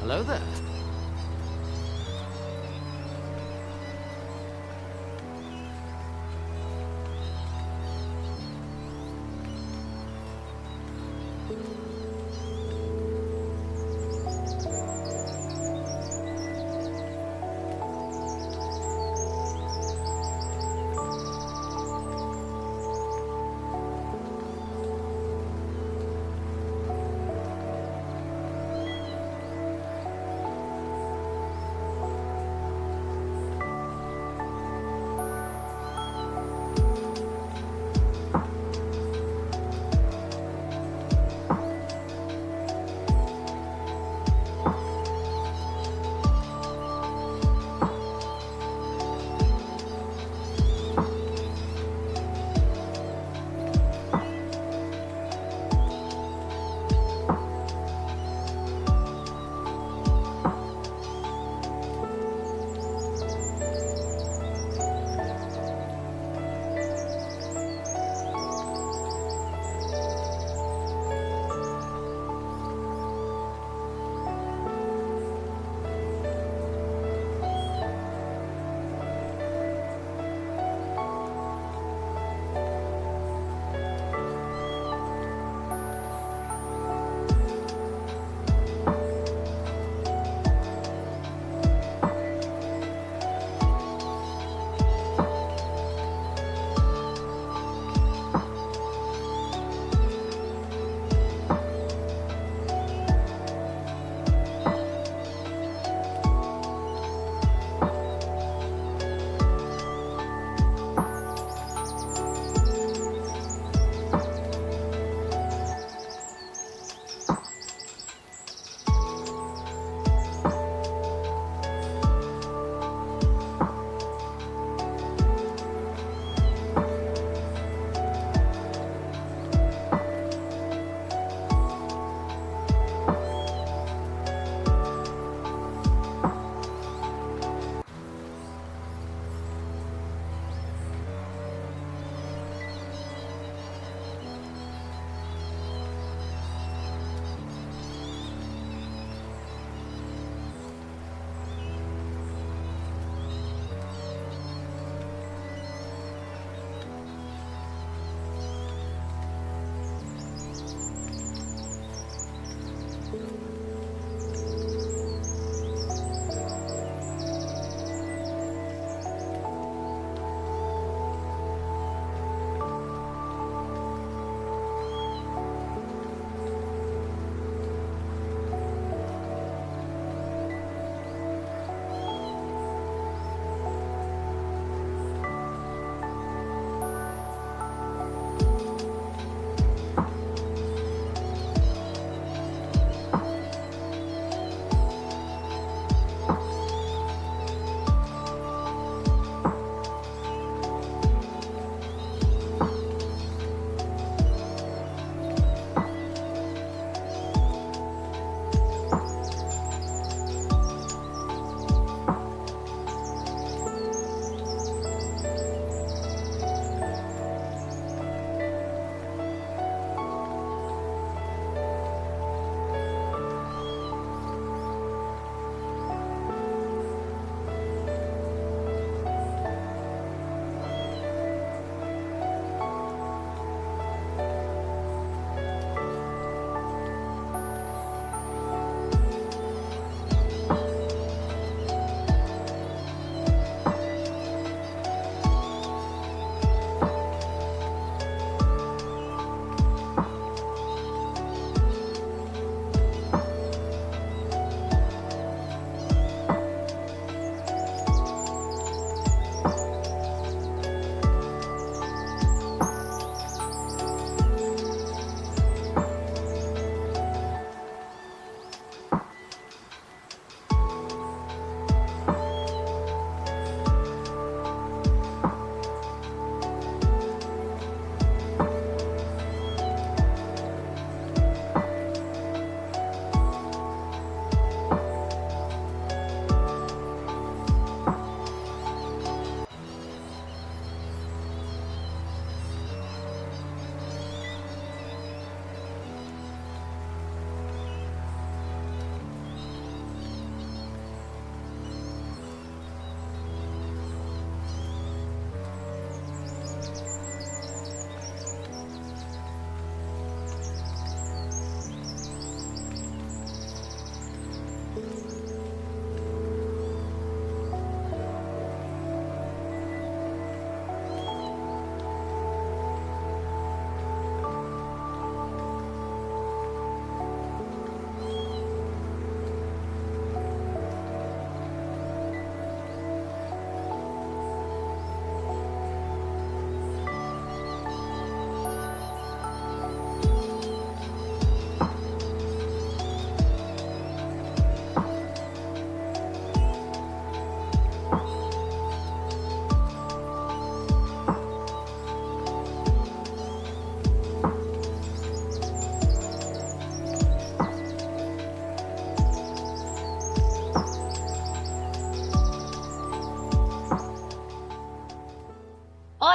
Hello there.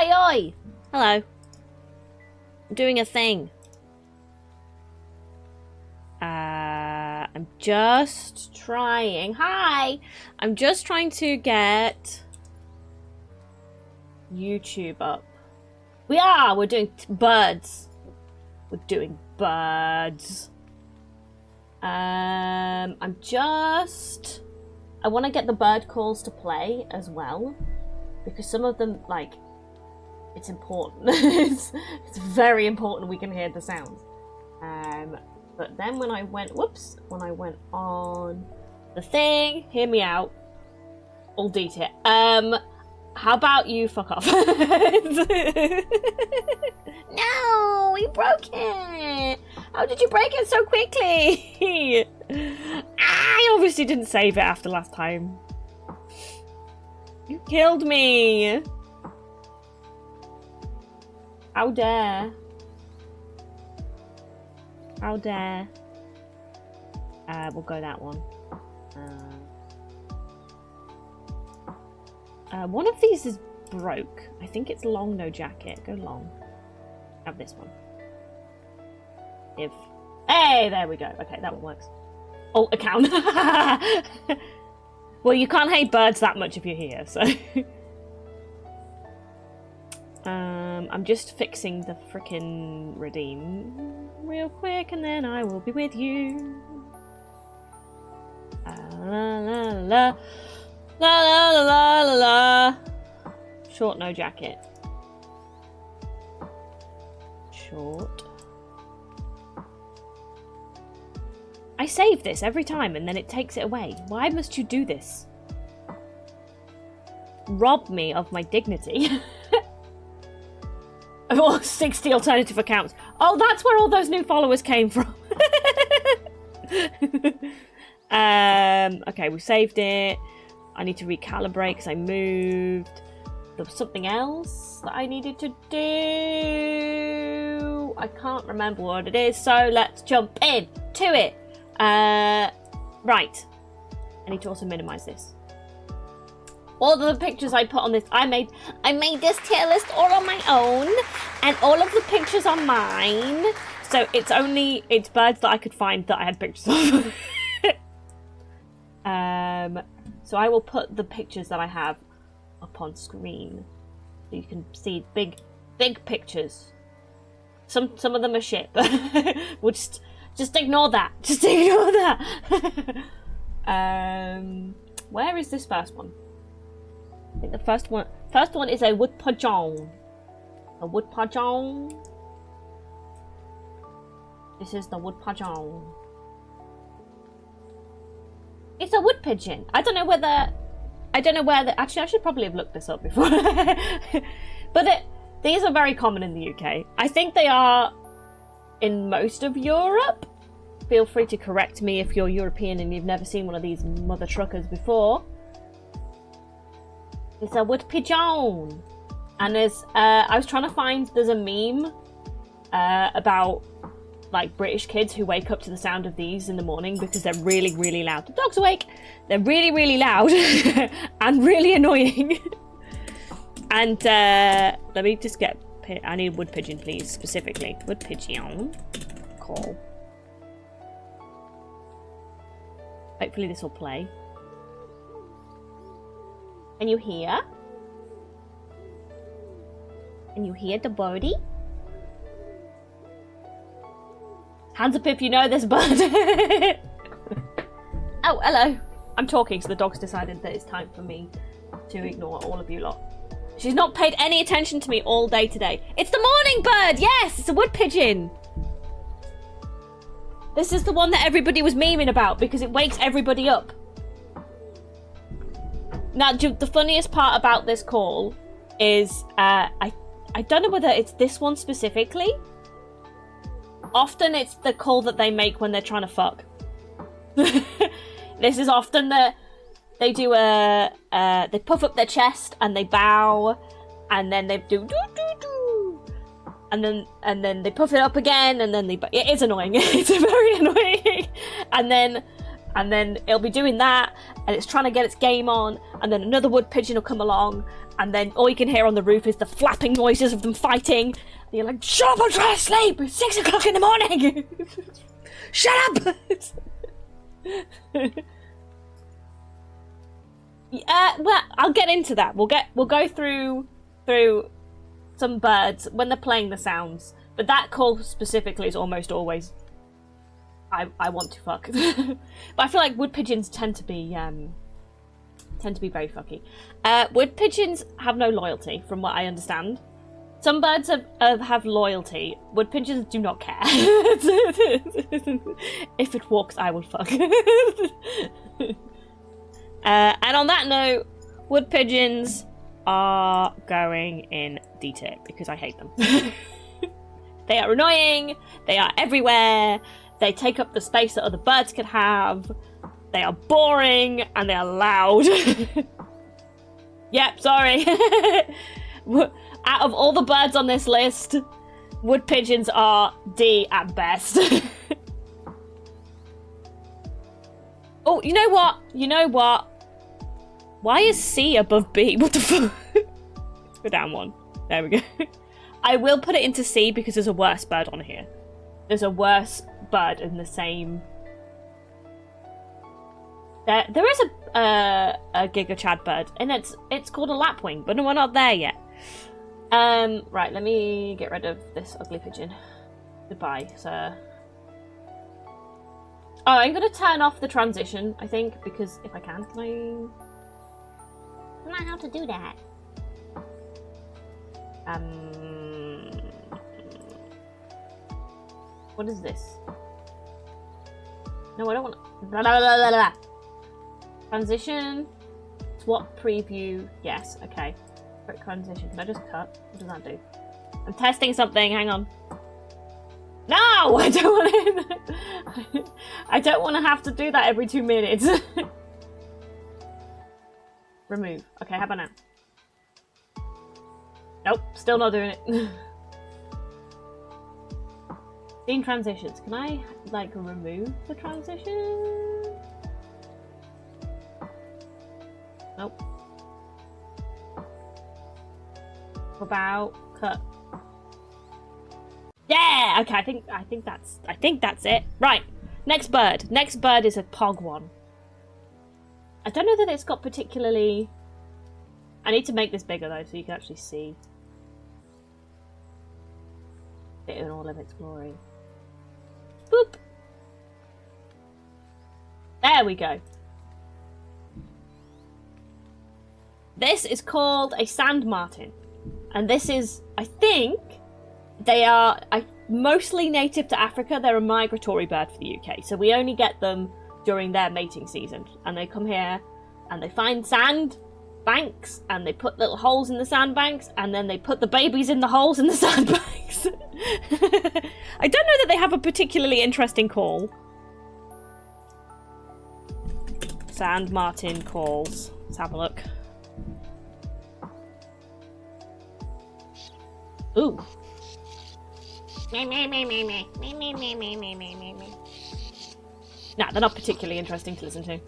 Oi, oi! Hello. I'm doing a thing. I'm just trying. Hi! I'm just trying to get YouTube up. We're doing birds. We're doing birds. I want to get the bird calls to play as well, because some of them, like, it's important. it's very important we can hear the sounds. But then when I went on the thing, hear me out. All detail. How about you fuck off? No, you broke it. How did you break it so quickly? I obviously didn't save it after last time. You killed me. How dare. How dare. We'll go that one. One of these is broke. I think it's long, no jacket. Go long. Have this one. Hey, there we go. Okay, that one works. Alt account. Well, you can't hate birds that much if you're here, so. I'm just fixing the frickin' redeem real quick, and then I will be with you. La la la la la la la la. Short, no jacket. Short. I save this every time and then it takes it away. Why must you do this? Rob me of my dignity. Oh, 60 alternative accounts. Oh, that's where all those new followers came from. Okay, we saved it. I need to recalibrate because I moved. There was something else that I needed to do. I can't remember what it is, so let's jump in to it. Right. I need to also minimize this. All the pictures I put on this, I made this tier list all on my own, and all of the pictures are mine. So it's birds that I could find that I had pictures of. So I will put the pictures that I have up on screen, so you can see big pictures. Some of them are shit, but we'll just ignore that. Just ignore that. Where is this first one? I think the first one is a wood pigeon. A wood pigeon. This is the wood pigeon. It's a wood pigeon. I don't know whether. Actually, I should probably have looked this up before. But these are very common in the UK. I think they are in most of Europe. Feel free to correct me if you're European and you've never seen one of these mother truckers before. It's a wood pigeon. And there's, I was trying to find, there's a meme about like British kids who wake up to the sound of these in the morning because they're really, really loud. The dog's awake. They're really, really loud and really annoying. And let me just get, I need a wood pigeon, please, specifically. Wood pigeon. Call. Hopefully this will play. And you hear? And you hear the birdie? Hands up if you know this bird. Oh, hello. I'm talking, so the dog's decided that it's time for me to ignore all of you lot. She's not paid any attention to me all day today. It's the morning bird! Yes, it's a wood pigeon. This is the one that everybody was memeing about because it wakes everybody up. Now, the funniest part about this call is, I don't know whether it's this one specifically. Often it's the call that they make when they're trying to fuck. This is often they do they puff up their chest and they bow, and then they do doo doo doo, and then they puff it up again, and then it is annoying. It's very annoying. And then it'll be doing that, and it's trying to get its game on, and then another wood pigeon will come along, and then all you can hear on the roof is the flapping noises of them fighting. And you're like, shut up, I'm trying to sleep! It's 6 o'clock in the morning! Shut up! Well, I'll get into that. We'll go through some birds when they're playing the sounds. But that call specifically is almost always I want to fuck. But I feel like wood pigeons tend to be very fucky. Wood pigeons have no loyalty, from what I understand. Some birds have loyalty. Wood pigeons do not care. If it walks, I will fuck. And on that note, wood pigeons are going in D-tier because I hate them. They are annoying. They are everywhere. They take up the space that other birds could have. They are boring and they are loud. Yep, sorry. Out of all the birds on this list, wood pigeons are D at best. Oh, you know what? You know what? Why is C above B? What the fuck? Let's go down one. There we go. I will put it into C because there's a worse bird on here. There's a worse bird in the same... There is a Giga Chad bird, and it's called a lapwing, but no, we're not there yet. Right, let me get rid of this ugly pigeon. Goodbye, sir. Oh, I'm going to turn off the transition, I think, because if I can I... I don't know how to do that. What is this? No, I don't want... Blah, blah, blah, blah, blah. Transition. Swap preview. Yes, okay. Quick transition. Can I just cut? What does that do? I'm testing something. Hang on. No! I don't want to... I don't want to have to do that every 2 minutes. Remove. Okay, how about now? Nope, still not doing it. Scene transitions. Can I, like, remove the transition? Nope. About cut. Yeah. Okay. I think that's it. Right. Next bird. Next bird is a pog one. I don't know that it's got particularly... I need to make this bigger though, so you can actually see it in all of its glory. Boop. There we go. This is called a sand martin. And this is, I think, they are mostly native to Africa. They're a migratory bird for the UK. So we only get them during their mating season. And they come here and they find sand banks and they put little holes in the sandbanks and then they put the babies in the holes in the sandbanks. I don't know that they have a particularly interesting call. Sand martin calls. Let's have a look. Ooh. Me, me, me, me, me, me, me, me, me, me, me, me, me. Nah, they're not particularly interesting to listen to.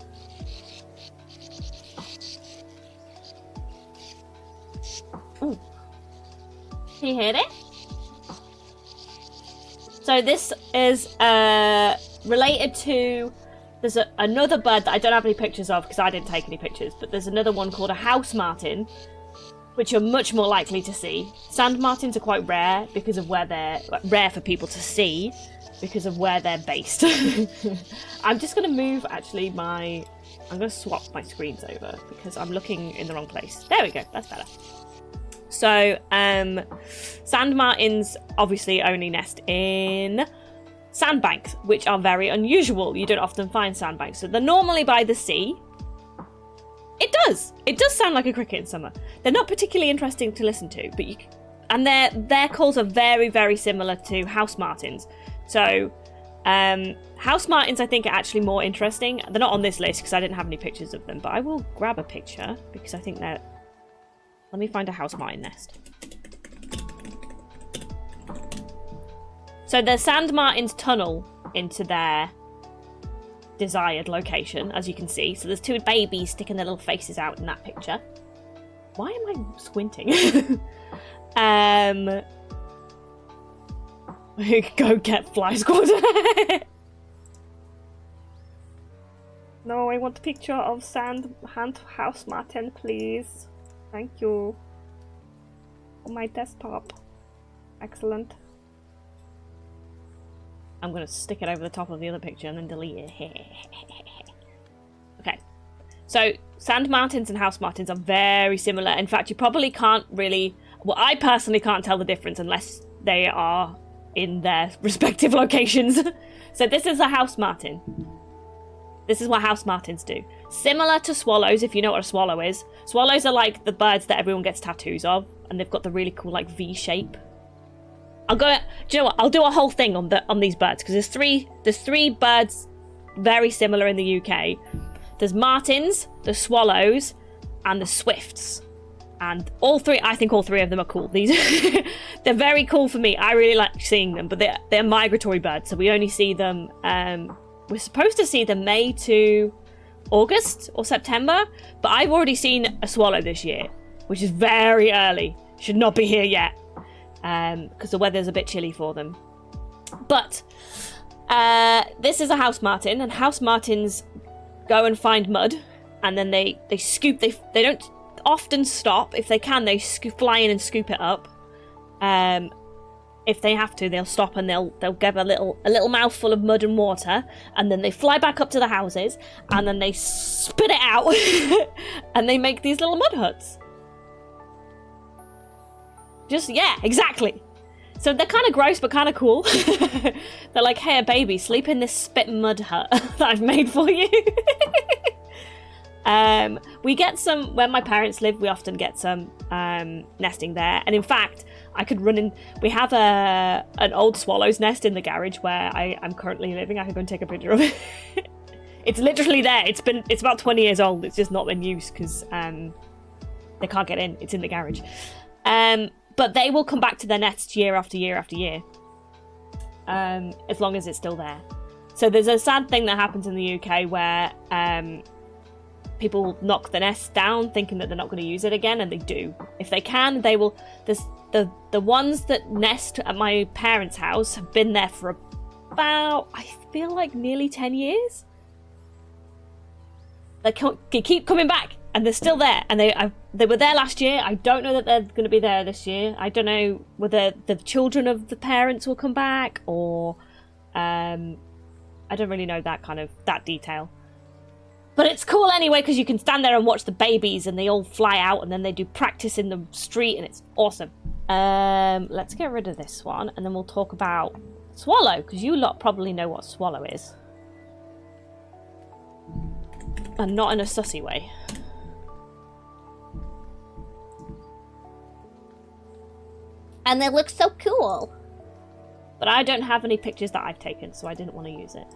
Ooh. Can you hear it? So this is related to... There's another bird that I don't have any pictures of because I didn't take any pictures, but there's another one called a house martin, which you're much more likely to see. Sand martins are quite rare because of where they're... rare for people to see because of where they're based. I'm just going to move, actually, I'm going to swap my screens over because I'm looking in the wrong place. There we go. That's better. So, sand martins obviously only nest in sandbanks, which are very unusual. You don't often find sandbanks. So they're normally by the sea. It does sound like a cricket in summer. They're not particularly interesting to listen to, but and their calls are very, very similar to house martins. So house martins I think are actually more interesting. They're not on this list because I didn't have any pictures of them, but I will grab a picture because I think they're... Let me find a house martin nest. So the sand martins tunnel into their desired location, as you can see. So there's two babies sticking their little faces out in that picture. Why am I squinting? Go get fly squad. No, I want a picture of House Martin, please. Thank you. On my desktop. Excellent. I'm gonna stick it over the top of the other picture and then delete it. Okay. So, Sand Martins and House Martins are very similar. In fact, you probably can't really... Well, I personally can't tell the difference unless they are in their respective locations. So this is a House Martin. This is what House Martins do. Similar to swallows, if you know what a swallow is. Swallows are like the birds that everyone gets tattoos of. And they've got the really cool, like, V shape. Do you know what? I'll do a whole thing on these birds. Because there's three birds very similar in the UK. There's martins, the swallows, and the swifts. And I think all three of them are cool. They're very cool for me. I really like seeing them, but they're migratory birds, so we only see them, we're supposed to see them May to August or September, but I've already seen a swallow this year, which is very early. Should not be here yet, because the weather's a bit chilly for them. But this is a house martin, and house martins go and find mud, and then they scoop. They don't often stop. If they can, they fly in and scoop it up. If they have to, they'll stop and they'll give a little mouthful of mud and water, and then they fly back up to the houses, and then they spit it out, and they make these little mud huts. Yeah, exactly. So they're kind of gross, but kind of cool. They're like, hey, baby, sleep in this spit mud hut that I've made for you. We get some, where my parents live, we often get some nesting there. And in fact, I could run in, we have an old swallow's nest in the garage where I'm currently living. I could go and take a picture of it. It's literally there. It's about 20 years old. It's just not in use because they can't get in. It's in the garage. But they will come back to their nests year after year after year. As long as it's still there. So there's a sad thing that happens in the UK where people knock the nest down thinking that they're not going to use it again, and they do. If they can, they will. The ones that nest at my parents' house have been there for about, I feel like, nearly 10 years. They keep coming back, and they're still there. And they were there last year. I don't know that they're going to be there this year. I don't know whether the children of the parents will come back, or I don't really know that detail. But it's cool anyway, because you can stand there and watch the babies, and they all fly out, and then they do practice in the street, and it's awesome. Let's get rid of this one, and then we'll talk about swallow, because you lot probably know what swallow is. And not in a sussy way. And they look so cool. But I don't have any pictures that I've taken, so I didn't want to use it.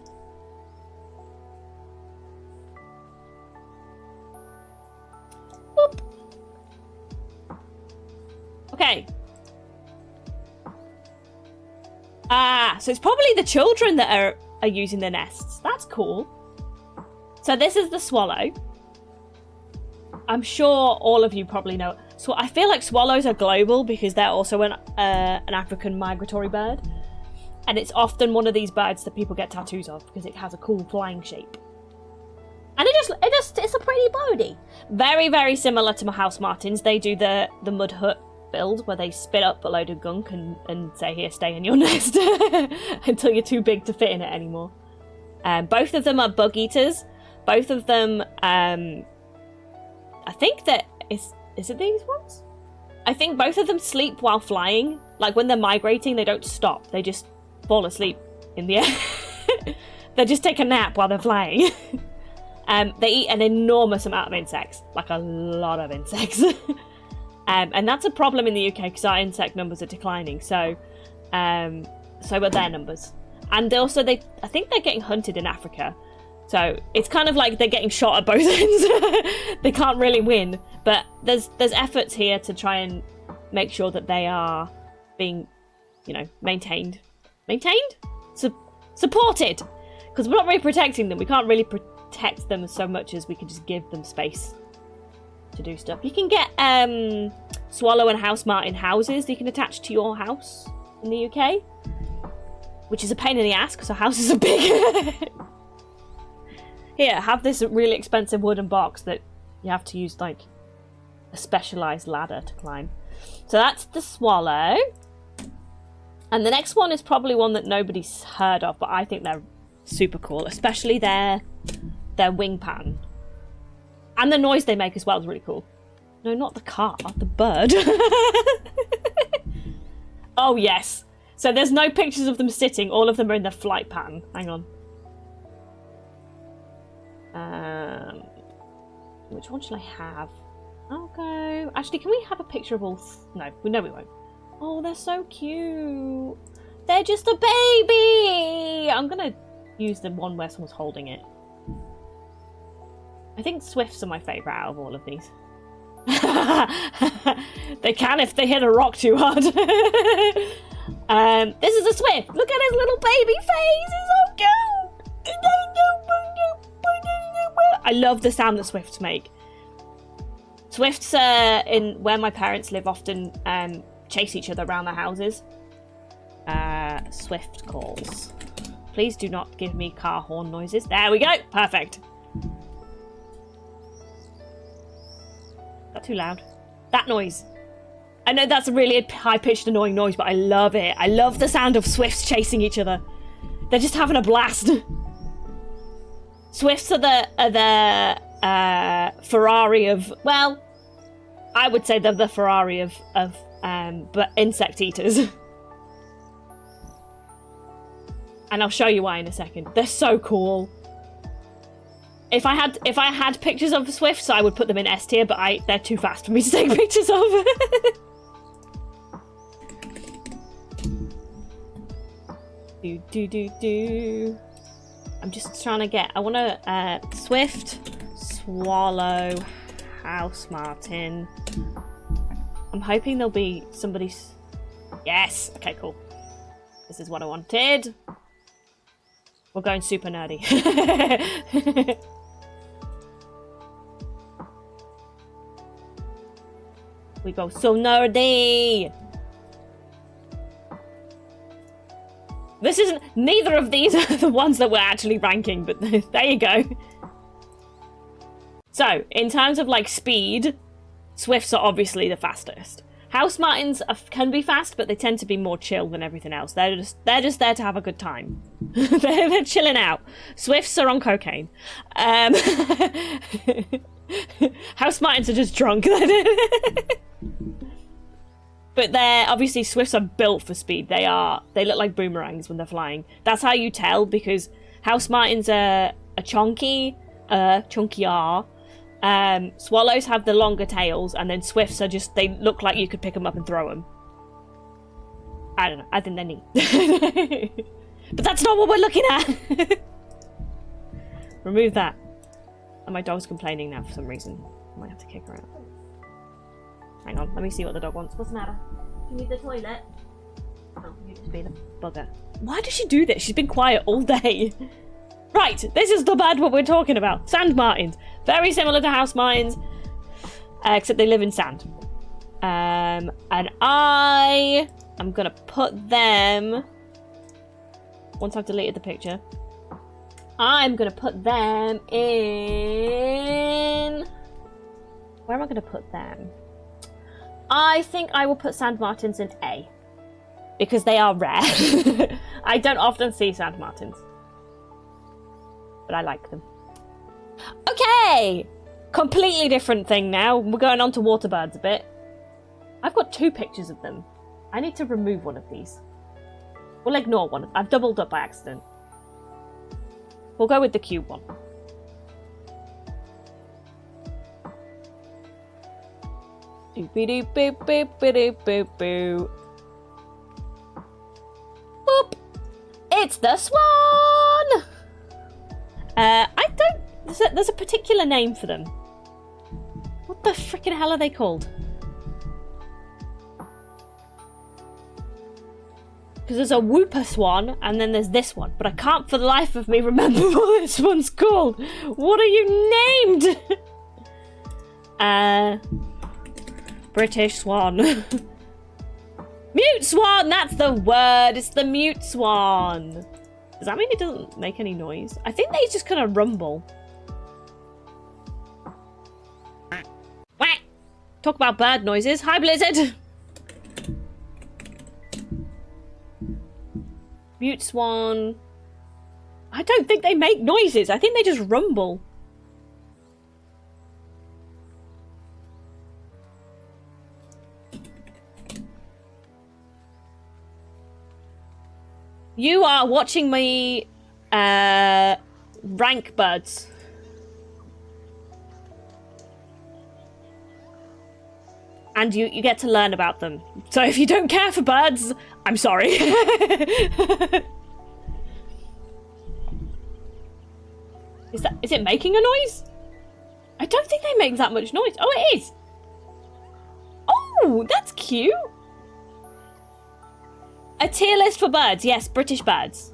Boop. Okay. So it's probably the children that are using the nests. That's cool. So this is the swallow. I'm sure all of you probably know. So I feel like swallows are global because they're also an African migratory bird. And it's often one of these birds that people get tattoos of because it has a cool flying shape. And it's a pretty birdie. Very, very similar to my house martins. They do the mud hut build where they spit up a load of gunk and say, here, stay in your nest until you're too big to fit in it anymore. Both of them are bug eaters. Both of them, I think that is it these ones? I think both of them sleep while flying. Like when they're migrating, they don't stop. They just fall asleep in the air. They just take a nap while they're flying. They eat an enormous amount of insects, like a lot of insects. And that's a problem in the UK because our insect numbers are declining. So are their numbers. And also, I think they're getting hunted in Africa. So it's kind of like they're getting shot at both ends. They can't really win. But there's efforts here to try and make sure that they are being, maintained. Maintained? Supported. Because we're not really protecting them. We can't really protect them so much as we can just give them space to do stuff. You can get swallow and house martin houses that you can attach to your house in the UK, which is a pain in the ass because our houses are big. Here, have this really expensive wooden box that you have to use like a specialised ladder to climb. So that's the swallow. And the next one is probably one that nobody's heard of, but I think they're super cool, especially their wing pattern. And the noise they make as well is really cool. No, not the car, the bird. Oh, yes. So there's no pictures of them sitting. All of them are in their flight pattern. Hang on. Which one should I have? I'll go... Actually, can we have a picture of all... No, we won't. Oh, they're so cute. They're just a baby. I'm going to use the one where someone's holding it. I think swifts are my favourite out of all of these. They can if they hit a rock too hard. This is a swift. Look at his little baby face. He's so cute. I love the sound that swifts make. Swifts in where my parents live often chase each other around their houses. Swift calls. Please do not give me car horn noises. There we go. Perfect. That too loud. That noise. I know that's a really high-pitched, annoying noise, but I love it. I love the sound of swifts chasing each other. They're just having a blast. Swifts are the Ferrari of, well, I would say they're the Ferrari of but insect eaters. And I'll show you why in a second. They're so cool. If I had pictures of swifts, I would put them in S tier, but they're too fast for me to take pictures of. do. I'm just trying to get. I want to swift, swallow, house martin. I'm hoping there'll be somebody's. Yes. Okay. Cool. This is what I wanted. We're going super nerdy. We go so nerdy. This isn't. Neither of these are the ones that we're actually ranking, but there you go. So, in terms of like speed, swifts are obviously the fastest. House martins can be fast, but they tend to be more chill than everything else. They're just there to have a good time. they're chilling out. Swifts are on cocaine. House martins are just drunk. But they're obviously swifts are built for speed. They look like boomerangs when they're flying. That's how you tell, because house martins are chunkier. Swallows have the longer tails, and then swifts are just, they look like you could pick them up and throw them. I don't know. I think they're neat. But that's not what we're looking at. Remove that. And my dog's complaining now for some reason. I might have to kick her out. Hang on, let me see what the dog wants. What's the matter? You need the toilet? Oh, you just be the bugger. Why does she do this? She's been quiet all day. Right, this is the bad what we're talking about. Sand martins. Very similar to house martins, except they live in sand. And I am going to put them... Once I've deleted the picture, I'm going to put them in... Where am I going to put them? I think I will put sand martins in A, because they are rare. I don't often see sand martins, but I like them. Okay, completely different thing now. We're going on to water birds a bit. I've got 2 pictures of them. I need to remove one of these. We'll ignore one. I've doubled up by accident. We'll go with the cube one. Boop. It's the swan! There's a particular name for them. What the freaking hell are they called? Because there's a whooper swan, and then there's this one. But I can't for the life of me remember what this one's called. What are you named? British swan. Mute swan, that's the word. It's the mute swan. Does that mean it doesn't make any noise? I think they just kind of rumble. Whack! Talk about bird noises. Hi, Blizzard. Mute swan. I don't think they make noises. I think they just rumble. You are watching me rank birds. And you get to learn about them. So if you don't care for birds, I'm sorry. Is it making a noise? I don't think they make that much noise. Oh, it is. Oh, that's cute. A tier list for birds. Yes, British birds.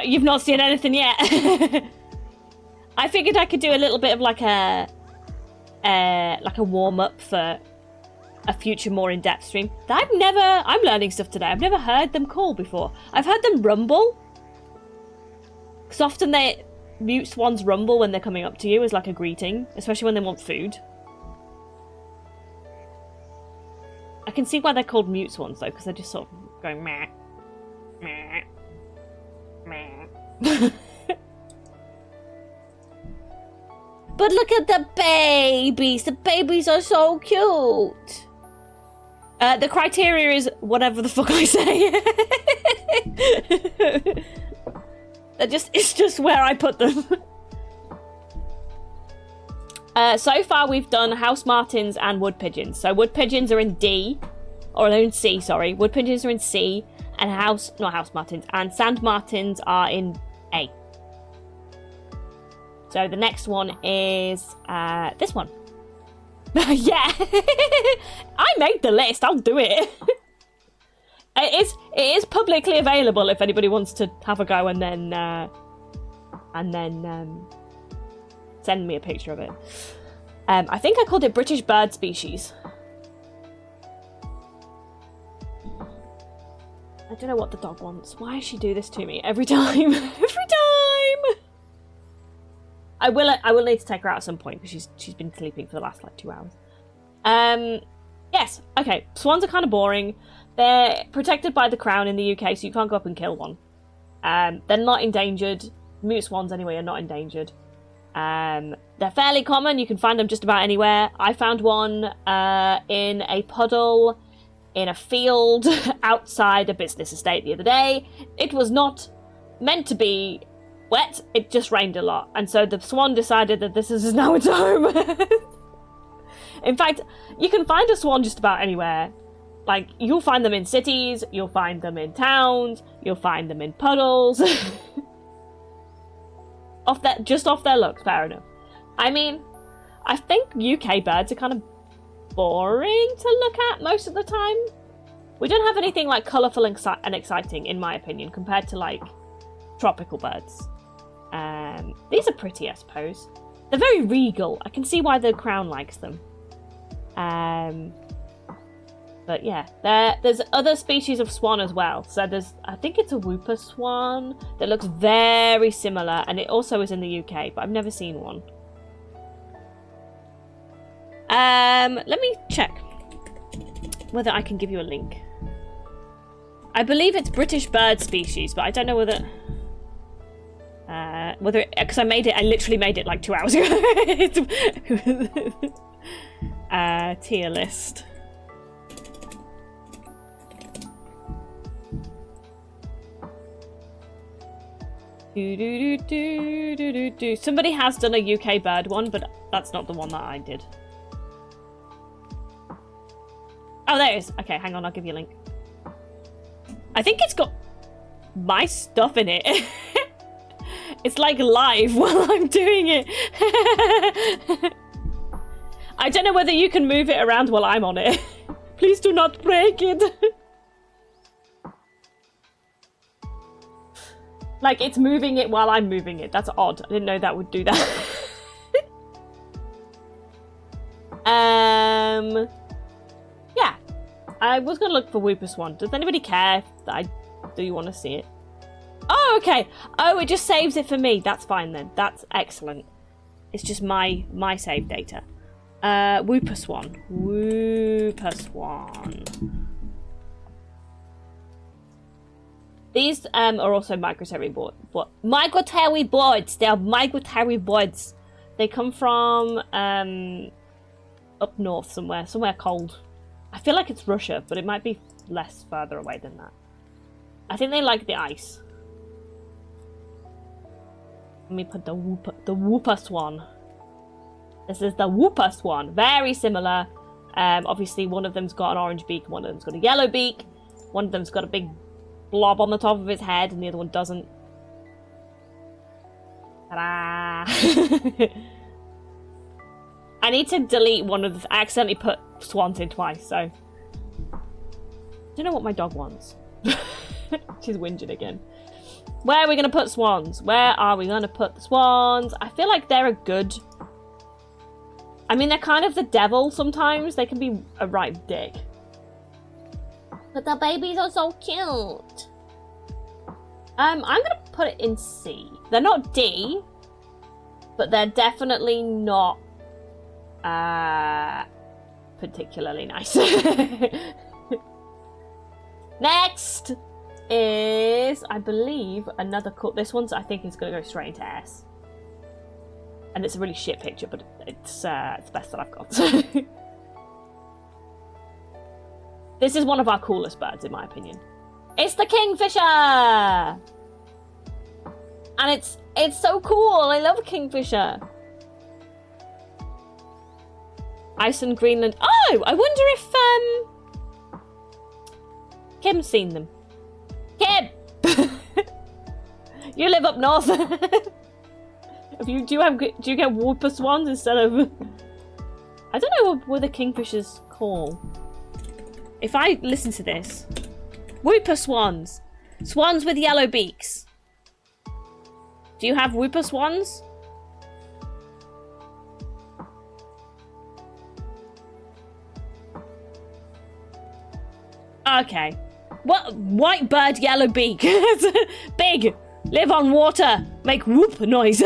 You've not seen anything yet. I figured I could do a little bit of like a warm-up for a future more in-depth stream. I'm learning stuff today. I've never heard them call before. I've heard them rumble. Because often mute swans rumble when they're coming up to you as like a greeting, especially when they want food. I can see why they're called mute swans though, because they're just sort of going meh, meh, meh. But look at the babies. The babies are so cute. The criteria is whatever the fuck I say. It's just where I put them. So far we've done house martins and wood pigeons. So wood pigeons are in D, or they're in C, sorry. Wood pigeons are in C, and not house martins, and sand martins are in A. So the next one is this one. Yeah, I made the list. I'll do it. It is publicly available if anybody wants to have a go and then send me a picture of it. I think I called it British bird species. I don't know what the dog wants. Why does she do this to me every time? Every time. I will need to take her out at some point because she's been sleeping for the last like 2 hours. Yes. Okay. Swans are kind of boring. They're protected by the Crown in the UK, so you can't go up and kill one. They're not endangered. Mute swans, anyway, are not endangered. They're fairly common. You can find them just about anywhere. I found one in a puddle in a field outside a business estate the other day. It was not meant to be wet. It just rained a lot. And so the swan decided that this is now its home. In fact, you can find a swan just about anywhere. Like, you'll find them in cities, you'll find them in towns, you'll find them in puddles. Just off their looks, fair enough. I mean, I think UK birds are kind of boring to look at most of the time. We don't have anything like colourful and exciting, in my opinion, compared to like tropical birds. These are pretty, I suppose. They're very regal. I can see why the Crown likes them. But yeah, there's other species of swan as well. So I think it's a whooper swan that looks very similar, and it also is in the UK, but I've never seen one. Let me check whether I can give you a link. I believe it's British bird species, but I don't know whether because I literally made it like 2 hours ago. Tier list. Somebody has done a UK bird one, but that's not the one that I did. Oh, there it is. Okay, hang on, I'll give you a link. I think it's got my stuff in it. It's like live while I'm doing it. I don't know whether you can move it around while I'm on it. Please do not break it. Like, it's moving it while I'm moving it. That's odd. I didn't know that would do that. Yeah. I was going to look for Whooper Swan. Does anybody care that I do want to see it? Oh, okay. Oh, it just saves it for me. That's fine then. That's excellent. It's just my save data. Whooper Swan. Whooper Swan. These are also migratory boards. Migratory boards! They are migratory boards. They come from up north somewhere. Somewhere cold. I feel like it's Russia, but it might be less further away than that. I think they like the ice. Let me put the Whooper Swan. This is the Whooper Swan. Very similar. Obviously, one of them's got an orange beak, one of them's got a yellow beak. One of them's got a big blob on the top of his head, and the other one doesn't. Ta-da! I need to delete one of the... I accidentally put swans in twice, so... I don't know what my dog wants. She's whinging again. Where are we going to put swans? Where are we going to put the swans? I feel like they're a good... I mean, they're kind of the devil sometimes. They can be a right dick. But the babies are so cute. I'm going to put it in C. They're not D. But they're definitely not... particularly nice. Next is, I believe, another cool. This one's, I think, is going to go straight into S. And it's a really shit picture, but it's the best that I've got. This is one of our coolest birds, in my opinion. It's the kingfisher, and it's so cool. I love kingfisher. Iceland, Greenland. Oh, I wonder if Kim's seen them. Kim, you live up north. Do you get Whooper Swans instead of? I don't know what the kingfishers call. If I listen to this, Whooper Swans, swans with yellow beaks. Do you have Whooper Swans? Okay. What? White bird, yellow beak. Big. Live on water. Make whoop noise.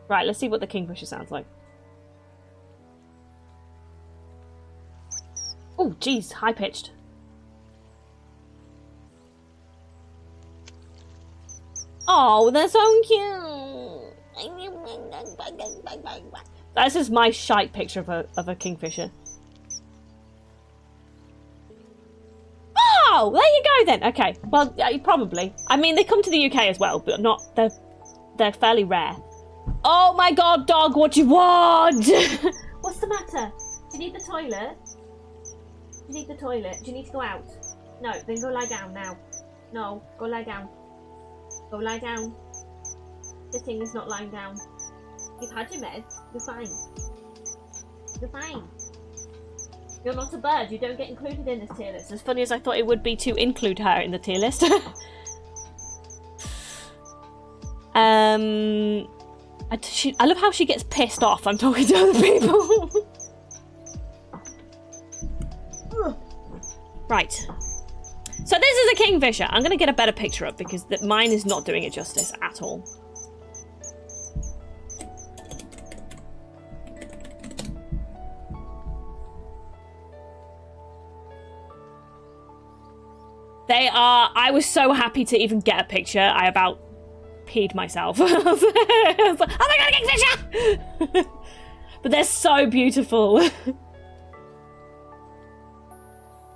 Right, let's see what the kingfisher sounds like. Oh, geez. High-pitched. Oh, they're so cute. This is my shite picture of a kingfisher. Oh, there you go then. Okay, well, probably. I mean, they come to the UK as well, but not. They're fairly rare. Oh my God, dog! What do you want? What's the matter? Do you need the toilet? Do you need the toilet? Do you need to go out? No, then go lie down now. No, go lie down. Go lie down. Sitting is not lying down. You've had your meds. You're fine. You're fine. You're not a bird. You don't get included in this tier list. As funny as I thought it would be to include her in the tier list. I love how she gets pissed off. I'm talking to other people. Right. So this is a kingfisher. I'm going to get a better picture up because mine is not doing it justice at all. They are... I was so happy to even get a picture. I about peed myself. I was like, oh my God, a kingfisher! But they're so beautiful.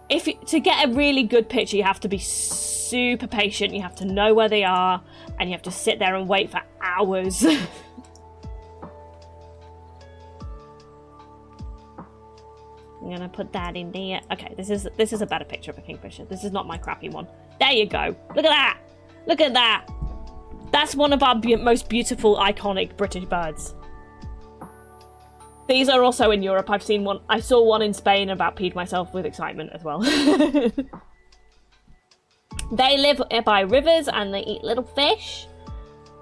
To get a really good picture, you have to be super patient. You have to know where they are, and you have to sit there and wait for hours. I'm gonna put that in there. Okay, this is a better picture of a kingfisher. This is not my crappy one. There you go. Look at that. Look at that. That's one of our most beautiful, iconic British birds. These are also in Europe. I've seen one. I saw one in Spain, about peed myself with excitement as well. They live by rivers and they eat little fish.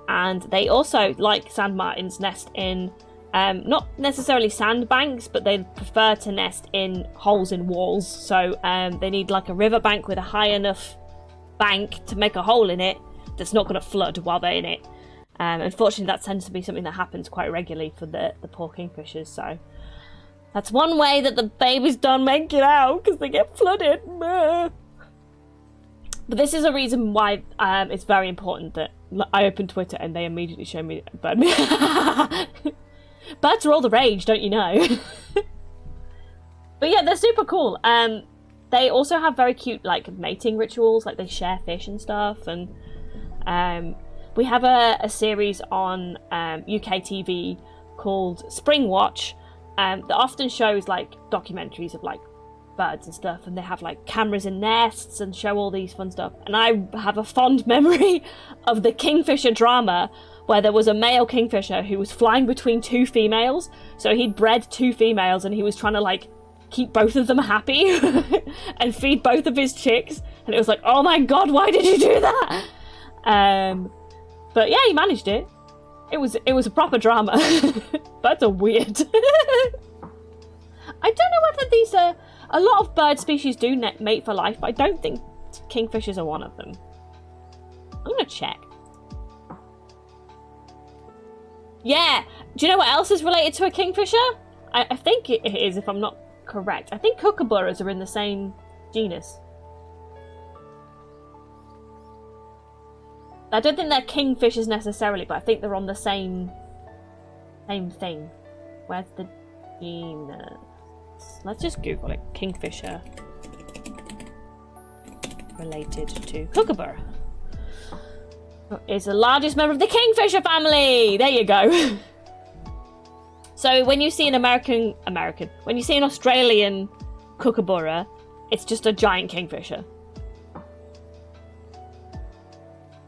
And they also, like sand martins, nest in, not necessarily sandbanks, but they prefer to nest in holes in walls. So they need like a riverbank with a high enough bank to make a hole in it that's not going to flood while they're in it. Unfortunately, that tends to be something that happens quite regularly for the poor kingfishers, so that's one way that the babies don't make it out, because they get flooded. But this is a reason why it's very important that I open Twitter and they immediately show me bird. Birds are all the rage, don't you know? But yeah, they're super cool. They also have very cute like mating rituals, like they share fish and stuff, and we have a series on UK TV called Spring Watch that often shows like documentaries of like birds and stuff, and they have like cameras in nests and show all these fun stuff. And I have a fond memory of the kingfisher drama where there was a male kingfisher who was flying between two females. So he'd bred two females and he was trying to like keep both of them happy and feed both of his chicks. And it was like, oh my god, why did you do that? But yeah, he managed it. It was a proper drama. Birds are weird. I don't know whether these are... A lot of bird species do mate for life, but I don't think kingfishers are one of them. I'm going to check. Yeah! Do you know what else is related to a kingfisher? I think it is, if I'm not correct. I think kookaburras are in the same genus. I don't think they're kingfishers necessarily, but I think they're on the same thing. Where's the genus? Let's just Google it. Kingfisher related to kookaburra. It's the largest member of the kingfisher family. There you go. So when you see an American, when you see an Australian kookaburra, it's just a giant kingfisher.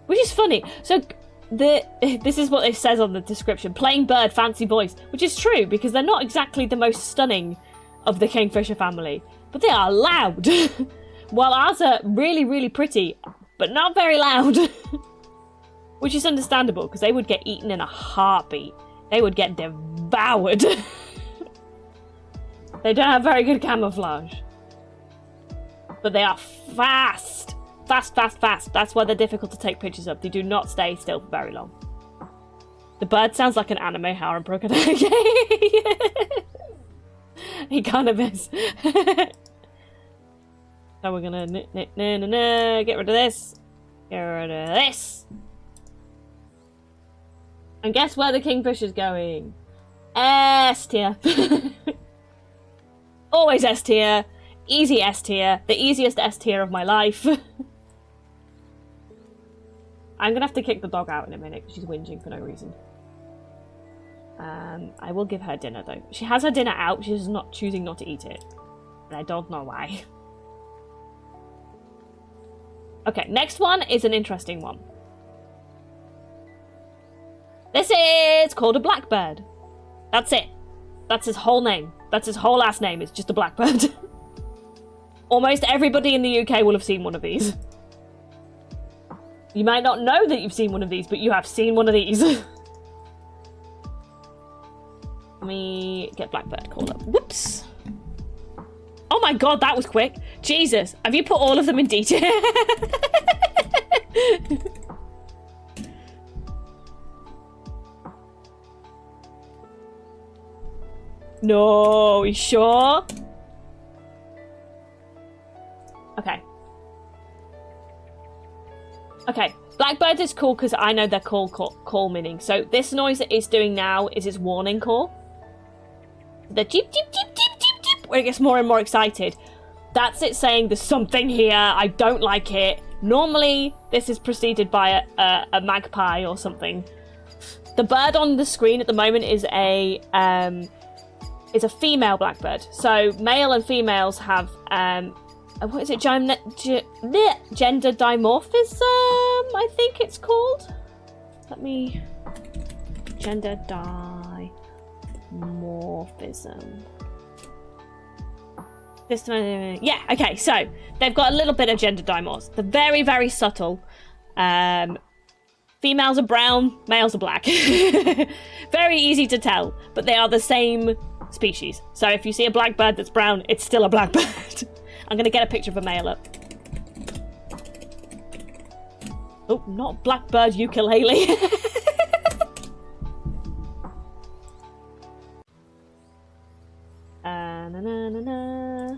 Which is funny. So this is what it says on the description. Plain bird, fancy voice. Which is true, because they're not exactly the most stunning of the kingfisher family. But they are loud. While ours are really, really pretty, but not very loud. Which is understandable, because they would get eaten in a heartbeat. They would get devoured. They don't have very good camouflage. But they are fast. Fast, fast, fast. That's why they're difficult to take pictures of. They do not stay still for very long. The bird sounds like an anime harem crocodile. He kind of is. So we're gonna get rid of this. Get rid of this. And guess where the kingfisher's going? S tier. Always S tier. Easy S tier. The easiest S tier of my life. I'm gonna have to kick the dog out in a minute because she's whinging for no reason. I will give her dinner though. She has her dinner out, she's not choosing not to eat it. And I don't know why. Okay, next one is an interesting one. This is called a blackbird. That's it. That's his whole name. That's his whole last name. It's just a blackbird. Almost everybody in the UK will have seen one of these. You might not know that you've seen one of these, but you have seen one of these. Let me get blackbird called up. Whoops. Oh my god, that was quick. Jesus, have you put all of them in detail? No, you sure? Okay. Okay, blackbird is cool because I know their call meaning. So this noise that it's doing now is its warning call. The cheep, cheep, cheep, cheep, cheep, cheep, where it gets more and more excited. That's it saying there's something here, I don't like it. Normally, this is preceded by a magpie or something. The bird on the screen at the moment is a female blackbird. So male and females have what is it? Gender dimorphism, I think it's called. Let me... Gender Morphism. This one, yeah, okay, so they've got a little bit of gender dimorphs. They're very, very subtle. Females are brown, males are black. Very easy to tell, but they are the same species. So if you see a blackbird that's brown, it's still a blackbird. I'm gonna get a picture of a male up. Oh, not blackbird ukulele. Na, na, na, na.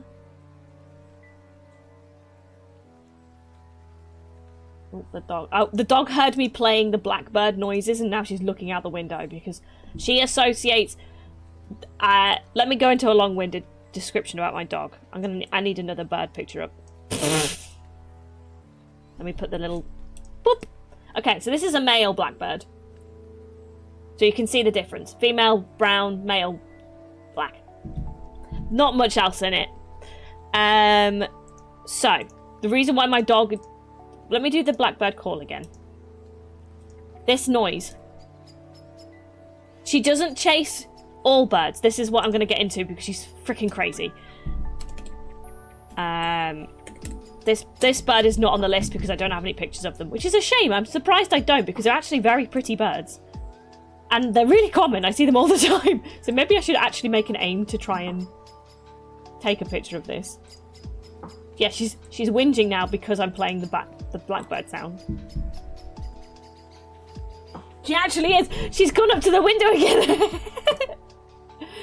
Oh, the dog. Oh, the dog heard me playing the blackbird noises, and now she's looking out the window because she associates. Let me go into a long-winded description about my dog. I need another bird picture up. Let me put the little. Boop. Okay, so this is a male blackbird. So you can see the difference: female brown, male black. Not much else in it. So the reason why my dog. Let me do the blackbird call again. This noise. She doesn't chase all birds. This is what I'm going to get into because she's freaking crazy. This bird is not on the list because I don't have any pictures of them, which is a shame. I'm surprised I don't because they're actually very pretty birds. And they're really common. I see them all the time. So maybe I should actually make an aim to try and take a picture of this. Yeah, she's whinging now because I'm playing the blackbird sound. She actually is. She's gone up to the window again.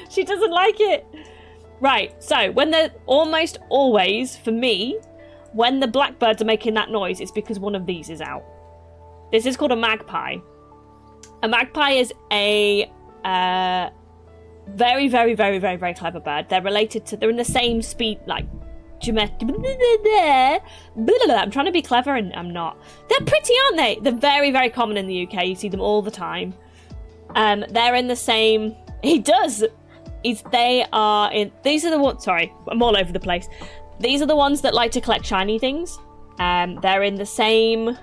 She doesn't like it. Right, so when they're almost always, for me, when the blackbirds are making that noise, it's because one of these is out. This is called a magpie. A magpie is a very, very, very, very, very clever bird. They're in the same speed, like, I'm trying to be clever and I'm not. They're pretty, aren't they? They're very, very common in the UK. You see them all the time. They're in the same. He does. They are in. These are the ones. Sorry, I'm all over the place. These are the ones that like to collect shiny things. They're in the same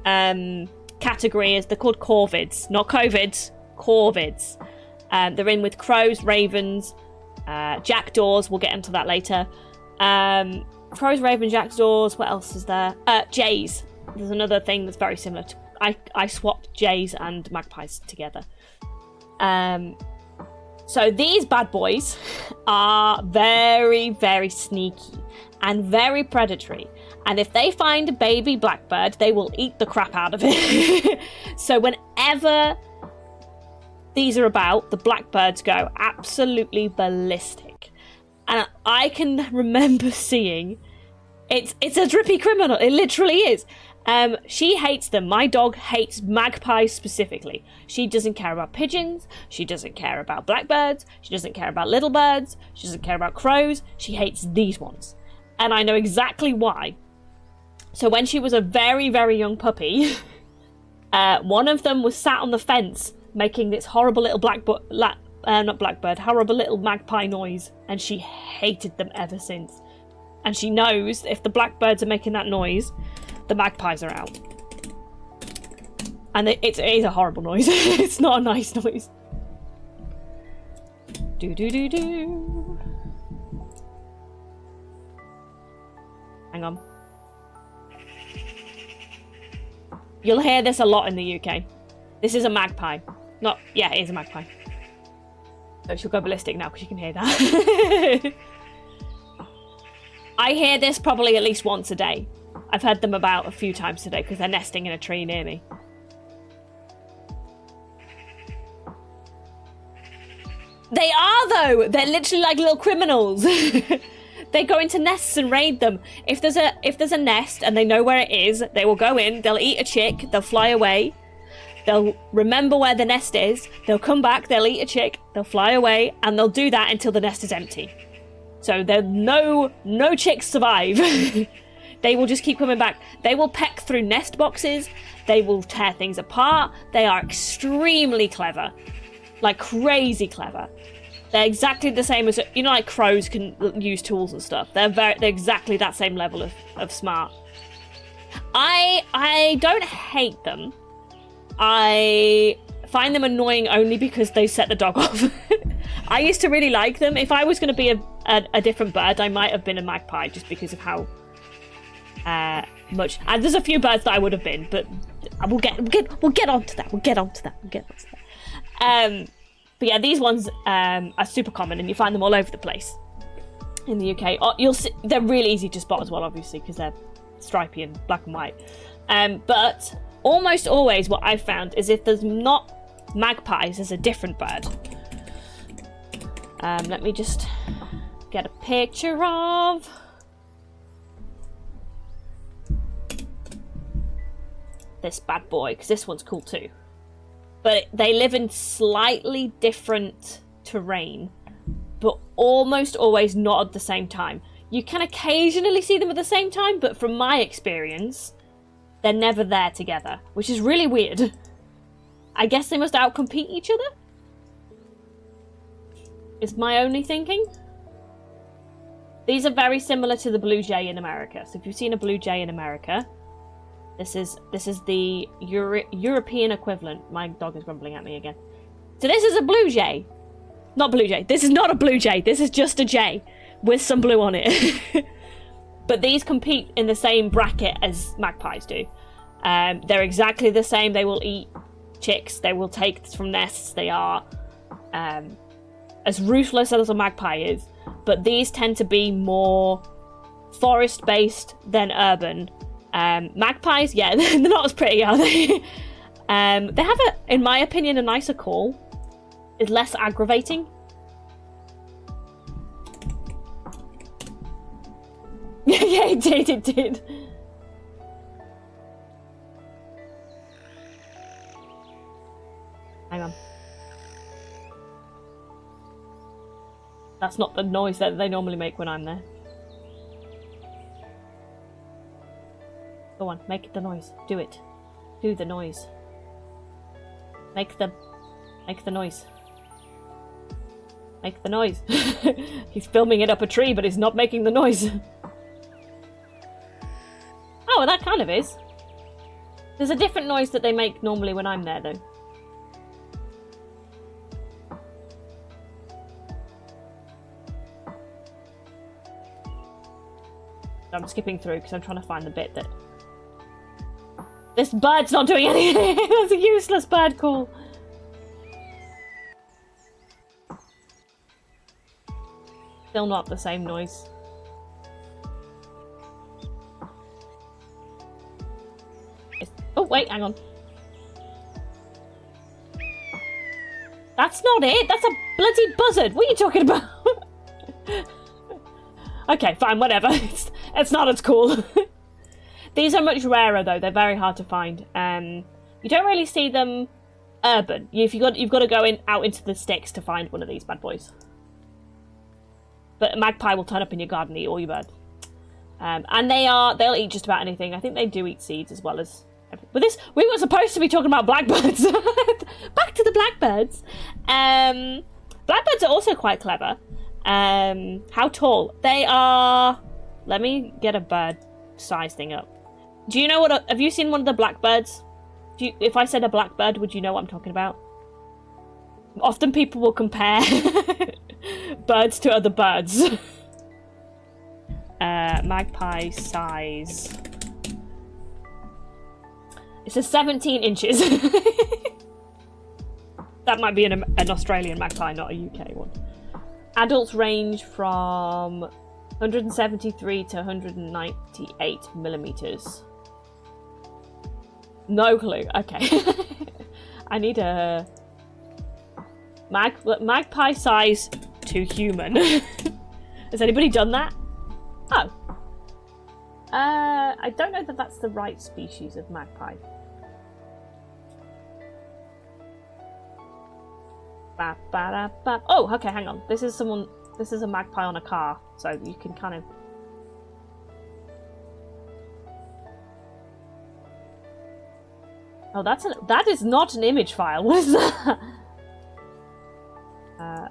category as they're called corvids, not covids. Corvids. They're in with crows, ravens, jackdaws. We'll get into that later. Crows, ravens, jackdaws. What else is there? Jays. There's another thing that's very similar to. I swapped jays and magpies together. So these bad boys are very, very sneaky and very predatory. And if they find a baby blackbird, they will eat the crap out of it. So whenever these are about, the blackbirds go absolutely ballistic. And I can remember seeing, it's a drippy criminal. It literally is. She hates them. My dog hates magpies specifically. She doesn't care about pigeons. She doesn't care about blackbirds. She doesn't care about little birds. She doesn't care about crows. She hates these ones. And I know exactly why. So when she was a very, very young puppy, one of them was sat on the fence making this horrible little horrible little magpie noise. And she hated them ever since. And she knows if the blackbirds are making that noise, the magpies are out. And it is a horrible noise. It's not a nice noise. Do. Hang on. You'll hear this a lot in the UK. This is a magpie. Yeah, it is a magpie. So she'll go ballistic now because you can hear that. I hear this probably at least once a day. I've heard them about a few times today because they're nesting in a tree near me. They are, though. They're literally like little criminals. They go into nests and raid them. If there's a nest and they know where it is, they will go in. They'll eat a chick. They'll fly away. They'll remember where the nest is. They'll come back. They'll eat a chick. They'll fly away, and they'll do that until the nest is empty. So there no chicks survive. They will just keep coming back. They will peck through nest boxes. They will tear things apart. They are extremely clever. Like crazy clever. They're exactly the same as, you know, like crows can use tools and stuff. They're exactly that same level of smart. I don't hate them. I find them annoying only because they set the dog off. I used to really like them. If I was going to be a different bird, I might have been a magpie just because of how much. And there's a few birds that I would have been, but we'll get onto that. We'll get onto that. But yeah, these ones are super common, and you find them all over the place in the UK. You'll see they're really easy to spot as well, obviously, because they're stripy and black and white. But almost always, what I've found is if there's not magpies, there's a different bird. Let me just get a picture of. This bad boy, because this one's cool too. But they live in slightly different terrain, but almost always not at the same time. You can occasionally see them at the same time, but from my experience, they're never there together, which is really weird. I guess they must outcompete each other? Is my only thinking? These are very similar to the blue jay in America. So if you've seen a blue jay in America, this is the European equivalent. My dog is grumbling at me again. So this is a blue jay. Not blue jay. This is not a blue jay. This is just a jay with some blue on it. But these compete in the same bracket as magpies do. They're exactly the same. They will eat chicks. They will take from nests. They are as ruthless as a magpie is. But these tend to be more forest-based than urban. Magpies, yeah, they're not as pretty, are they? They have, in my opinion, a nicer call. It's less aggravating. Yeah, it did. Hang on. That's not the noise that they normally make when I'm there. Go on, make the noise. Do it. Do the noise. Make the noise. Make the noise. He's filming it up a tree, but he's not making the noise. Oh, that kind of is. There's a different noise that they make normally when I'm there, though. I'm skipping through because I'm trying to find the bit that... This bird's not doing anything! That's a useless bird call! Still not the same noise. Oh, wait, hang on. That's not it! That's a bloody buzzard! What are you talking about? Okay, fine, whatever. It's not as cool. These are much rarer, though. They're very hard to find. You don't really see them urban. You've got to go out into the sticks to find one of these bad boys. But a magpie will turn up in your garden and eat all your birds. And they'll eat just about anything. I think they do eat seeds as well as... But we were supposed to be talking about blackbirds. Back to the blackbirds. Blackbirds are also quite clever. How tall? They are... Let me get a bird size thing up. Do you know what... Have you seen one of the blackbirds? If I said a blackbird, would you know what I'm talking about? Often people will compare birds to other birds. Magpie size. It says 17 inches. That might be an Australian magpie, not a UK one. Adults range from 173 to 198 millimeters. No clue. Okay. I need a magpie size to human. Has anybody done that? Oh. I don't know that that's the right species of magpie. Oh, okay, hang on. This is a magpie on a car, so you can kind of... Oh, that is not an image file. What is that?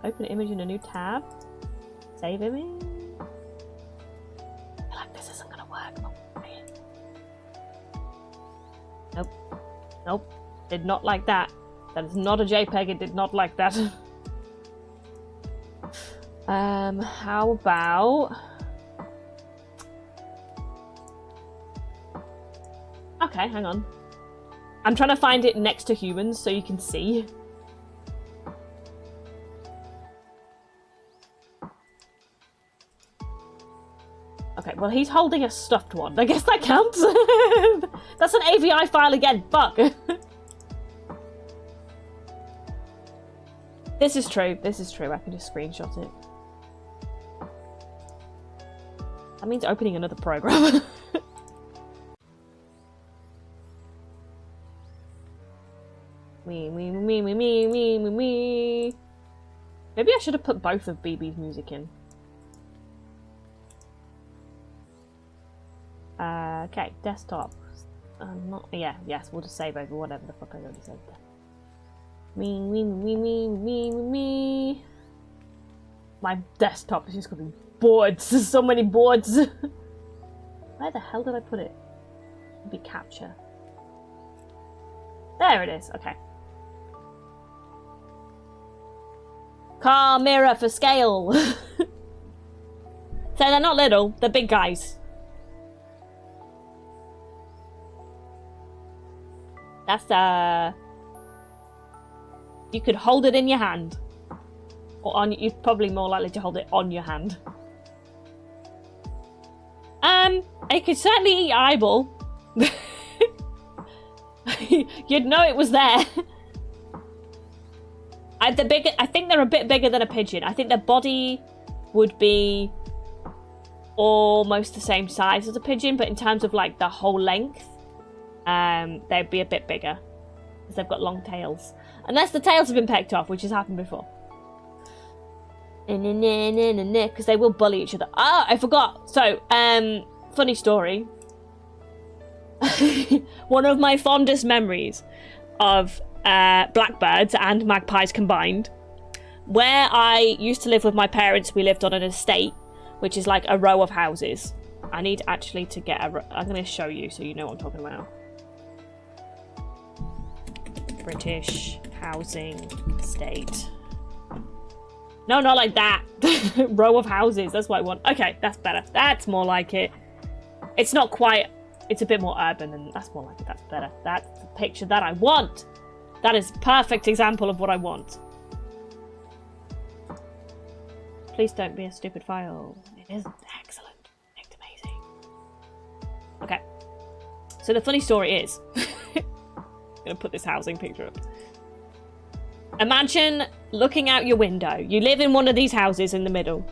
Open image in a new tab. Save image. I feel like this isn't gonna work. Oh, nope. Nope. Did not like that. That is not a JPEG. It did not like that. How about... Okay, hang on. I'm trying to find it next to humans so you can see. Okay, well, he's holding a stuffed one. I guess that counts. That's an AVI file again. Fuck. This is true. This is true. I can just screenshot it. That means opening another program. Me. Maybe I should have put both of BB's music in. Okay, desktop. Yes, we'll just save over whatever the fuck I already said. Me. My desktop is just gonna be boards. There's so many boards. Where the hell did I put it? Maybe capture. There it is. Okay. Car mirror for scale. So they're not little, they're big guys. That's you could hold it in your hand. Or on you're probably more likely to hold it on your hand. It could certainly eat your eyeball. You'd know it was there. I think they're a bit bigger than a pigeon. I think their body would be almost the same size as a pigeon, but in terms of like the whole length, they'd be a bit bigger because they've got long tails. Unless the tails have been pecked off, which has happened before. Because they will bully each other. Ah, I forgot. So, funny story. One of my fondest memories of blackbirds and magpies combined. Where I used to live with my parents, we lived on an estate, which is like a row of houses. I need actually to get I'm going to show you so you know what I'm talking about. British housing estate. No, not like that. Row of houses, that's what I want. Okay, that's better. That's more like it. It's not quite, it's a bit more urban and that's more like it. That's better. That's the picture that I want. That is a perfect example of what I want. Please don't be a stupid file. It is excellent. It's amazing. Okay. So the funny story is... I'm going to put this housing picture up. Imagine looking out your window. You live in one of these houses in the middle.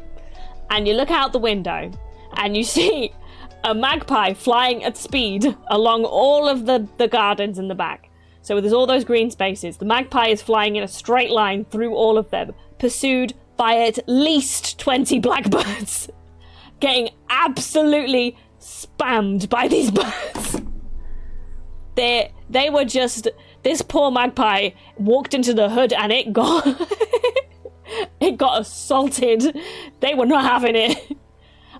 And you look out the window. And you see a magpie flying at speed along all of the gardens in the back. So there's all those green spaces. The magpie is flying in a straight line through all of them, pursued by at least 20 blackbirds, getting absolutely spammed by these birds. They were just... This poor magpie walked into the hood and it got... it got assaulted. They were not having it.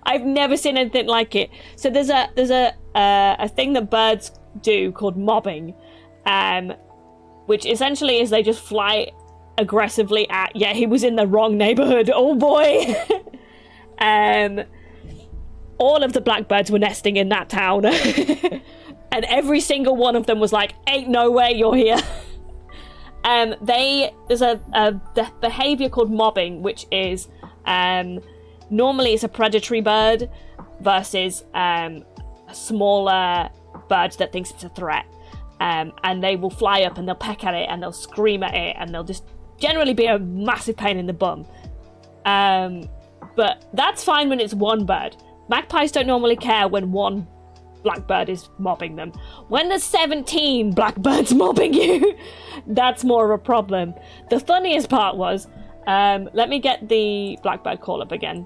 I've never seen anything like it. So there's a thing that birds do called mobbing. Which essentially is they just fly aggressively at... Yeah, he was in the wrong neighborhood. Oh boy! All of the blackbirds were nesting in that town. And every single one of them was like, ain't no way you're here. There's a behavior called mobbing, which is... normally it's a predatory bird versus a smaller bird that thinks it's a threat. And they will fly up and they'll peck at it and they'll scream at it and they'll just generally be a massive pain in the bum. But that's fine when it's one bird. Magpies don't normally care when one blackbird is mobbing them. When there's 17 blackbirds mobbing you, that's more of a problem. The funniest part was, let me get the blackbird call up again.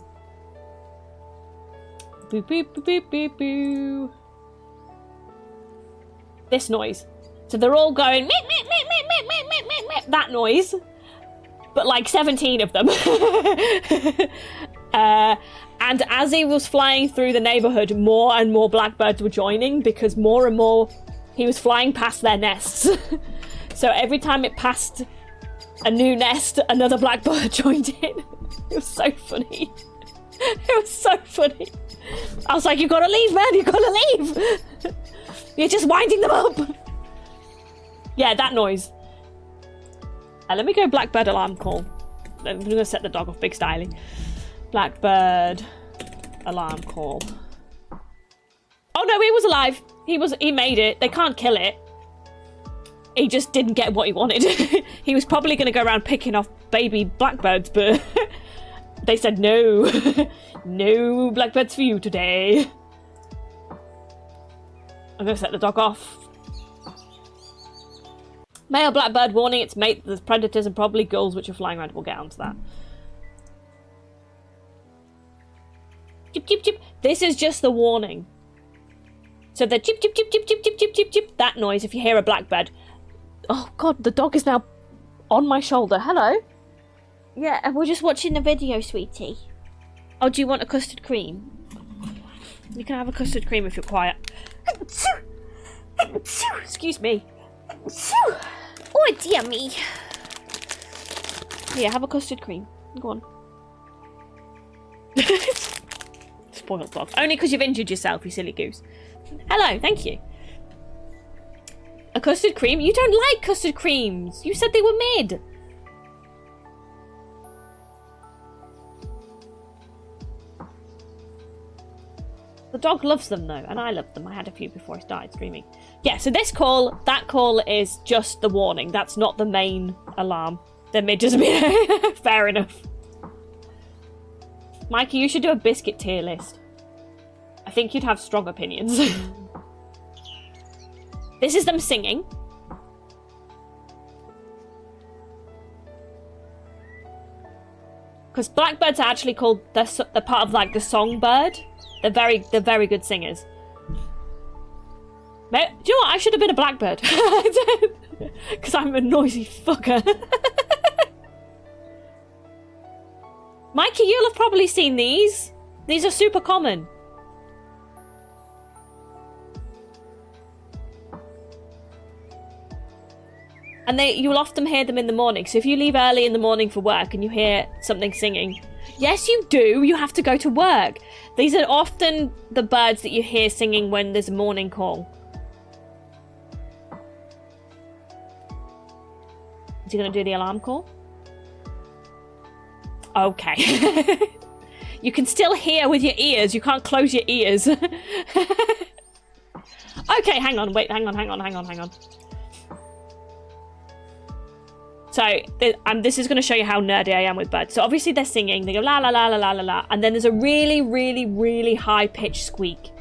Boo, boo, boo, boo, boo, boo. This noise. So they're all going meep, meep, meep, meep, meep, meep, meep, meep, meep, that noise. But like 17 of them. And as he was flying through the neighborhood, more and more blackbirds were joining because more and more he was flying past their nests. So every time it passed a new nest, another blackbird joined in. It was so funny. It was so funny. I was like, you gotta leave, man, you gotta leave. You're just winding them up. Yeah, that noise. Let me go Blackbird alarm call. I'm gonna set the dog off big styling. Blackbird alarm call. Oh no, he was alive. He made it. They can't kill it. He just didn't get what he wanted. He was probably gonna go around picking off baby blackbirds, but they said no. No blackbirds for you today. I'm gonna set the dog off. Male blackbird warning its mate. There's predators and probably gulls which are flying around. We'll get onto that. Chip, chip, chip. This is just the warning. So the chip, chip, chip, chip, chip, chip, chip, chip, chip. That noise if you hear a blackbird. Oh god, the dog is now on my shoulder. Hello? Yeah, and we're just watching the video, sweetie. Oh, do you want a custard cream? You can have a custard cream if you're quiet. Excuse me. Oh, dear me. Here, have a custard cream. Go on. Spoiled dog. Only because you've injured yourself, you silly goose. Hello, thank you. A custard cream? You don't like custard creams. You said they were mid. The dog loves them though, and I love them. I had a few before I started streaming. Yeah, so this call, that call is just the warning. That's not the main alarm. The mid doesn't mean fair enough. Mikey, you should do a biscuit tier list. I think you'd have strong opinions. This is them singing. Because blackbirds are actually called, they're part of like the songbird. They're very good singers. Do you know what? I should have been a blackbird. Because I'm a noisy fucker. Mikey, you'll have probably seen these. These are super common. And you'll often hear them in the morning. So if you leave early in the morning for work and you hear something singing, yes, you do. You have to go to work. These are often the birds that you hear singing when there's a morning call. Is he going to do the alarm call? Okay. You can still hear with your ears. You can't close your ears. Okay, hang on. Wait, hang on. So, this is going to show you how nerdy I am with birds. So obviously they're singing, they go la la la la la la la, and then there's a really, really, really high-pitched squeak.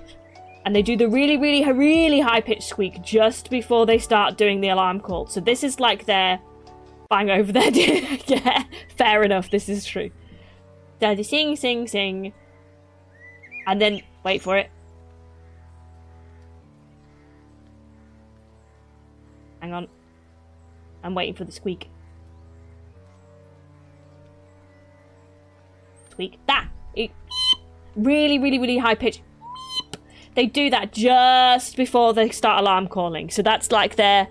And they do the really, really, really high-pitched squeak just before they start doing the alarm call. So this is like their bang over their yeah, fair enough, this is true. They sing, sing, sing. And then, wait for it. Hang on. I'm waiting for the squeak. Squeak. That! Really, really, really high pitch. They do that just before they start alarm calling. So that's like their...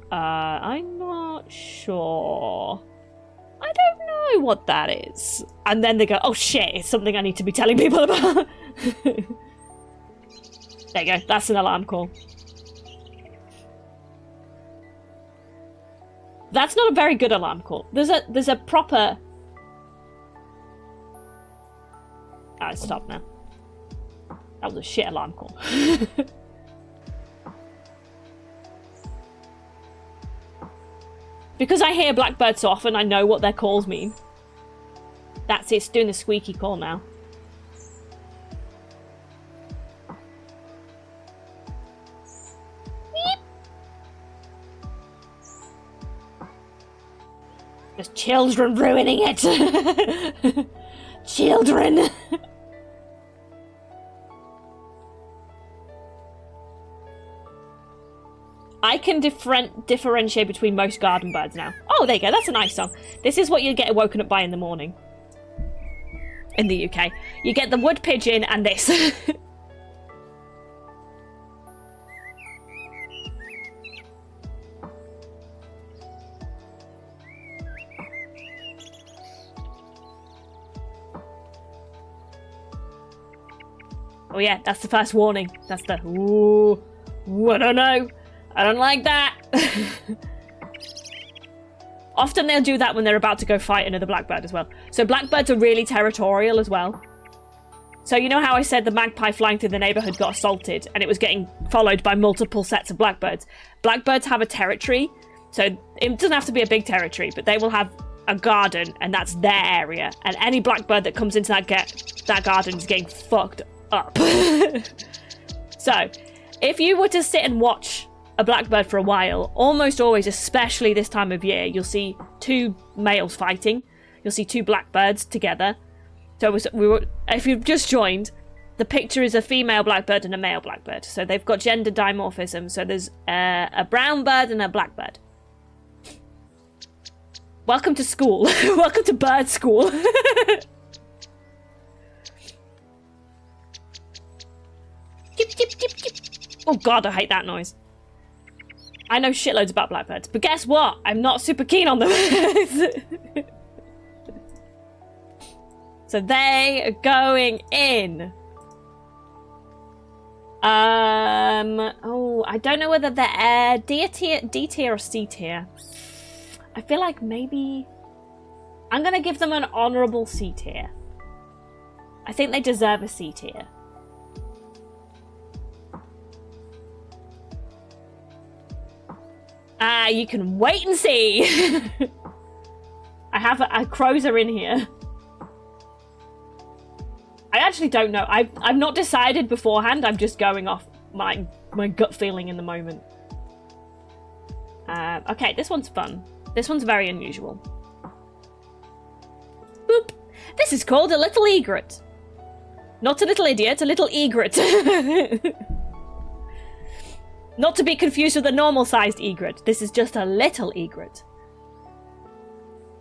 I'm not sure. I don't know what that is. And then they go, oh shit, it's something I need to be telling people about. There you go. That's an alarm call. That's not a very good alarm call. There's a proper... Ah, it's stopped now. That was a shit alarm call. Because I hear blackbirds so often, I know what their calls mean. That's it, it's doing the squeaky call now. There's children ruining it. Children. I can differentiate between most garden birds now. Oh, there you go. That's a nice song. This is what you get woken up by in the morning. In the UK. You get the wood pigeon and this. Oh yeah, that's the first warning. That's the, ooh, I don't know. I don't like that. Often they'll do that when they're about to go fight another blackbird as well. So blackbirds are really territorial as well. So you know how I said the magpie flying through the neighborhood got assaulted and it was getting followed by multiple sets of blackbirds? Blackbirds have a territory. So it doesn't have to be a big territory, but they will have a garden and that's their area. And any blackbird that comes into that garden is getting fucked up. So if you were to sit and watch a blackbird for a while, almost always, especially this time of year, you'll see two males fighting. You'll see two blackbirds together. So if you've just joined, the picture is a female blackbird and a male blackbird. So they've got gender dimorphism. So there's a brown bird and a blackbird. Welcome to school. Welcome to bird school. Chip, chip, chip, chip. Oh god, I hate that noise. I know shitloads about blackbirds, but guess what? I'm not super keen on them. So they are going in. Oh, I don't know whether they're D tier or C tier. I feel like maybe I'm gonna give them an honorable C tier. I think they deserve a C tier. You can wait and see. I have a crows are in here. I actually don't know. I've not decided beforehand. I'm just going off my gut feeling in the moment. Okay, this one's fun. This one's very unusual. Boop. This is called a little egret. Not a little idiot, a little egret. Not to be confused with a normal-sized egret. This is just a little egret.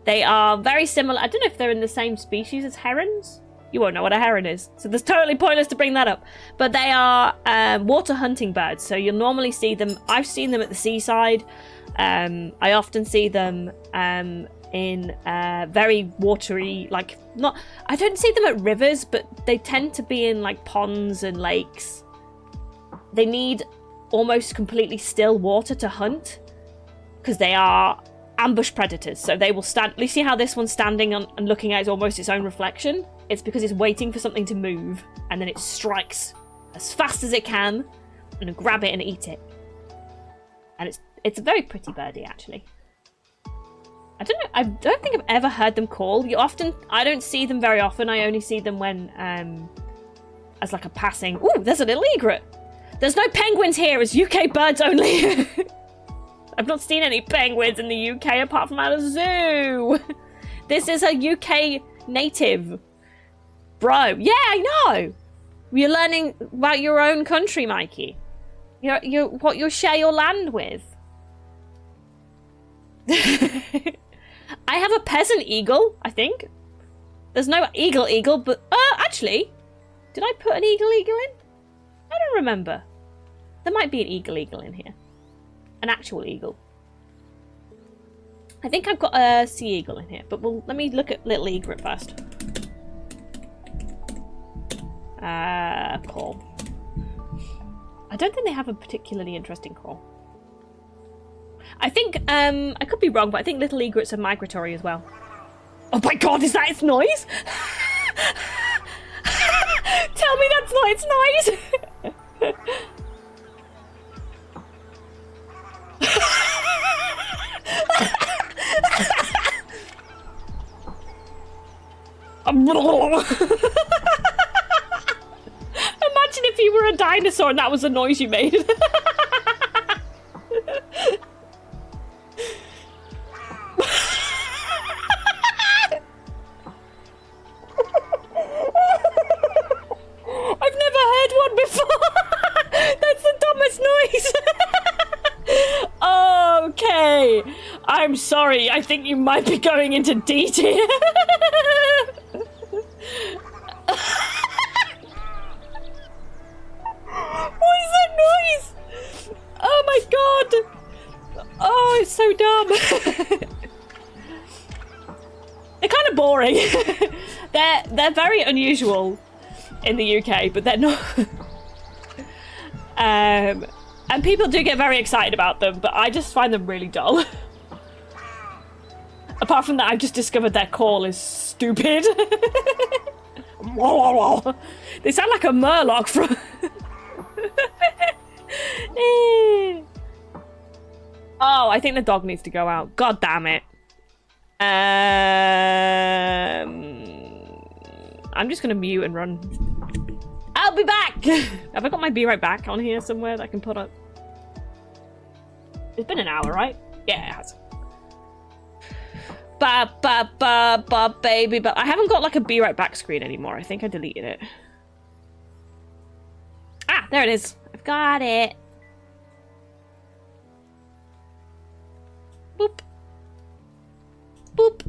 They are very similar. I don't know if they're in the same species as herons. You won't know what a heron is, so it's totally pointless to bring that up. But they are water hunting birds, so you'll normally see them. I've seen them at the seaside. I often see them in very watery, like not. I don't see them at rivers, but they tend to be in like ponds and lakes. They need almost completely still water to hunt because they are ambush predators. So they will stand. You see how this one's standing on and looking at almost its own reflection? It's because it's waiting for something to move, and then it strikes as fast as it can and grab it and eat it. And it's a very pretty birdie, actually. I don't know. I don't think I've ever heard them call. I don't see them very often. I only see them when as like a passing. Ooh, there's a little egret. There's no penguins here. It's UK birds only. I've not seen any penguins in the UK apart from at a zoo. This is a UK native. Bro, yeah, I know. You're learning about your own country, Mikey. You're what you share your land with. I have a peasant eagle, I think. There's no eagle, but actually, did I put an eagle in? I don't remember. There might be an eagle in here. An actual eagle. I think I've got a sea eagle in here, but let me look at little egret first. Call. I don't think they have a particularly interesting call. I think, I could be wrong, but I think little egrets are migratory as well. Oh my god, is that its noise? Tell me that's not its noise! Imagine if you were a dinosaur and that was the noise you made. I've never heard one before. That's the dumbest noise. Okay. I'm sorry. I think you might be going into D tier. What is that noise? Oh my god. Oh, it's so dumb. They're kind of boring. They're very unusual in the UK, but they're not. And people do get very excited about them, but I just find them really dull. Apart from that, I've just discovered their call is stupid. They sound like a murloc from... Oh, I think the dog needs to go out. God damn it. I'm just gonna mute and run. I'll be back! Have I got my be right back on here somewhere that I can put up? It's been an hour, right? Yeah, it has. Baby, but I haven't got like a be right back screen anymore. I think I deleted it. Ah, there it is. I've got it. Boop. Boop.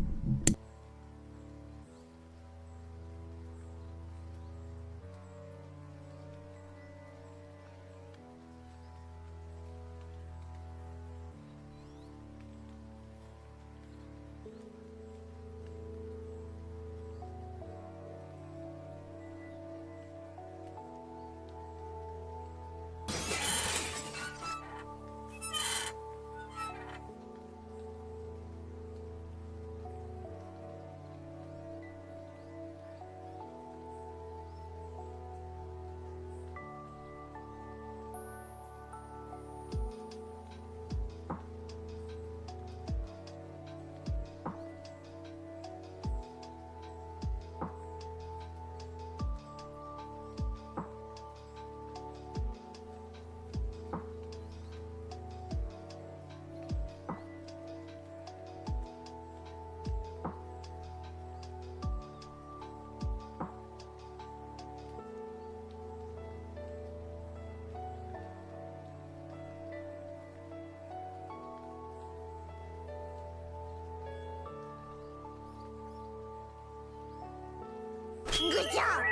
Good job!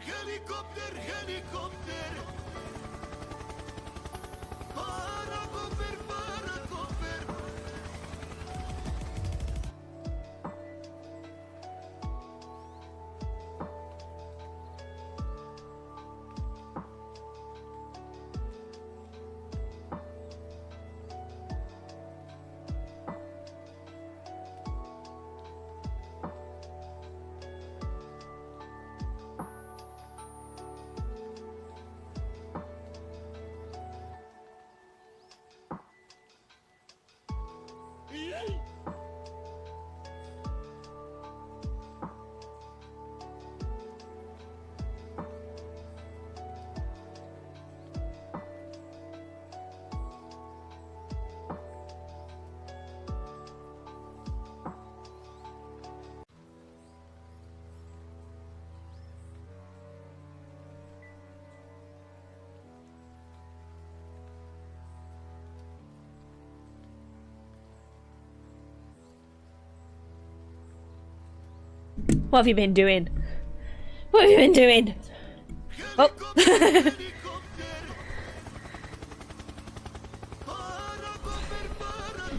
Helikopter, helikopter. Paracopter, paracopter. What have you been doing? What have you been doing? Oh.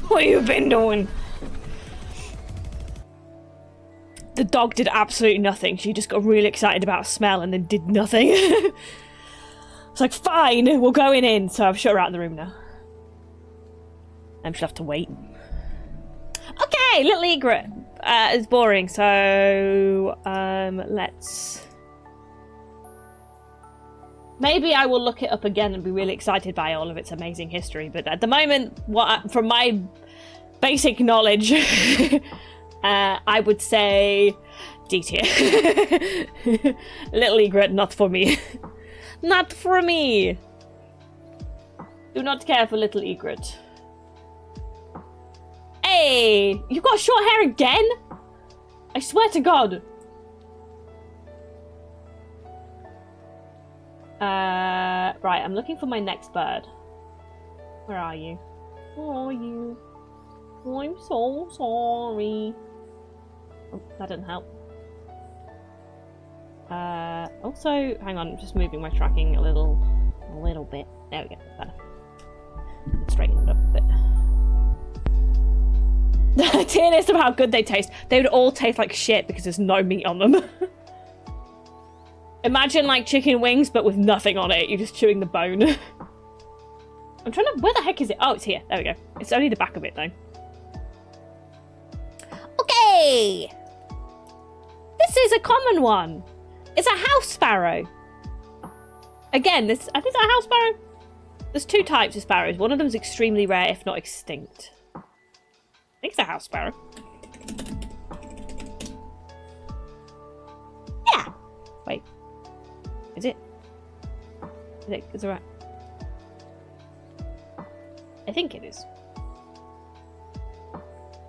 What have you been doing? The dog did absolutely nothing. She just got really excited about a smell and then did nothing. It's like, fine, we'll go in. So I've shut her out of the room now. I'm just have to wait. Okay, little egret. It's boring, so let's... Maybe I will look it up again and be really excited by all of its amazing history, but at the moment, from my basic knowledge, I would say D tier. Little egret, not for me. Not for me. Do not care for little egret. Hey, you got short hair again? I swear to God. Right, I'm looking for my next bird. Where are you? Where are you? Oh, I'm so sorry. Oh, that didn't help. Also, hang on, I'm just moving my tracking a little bit. There we go, better. Straighten it up a bit. Tier list of how good they taste. They would all taste like shit because there's no meat on them. Imagine like chicken wings, but with nothing on it. You're just chewing the bone. I'm trying to... Where the heck is it? Oh, it's here. There we go. It's only the back of it, though. Okay! This is a common one. It's a house sparrow. Again, I think it's a house sparrow. There's two types of sparrows. One of them is extremely rare, if not extinct. I think it's a house sparrow. Yeah! Wait. Is it? Is it right? I think it is.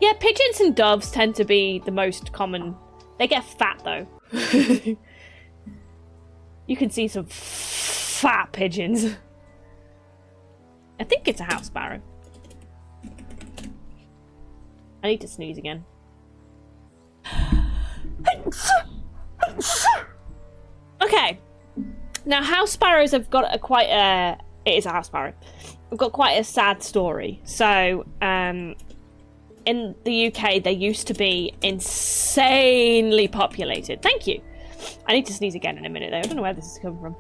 Yeah, pigeons and doves tend to be the most common. They get fat, though. You can see some fat pigeons. I think it's a house sparrow. I need to sneeze again. Okay. Now, house sparrows have got it is a house sparrow. I've got quite a sad story. So, in the UK, they used to be insanely populated. Thank you. I need to sneeze again in a minute, though. I don't know where this is coming from.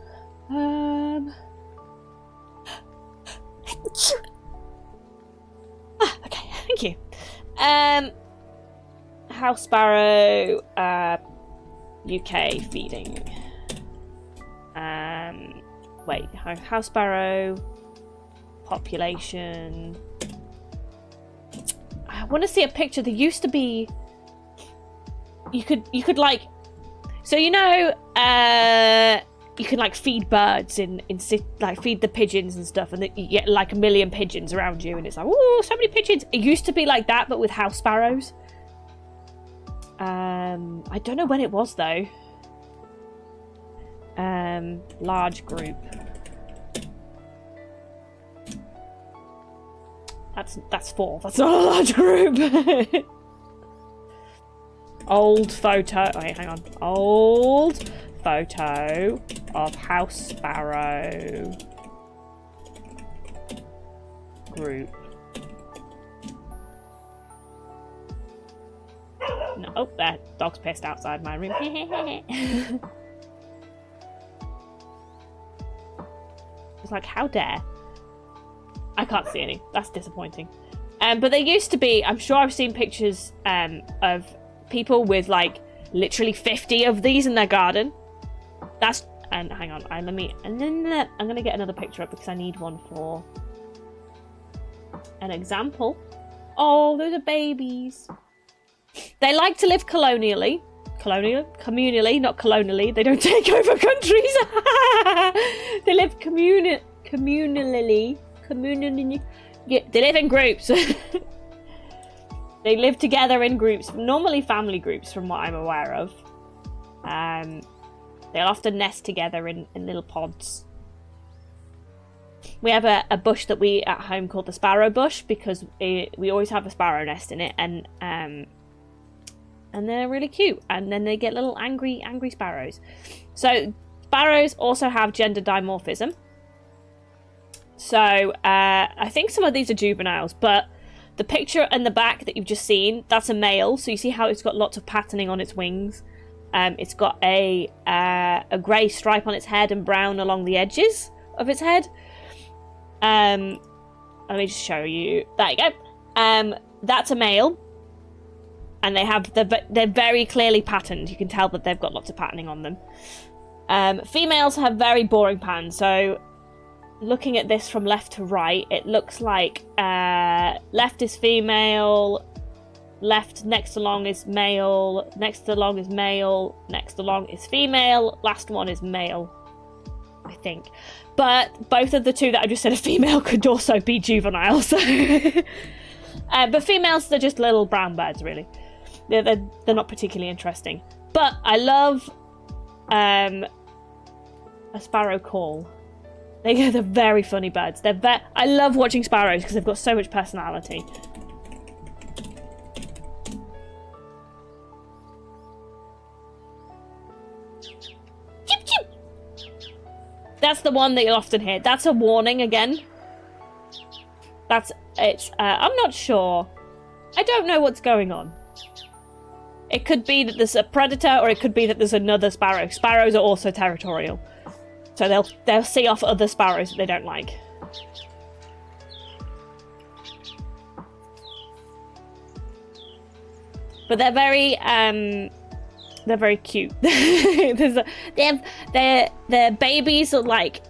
Okay, thank you. House sparrow, UK feeding. Wait, house sparrow, population. I want to see a picture. There used to be. You could like, so you know, you can like feed birds like feed the pigeons and stuff, and you get like 1 million pigeons around you, and it's like, oh, so many pigeons. It used to be like that, but with house sparrows. I don't know when it was though. Large group. That's 4. That's not a large group. Old photo. Wait, hang on. Old photo of house sparrow group. No, oh, there. Dog's pissed outside my room. It's like, how dare? I can't see any. That's disappointing. But there used to be, I'm sure I've seen pictures of people with like literally 50 of these in their garden. That's, and hang on, I'm gonna get another picture up because I need one for an example. Oh, those are babies. They like to live communally, not colonially. They don't take over countries. They live communally. Yeah, they live in groups. They live together in groups, normally family groups from what I'm aware of. They'll often nest together in little pods. We have a bush that we at home called the sparrow bush because we always have a sparrow nest in it, and and they're really cute. And then they get little angry sparrows. So sparrows also have gender dimorphism. So I think some of these are juveniles, but the picture in the back that you've just seen, that's a male. So you see how it's got lots of patterning on its wings. It's got a grey stripe on its head and brown along the edges of its head. Let me just show you. There you go. That's a male. And they're very clearly patterned. You can tell that they've got lots of patterning on them. Females have very boring patterns. So looking at this from left to right, it looks like left is female, left next along is male, next along is male, next along is female, last one is male, I think. But both of the two that I just said are female could also be juvenile. So but females, they're just little brown birds, really. They're not particularly interesting. But I love a sparrow call. They're very funny birds. I love watching sparrows because they've got so much personality. Chip, chip. That's the one that you'll often hear. That's a warning again. I'm not sure. I don't know what's going on. It could be that there's a predator, or it could be that there's another sparrow. Sparrows are also territorial. So they'll see off other sparrows that they don't like. But they're very cute. Their babies are like,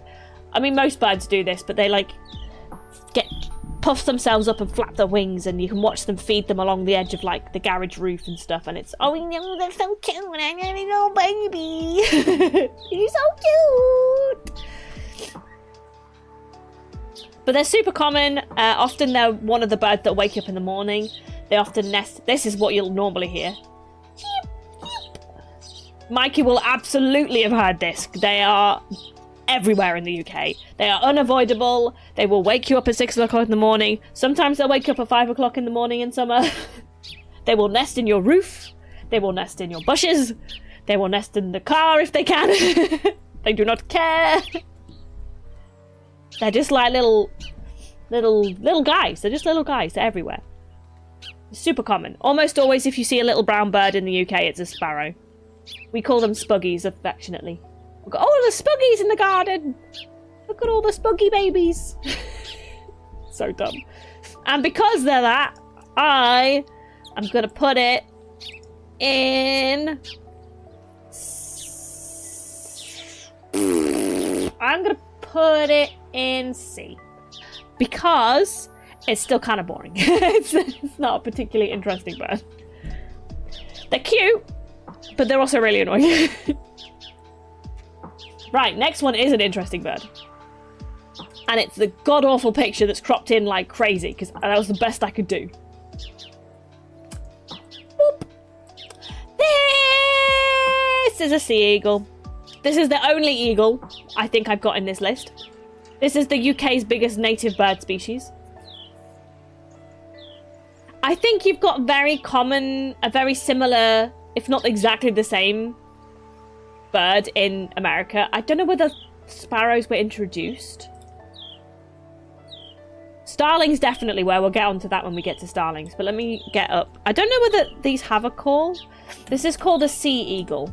I mean, most birds do this, but they like puff themselves up and flap their wings, and you can watch them feed them along the edge of like the garage roof and stuff, and it's, oh, you know, they're so cute, I got a little baby. He's so cute. But they're super common. Often they're one of the birds that wake up in the morning. They often nest. This is what you'll normally hear. Mikey will absolutely have heard this. They are everywhere in the UK. They are unavoidable. They will wake you up at 6 o'clock in the morning. Sometimes they'll wake you up at 5 o'clock in the morning in summer. They will nest in your roof. They will nest in your bushes. They will nest in the car if they can. They do not care. They're just like little guys. They're just little guys. They're everywhere. Super common. Almost always if you see a little brown bird in the UK, it's a sparrow. We call them spuggies affectionately. We've got all the spuggies in the garden. Look at all the spuggy babies. So dumb. And because they're that, I am going to put it in... I'm going to put it in C. Because it's still kind of boring. It's not a particularly interesting bird. They're cute, but they're also really annoying. Right, next one is an interesting bird. And it's the god-awful picture that's cropped in like crazy, because that was the best I could do. Boop. This is a sea eagle. This is the only eagle I think I've got in this list. This is the UK's biggest native bird species. I think you've got a very similar, if not exactly the same, bird in America. I don't know whether sparrows were introduced. Starlings definitely were. We'll get onto that when we get to starlings. But let me get up. I don't know whether these have a call. This is called a sea eagle.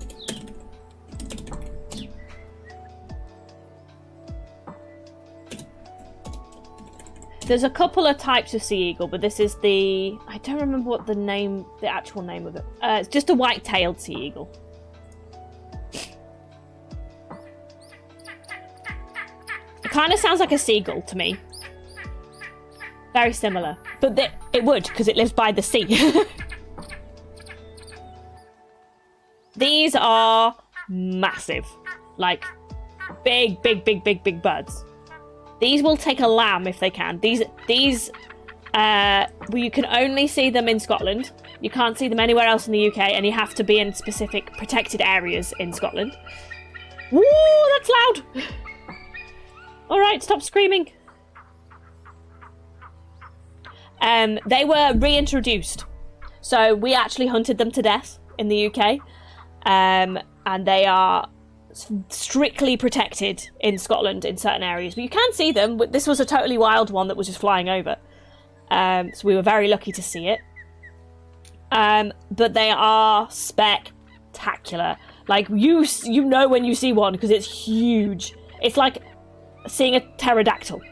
There's a couple of types of sea eagle, but this is the... I don't remember what the actual name of it. It's just a white-tailed sea eagle. It kind of sounds like a seagull to me. Very similar. But it would, because it lives by the sea. These are massive. Like, big birds. These will take a lamb if they can. These you can only see them in Scotland. You can't see them anywhere else in the UK, and you have to be in specific protected areas in Scotland. Woo, that's loud! Alright, stop screaming. They were reintroduced. So we actually hunted them to death. in the UK, and they are strictly protected in Scotland in certain areas. But you can see them. This was a totally wild one that was just flying over. So we were very lucky to see it. But they are spectacular. Like, you know when you see one because it's huge. It's like seeing a pterodactyl.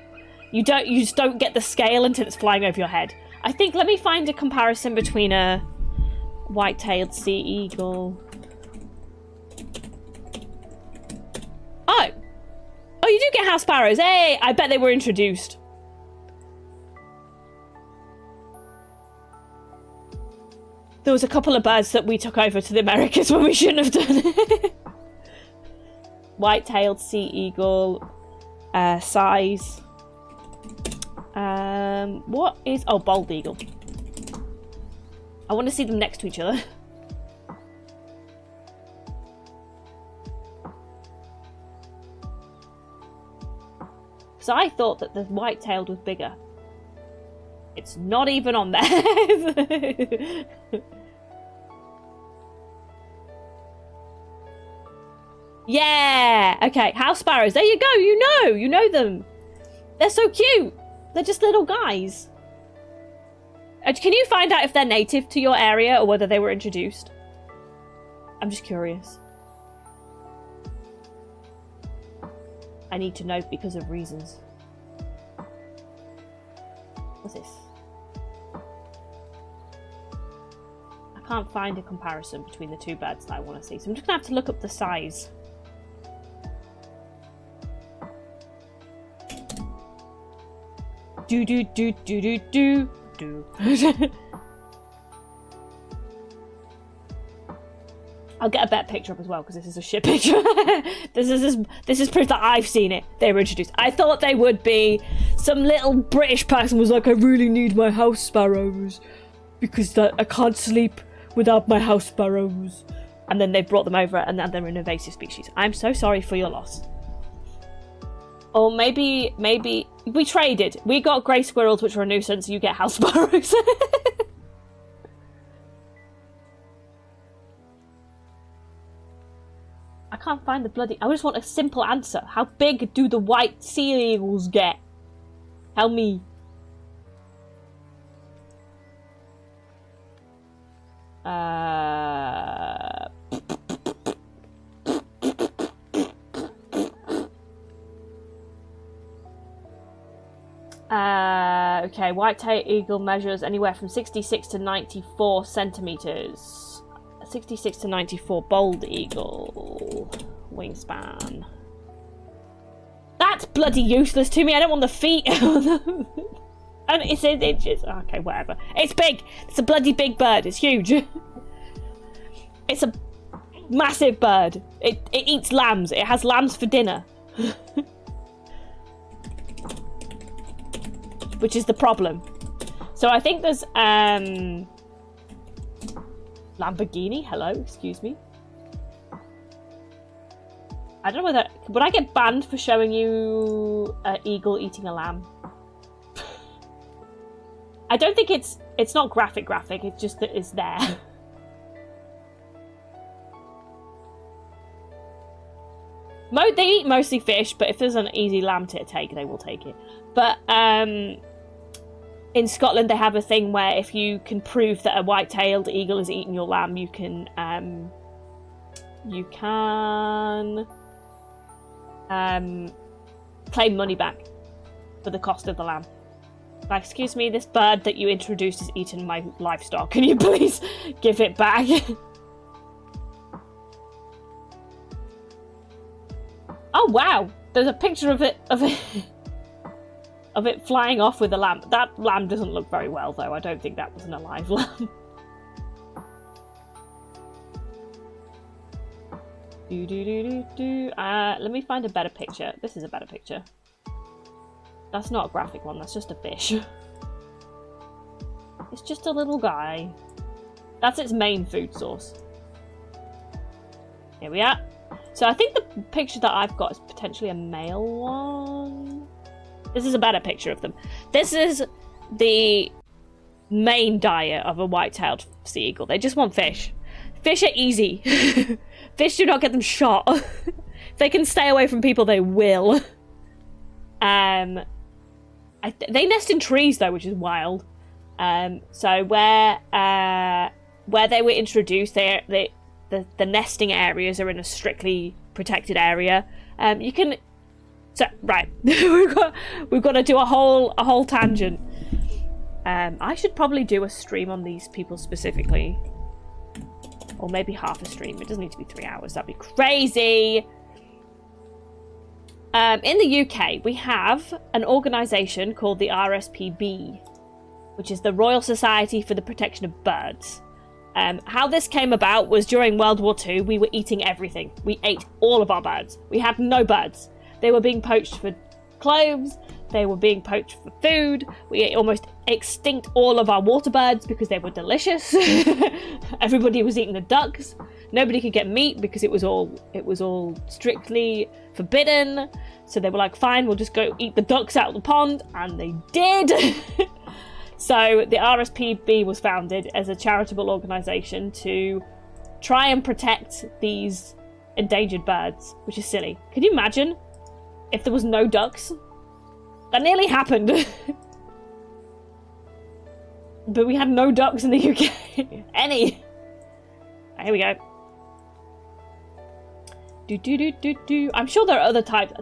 You just don't get the scale until it's flying over your head. I think, let me find a comparison between a white-tailed sea eagle. Oh, you do get house sparrows. Hey, I bet they were introduced. There was a couple of birds that we took over to the Americas when we shouldn't have done it. White-tailed sea eagle. Size. What is... Oh, bald eagle. I want to see them next to each other. So I thought that the white-tailed was bigger. It's not even on there. Yeah! Okay, house sparrows. There you go, you know them. They're so cute. They're just little guys. Can you find out if they're native to your area or whether they were introduced? I'm just curious. I need to know because of reasons. What's this? I can't find a comparison between the two birds that I want to see, so I'm just going to have to look up the size. Do. I'll get a better picture up as well because this is a shit picture. This is proof that I've seen it. They were introduced. I thought they would be some little British person was like, I really need my house sparrows because I can't sleep without my house sparrows. And then they brought them over and now they're an invasive species. I'm so sorry for your loss. Or maybe we traded. We got grey squirrels, which are a nuisance. You get house sparrows. I can't find the bloody... I just want a simple answer. How big do the white sea eagles get? Tell me. Okay, white-tailed eagle measures anywhere from 66 to 94 centimeters. 66 to 94 bald eagle wingspan. That's bloody useless to me. I don't want the feet. And it's in inches. Okay, whatever. It's big. It's a bloody big bird. It's huge. It's a massive bird. It eats lambs. It has lambs for dinner. Which is the problem. So I think there's Lamborghini, hello, excuse me. I don't know whether... Would I get banned for showing you an eagle eating a lamb? I don't think it's not graphic, it's just that it's there. They eat mostly fish, but if there's an easy lamb to take, they will take it. But in Scotland, they have a thing where if you can prove that a white-tailed eagle has eaten your lamb, you can claim money back for the cost of the lamb. Like, excuse me, this bird that you introduced has eaten my livestock. Can you please give it back? Oh wow! There's a picture of it flying off with a lamb. That lamb doesn't look very well, though. I don't think that was an alive lamb. Let me find a better picture. This is a better picture. That's not a graphic one. That's just a fish. It's just a little guy. That's its main food source. Here we are. So I think the picture that I've got is potentially a male one. This is a better picture of them. This is the main diet of a white-tailed sea eagle. They just want fish. Fish are easy. Fish do not get them shot. If they can stay away from people, they will. They nest in trees though, which is wild. So where they were introduced, the nesting areas are in a strictly protected area. You can. So right, we've got to do a whole tangent. I should probably do a stream on these people specifically, or maybe half a stream. It doesn't need to be 3 hours. That'd be crazy. In the UK, we have an organisation called the RSPB, which is the Royal Society for the Protection of Birds. How this came about was during World War II, we were eating everything. We ate all of our birds. We had no birds. They were being poached for cloves. They were being poached for food. We almost extinct all of our water birds because they were delicious. Everybody was eating the ducks. Nobody could get meat because it was all strictly forbidden. So they were like, fine, we'll just go eat the ducks out of the pond, and they did. So the RSPB was founded as a charitable organisation to try and protect these endangered birds, which is silly. Can you imagine if there was no ducks? That nearly happened. But we had no ducks in the UK. Any. Here we go. I'm sure there are other types.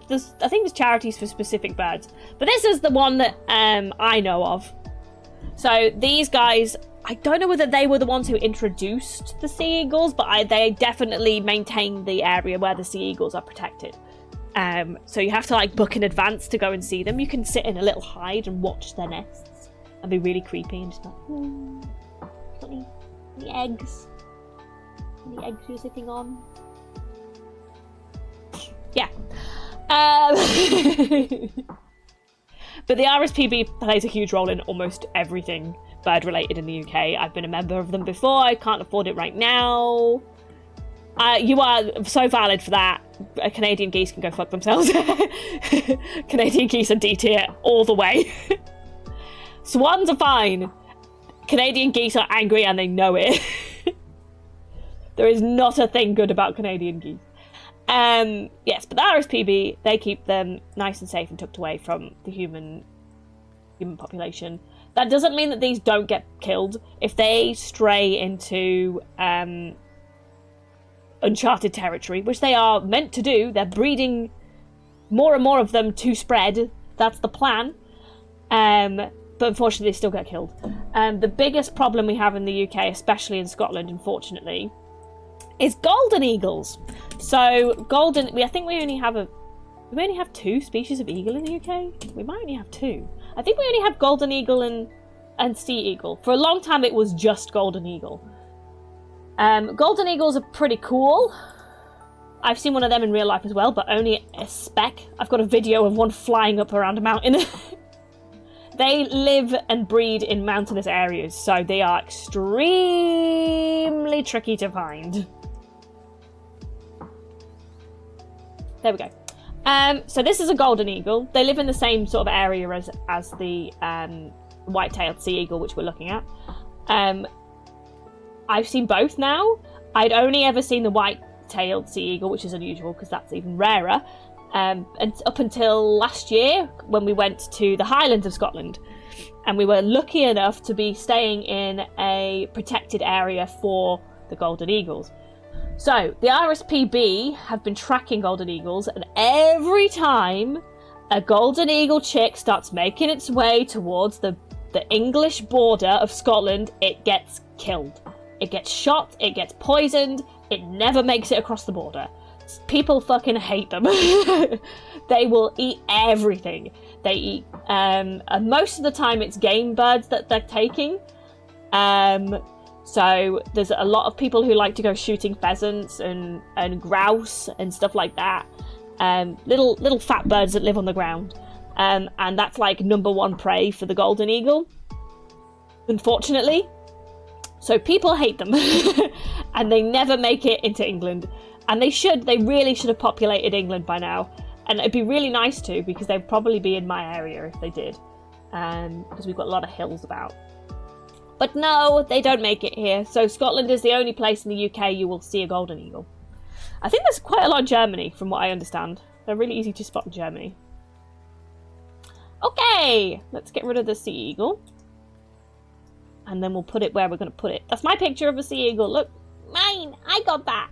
I think there's charities for specific birds. But this is the one that I know of. So these guys, I don't know whether they were the ones who introduced the sea eagles, but they definitely maintain the area where the sea eagles are protected. So you have to like book in advance to go and see them. You can sit in a little hide and watch their nests and be really creepy and just like, any eggs? Any eggs you're sitting on? Yeah. But the RSPB plays a huge role in almost everything bird related in the UK. I've been a member of them before. I can't afford it right now. You are so valid for that. Canadian geese can go fuck themselves. Canadian geese are D tier all the way. Swans are fine. Canadian geese are angry and they know it. There is not a thing good about Canadian geese. Yes, but the RSPB, they keep them nice and safe and tucked away from the human population. That doesn't mean that these don't get killed. If they stray into uncharted territory, which they are meant to do, they're breeding more and more of them to spread. That's the plan. But unfortunately, they still get killed. The biggest problem we have in the UK, especially in Scotland, unfortunately, is golden eagles. So I think we only have 2 species of eagle in the UK. We might only have 2. I think we only have golden eagle and sea eagle. For a long time, it was just golden eagle. Golden eagles are pretty cool. I've seen one of them in real life as well, but only a speck. I've got a video of one flying up around a mountain. They live and breed in mountainous areas, so they are extremely tricky to find. There we go. So this is a golden eagle. They live in the same sort of area as the white-tailed sea eagle, which we're looking at. I've seen both now. I'd only ever seen the white-tailed sea eagle, which is unusual because that's even rarer. And up until last year, when we went to the Highlands of Scotland, and we were lucky enough to be staying in a protected area for the golden eagles. So the RSPB have been tracking golden eagles, and every time a golden eagle chick starts making its way towards the English border of Scotland, it gets killed. It gets shot, it gets poisoned, it never makes it across the border. People fucking hate them. They will eat everything. They eat, and most of the time it's game birds that they're taking. So there's a lot of people who like to go shooting pheasants and grouse and stuff like that. Little fat birds that live on the ground. And that's like number 1 prey for the golden eagle, unfortunately. So people hate them. And they never make it into England. And they really should have populated England by now. And it'd be really nice to, because they'd probably be in my area if they did. Because we've got a lot of hills about. But no, they don't make it here. So Scotland is the only place in the UK you will see a golden eagle. I think there's quite a lot in Germany, from what I understand. They're really easy to spot in Germany. Okay, let's get rid of the sea eagle. And then we'll put it where we're going to put it. That's my picture of a sea eagle. Look, mine. I got that.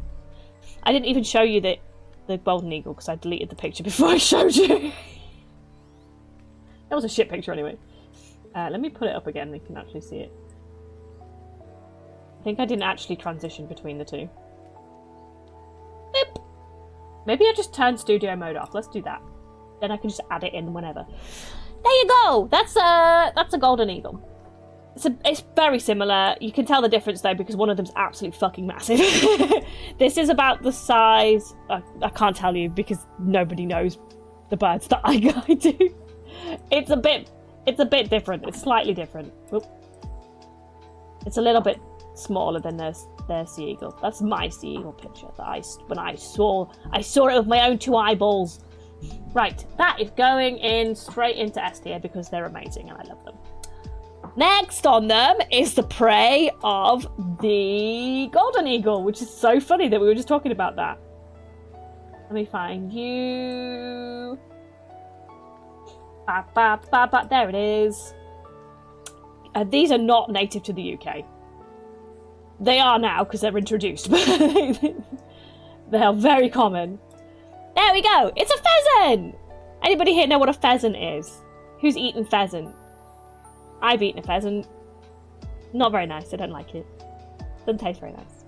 I didn't even show you the golden eagle because I deleted the picture before I showed you. That was a shit picture anyway. Let me put it up again. We can actually see it. I think I didn't actually transition between the two. Boop. Maybe I just turn studio mode off. Let's do that. Then I can just add it in whenever. There you go. That's a golden eagle. It's very similar. You can tell the difference though because one of them's absolutely fucking massive. This is about the size. I can't tell you because nobody knows the birds that I do. It's a bit different. It's slightly different. Oop. It's a little bit smaller than their sea eagle. That's my sea eagle picture that when I saw it with my own two eyeballs. Right, that is going in straight into S tier because they're amazing and I love them. Next on them is the prey of the golden eagle, which is so funny that we were just talking about that. Let me find you. There it is. These are not native to the UK. They are now because they're introduced, but they are very common. There we go. It's a pheasant. Anybody here know what a pheasant is? Who's eaten pheasant? I've eaten a pheasant. Not very nice. I don't like it. Doesn't taste very nice.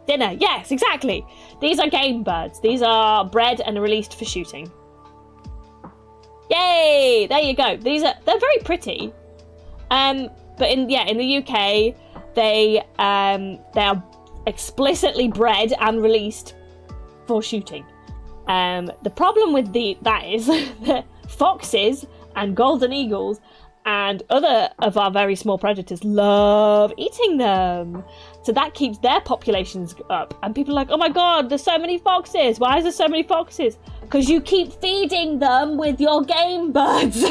Dinner. Yes, exactly. These are game birds. These are bred and released for shooting. Yay! There you go. They're very pretty. But in the UK, they are explicitly bred and released for shooting. The problem with that is that foxes and golden eagles and other of our very small predators love eating them. So that keeps their populations up. And people are like, oh my god, there's so many foxes. Why is there so many foxes? Because you keep feeding them with your game birds.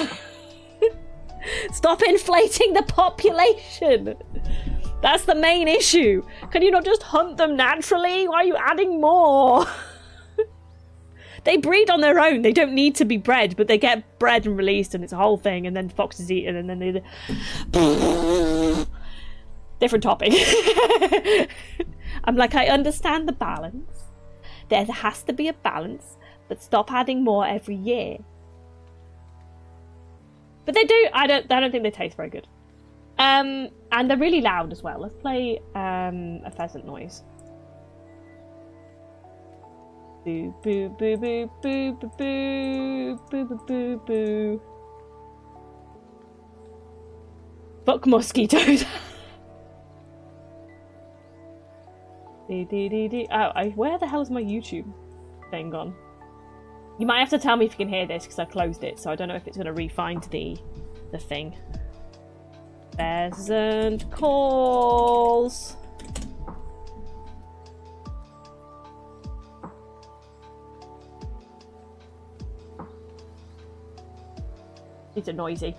Stop inflating the population. That's the main issue. Can you not just hunt them naturally? Why are you adding more? They breed on their own. They don't need to be bred, but they get bred and released, and it's a whole thing. And then foxes eat it, and then they. Different topic. I'm like, I understand the balance. There has to be a balance, but stop adding more every year. But they do. I don't think they taste very good. And they're really loud as well. Let's play a pheasant noise. Boo boo boo boo boo boo boo boo boo boo boo. Fuck mosquitoes. Where the hell is my YouTube thing gone? You might have to tell me if you can hear this because I closed it, so I don't know if it's going to re-find the thing. Pheasant calls. These are noisy.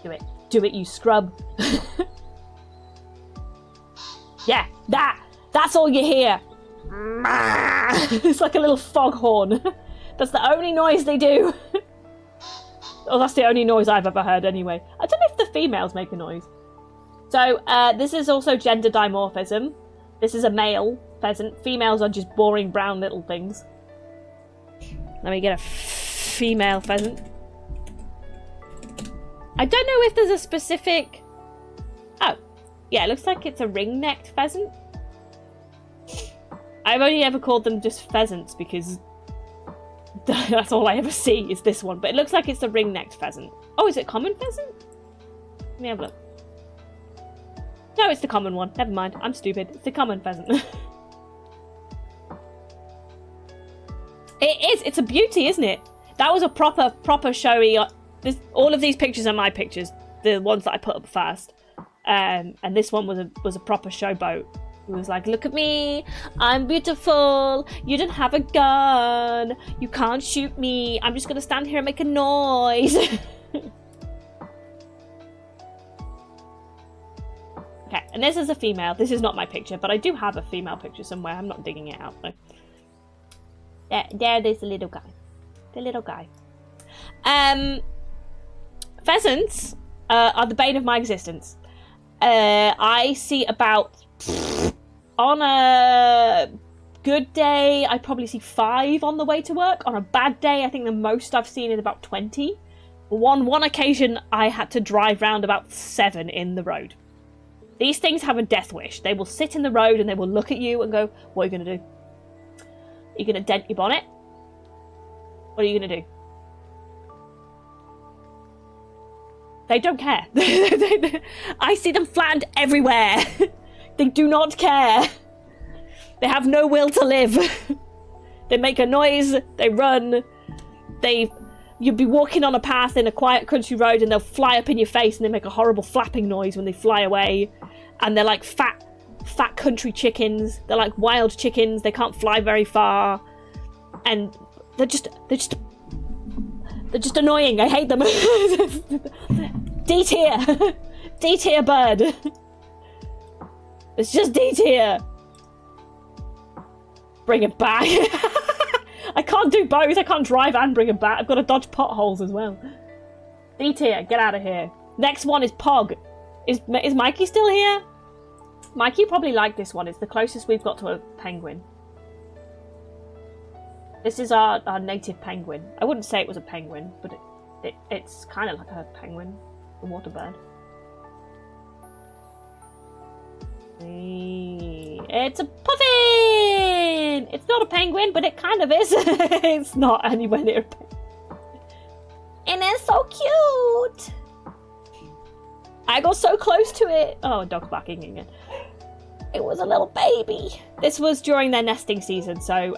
Do it. Do it, you scrub. Yeah, that's all you hear. It's like a little foghorn. That's the only noise they do. Oh, that's the only noise I've ever heard anyway. I don't know if the females make a noise. So, this is also gender dimorphism. This is a male pheasant. Females are just boring brown little things. Let me get a female pheasant. I don't know if there's a specific... Oh, yeah, it looks like it's a ring-necked pheasant. I've only ever called them just pheasants because that's all I ever see is this one. But it looks like it's a ring-necked pheasant. Oh, is it common pheasant? Let me have a look. No, it's the common one. Never mind. I'm stupid. It's the common pheasant. It is. It's a beauty, isn't it? That was a proper showy... all of these pictures are my pictures. The ones that I put up first. And this one was a proper showboat. It was like, look at me, I'm beautiful, you don't have a gun, you can't shoot me, I'm just gonna stand here and make a noise. And this is a female. This is not my picture, but I do have a female picture somewhere. I'm not digging it out, though. There's the little guy. The little guy. Pheasants are the bane of my existence. I see about... On a good day, I probably see 5 on the way to work. On a bad day, I think the most I've seen is about 20. One occasion, I had to drive round about 7 in the road. These things have a death wish. They will sit in the road and they will look at you and go, what are you going to do? Are you going to dent your bonnet? What are you going to do? They don't care. I see them flattened everywhere. They do not care. They have no will to live. They make a noise, they run, you'd be walking on a path in a quiet country road and they'll fly up in your face and they make a horrible flapping noise when they fly away. And they're like fat country chickens. They're like wild chickens. They can't fly very far. And they're just annoying. I hate them. D tier. D tier bird. It's just D tier. Bring it back. I can't do both. I can't drive and bring it back. I've got to dodge potholes as well. D tier, get out of here. Next one is Pog. Is Mikey still here? Mikey probably liked this one. It's the closest we've got to a penguin. This is our native penguin. I wouldn't say it was a penguin, but it's kind of like a penguin, a water bird. It's a puffin! It's not a penguin, but it kind of is. It's not anywhere near a penguin. And it's so cute! I got so close to it. Oh, dog's barking again. It was a little baby. This was during their nesting season, so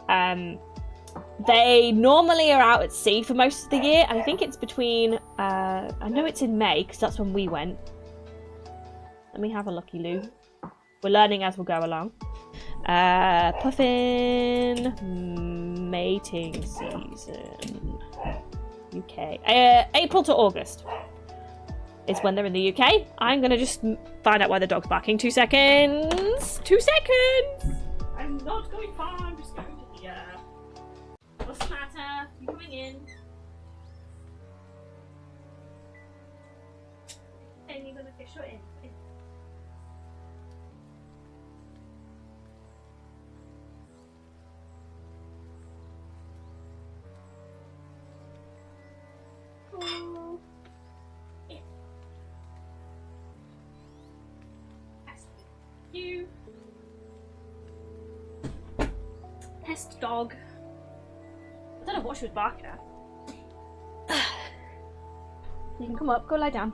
they normally are out at sea for most of the year. And I think it's between, I know it's in May, because that's when we went. Let me have a looky loo. We're learning as we go along. Puffin mating season. UK. April to August is when they're in the UK. I'm going to just find out why the dog's barking. 2 seconds. 2 seconds. I'm not going far. I'm just going to here. What's the matter? You coming in? And you're going to fish in. You pest dog. I don't know what she was barking at. You can come up, go lie down.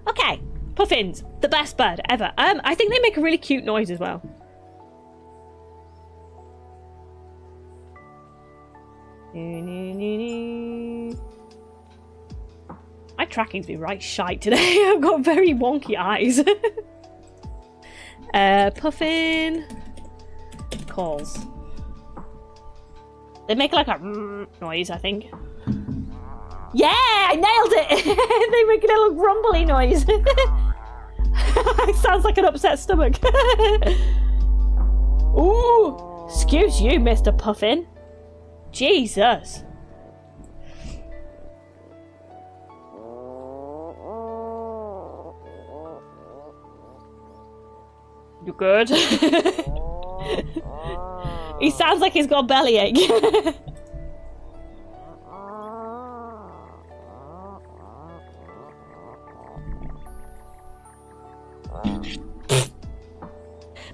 Okay, puffins, the best bird ever. I think they make a really cute noise as well. My tracking's been right shite today. I've got very wonky eyes. Puffin calls. They make like a noise, I think. Yeah, I nailed it. They make a little grumbly noise. It sounds like an upset stomach. Ooh, excuse you, Mr. Puffin. Jesus. You good? He sounds like he's got a bellyache.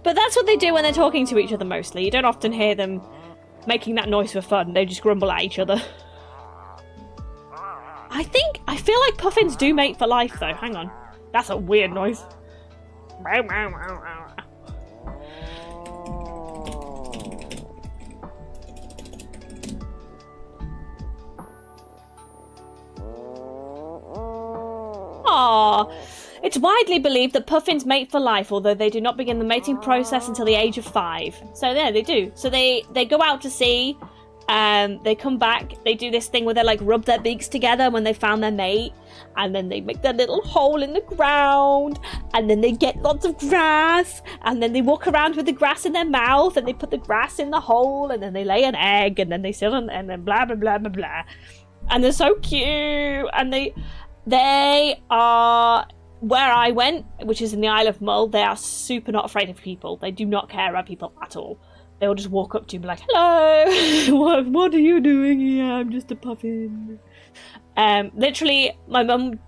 But that's what they do when they're talking to each other mostly. You don't often hear them making that noise for fun. They just grumble at each other. I feel like puffins do mate for life though. Hang on. That's a weird noise. Aww. It's widely believed that puffins mate for life, although they do not begin the mating process until the age of 5. So there, they do. So they go out to sea, They come back, they do this thing where they like rub their beaks together when they found their mate, and then they make their little hole in the ground, and then they get lots of grass, and then they walk around with the grass in their mouth, and they put the grass in the hole, and then they lay an egg, and then they sit on, and then blah blah blah blah blah. And they're so cute, and they are where I went, which is in the Isle of Mull. They are super not afraid of people. They do not care about people at all. They will just walk up to you and be like, hello, what are you doing here? I'm just a puffin. Literally, my mum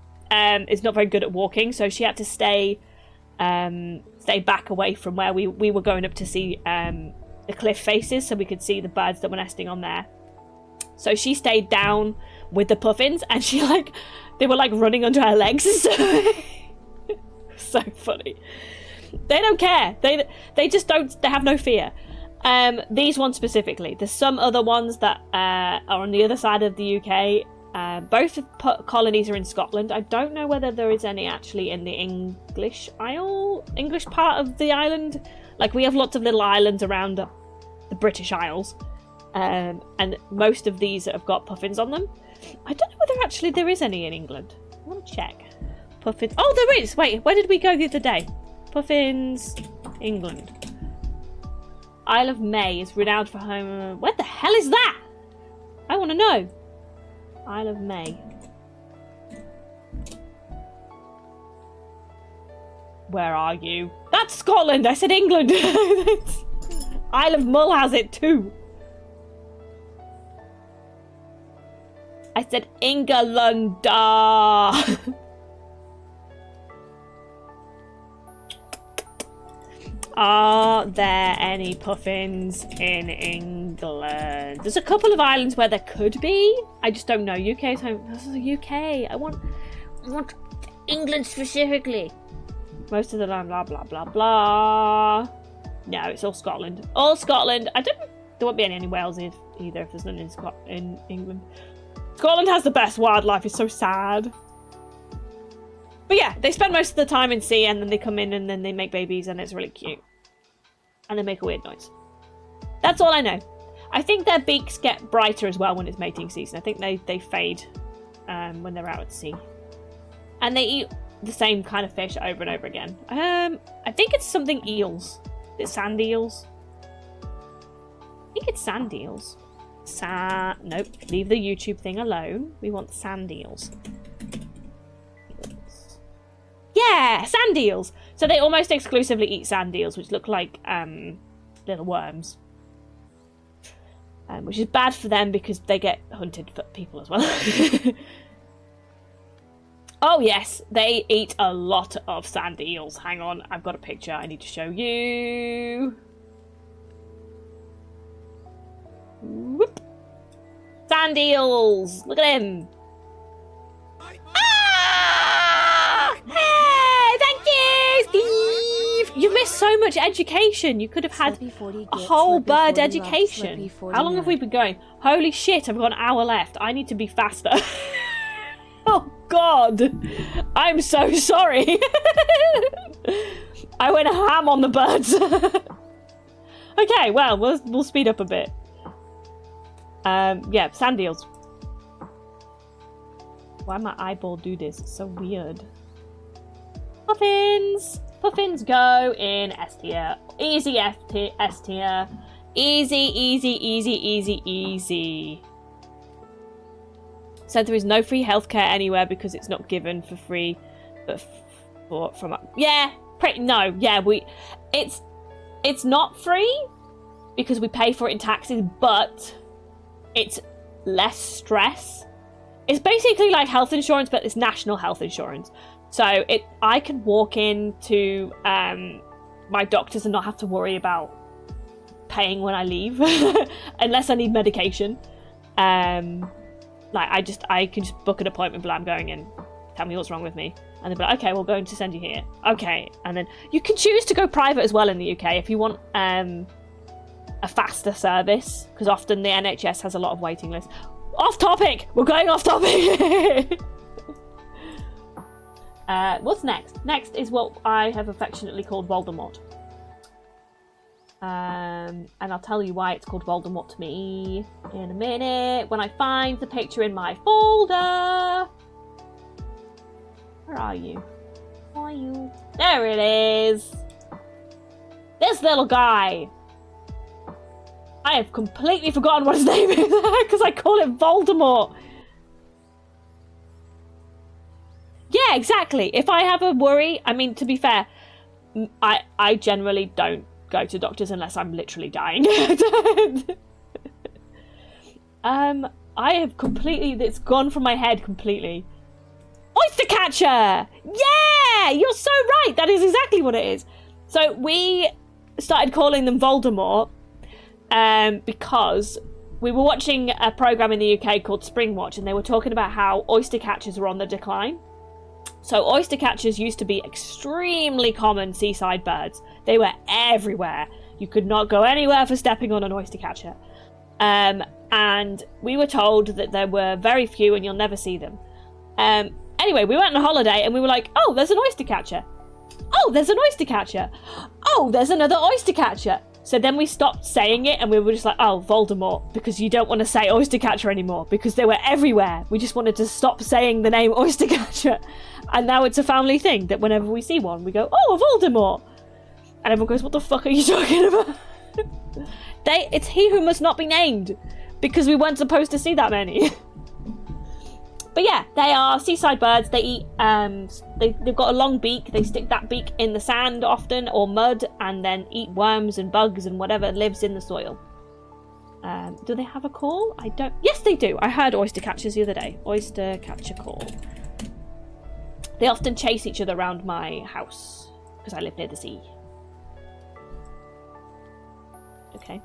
is not very good at walking, so she had to stay back away from where we were going up to see the cliff faces, so we could see the birds that were nesting on there. So she stayed down with the puffins, and they were like running under her legs and stuff. So funny. They don't care. They just don't. They have no fear. These ones specifically. There's some other ones that are on the other side of the UK. Both colonies are in Scotland. I don't know whether there is any actually in the English part of the island. Like, we have lots of little islands around the British Isles. And most of these have got puffins on them. I don't know whether actually there is any in England. I want to check. Puffins. Oh, there is! Wait, where did we go the other day? Puffins, England. Isle of May is renowned for home. Where the hell is that? I want to know. Isle of May. Where are you? That's Scotland! I said England! Isle of Mull has it too. I said England. Are there any puffins in England? There's a couple of islands where there could be. I just don't know. UK is home. This is the UK. I want England specifically. Most of the land, blah blah blah blah. No, it's all Scotland. All Scotland. There won't be any in Wales either if there's none in England. Scotland has the best wildlife. It's so sad. But yeah, they spend most of the time in sea, and then they come in and then they make babies, and it's really cute. And they make a weird noise. That's all I know. I think their beaks get brighter as well when it's mating season. I think they fade when they're out at sea. And they eat the same kind of fish over and over again. I think it's something eels. Is it sand eels? I think it's sand eels. Nope, leave the YouTube thing alone. We want sand eels. Yeah, sand eels. So they almost exclusively eat sand eels, which look like little worms. Which is bad for them because they get hunted for people as well. Oh yes, they eat a lot of sand eels. Hang on, I've got a picture I need to show you. Whoop. Sand eels! Look at him! Ah! Hey! Thank you, Steve! You've missed so much education. You could have had a whole bird education. How long have we been going? Holy shit, I've got an hour left. I need to be faster. Oh god! I'm so sorry. I went ham on the birds. Okay, well, we'll speed up a bit. Yeah, sand eels. Why my eyeball do this? It's so weird. Puffins! Puffins go in S tier. Easy S tier. Easy, easy, easy, easy, easy. Said there is no free healthcare anywhere because it's not given for free, but it's not free because we pay for it in taxes, but it's less stress. It's basically like health insurance, but it's national health insurance. So I can walk into my doctors and not have to worry about paying when I leave, unless I need medication. Like I can just book an appointment, but I'm going in. Tell me what's wrong with me, and they'll be like, okay, we're going to send you here. Okay, and then you can choose to go private as well in the UK if you want a faster service, because often the NHS has a lot of waiting lists. Off topic! We're going off topic! What's next? Next is what I have affectionately called Voldemort. And I'll tell you why it's called Voldemort to me in a minute when I find the picture in my folder. Where are you? Where are you? There it is. This little guy. I have completely forgotten what his name is because I call him Voldemort. Yeah, exactly. If I have a worry, I mean, to be fair, I generally don't go to doctors unless I'm literally dying. I have completely, it's gone from my head completely. Oyster catcher! Yeah! You're so right! That is exactly what it is. So we started calling them Voldemort because we were watching a program in the UK called Spring Watch, and they were talking about how oyster catchers were on the decline. So oyster catchers used to be extremely common seaside birds. They were everywhere. You could not go anywhere for stepping on an oyster catcher. And we were told that there were very few and you'll never see them. Anyway, we went on a holiday and we were like, oh, there's an oyster catcher. Oh, there's an oyster catcher. Oh, there's another oyster catcher. So then we stopped saying it and we were just like, oh, Voldemort, because you don't want to say oyster catcher anymore because they were everywhere. We just wanted to stop saying the name oyster catcher. And now it's a family thing that whenever we see one, we go, oh, a Voldemort. And everyone goes, what the fuck are you talking about? It's he who must not be named because we weren't supposed to see that many. But yeah, they are seaside birds. They eat, they've got a long beak. They stick that beak in the sand often or mud and then eat worms and bugs and whatever lives in the soil. Do they have a call? I don't. Yes, they do. I heard oyster catchers the other day. Oyster catcher call. They often chase each other around my house because I live near the sea. Okay.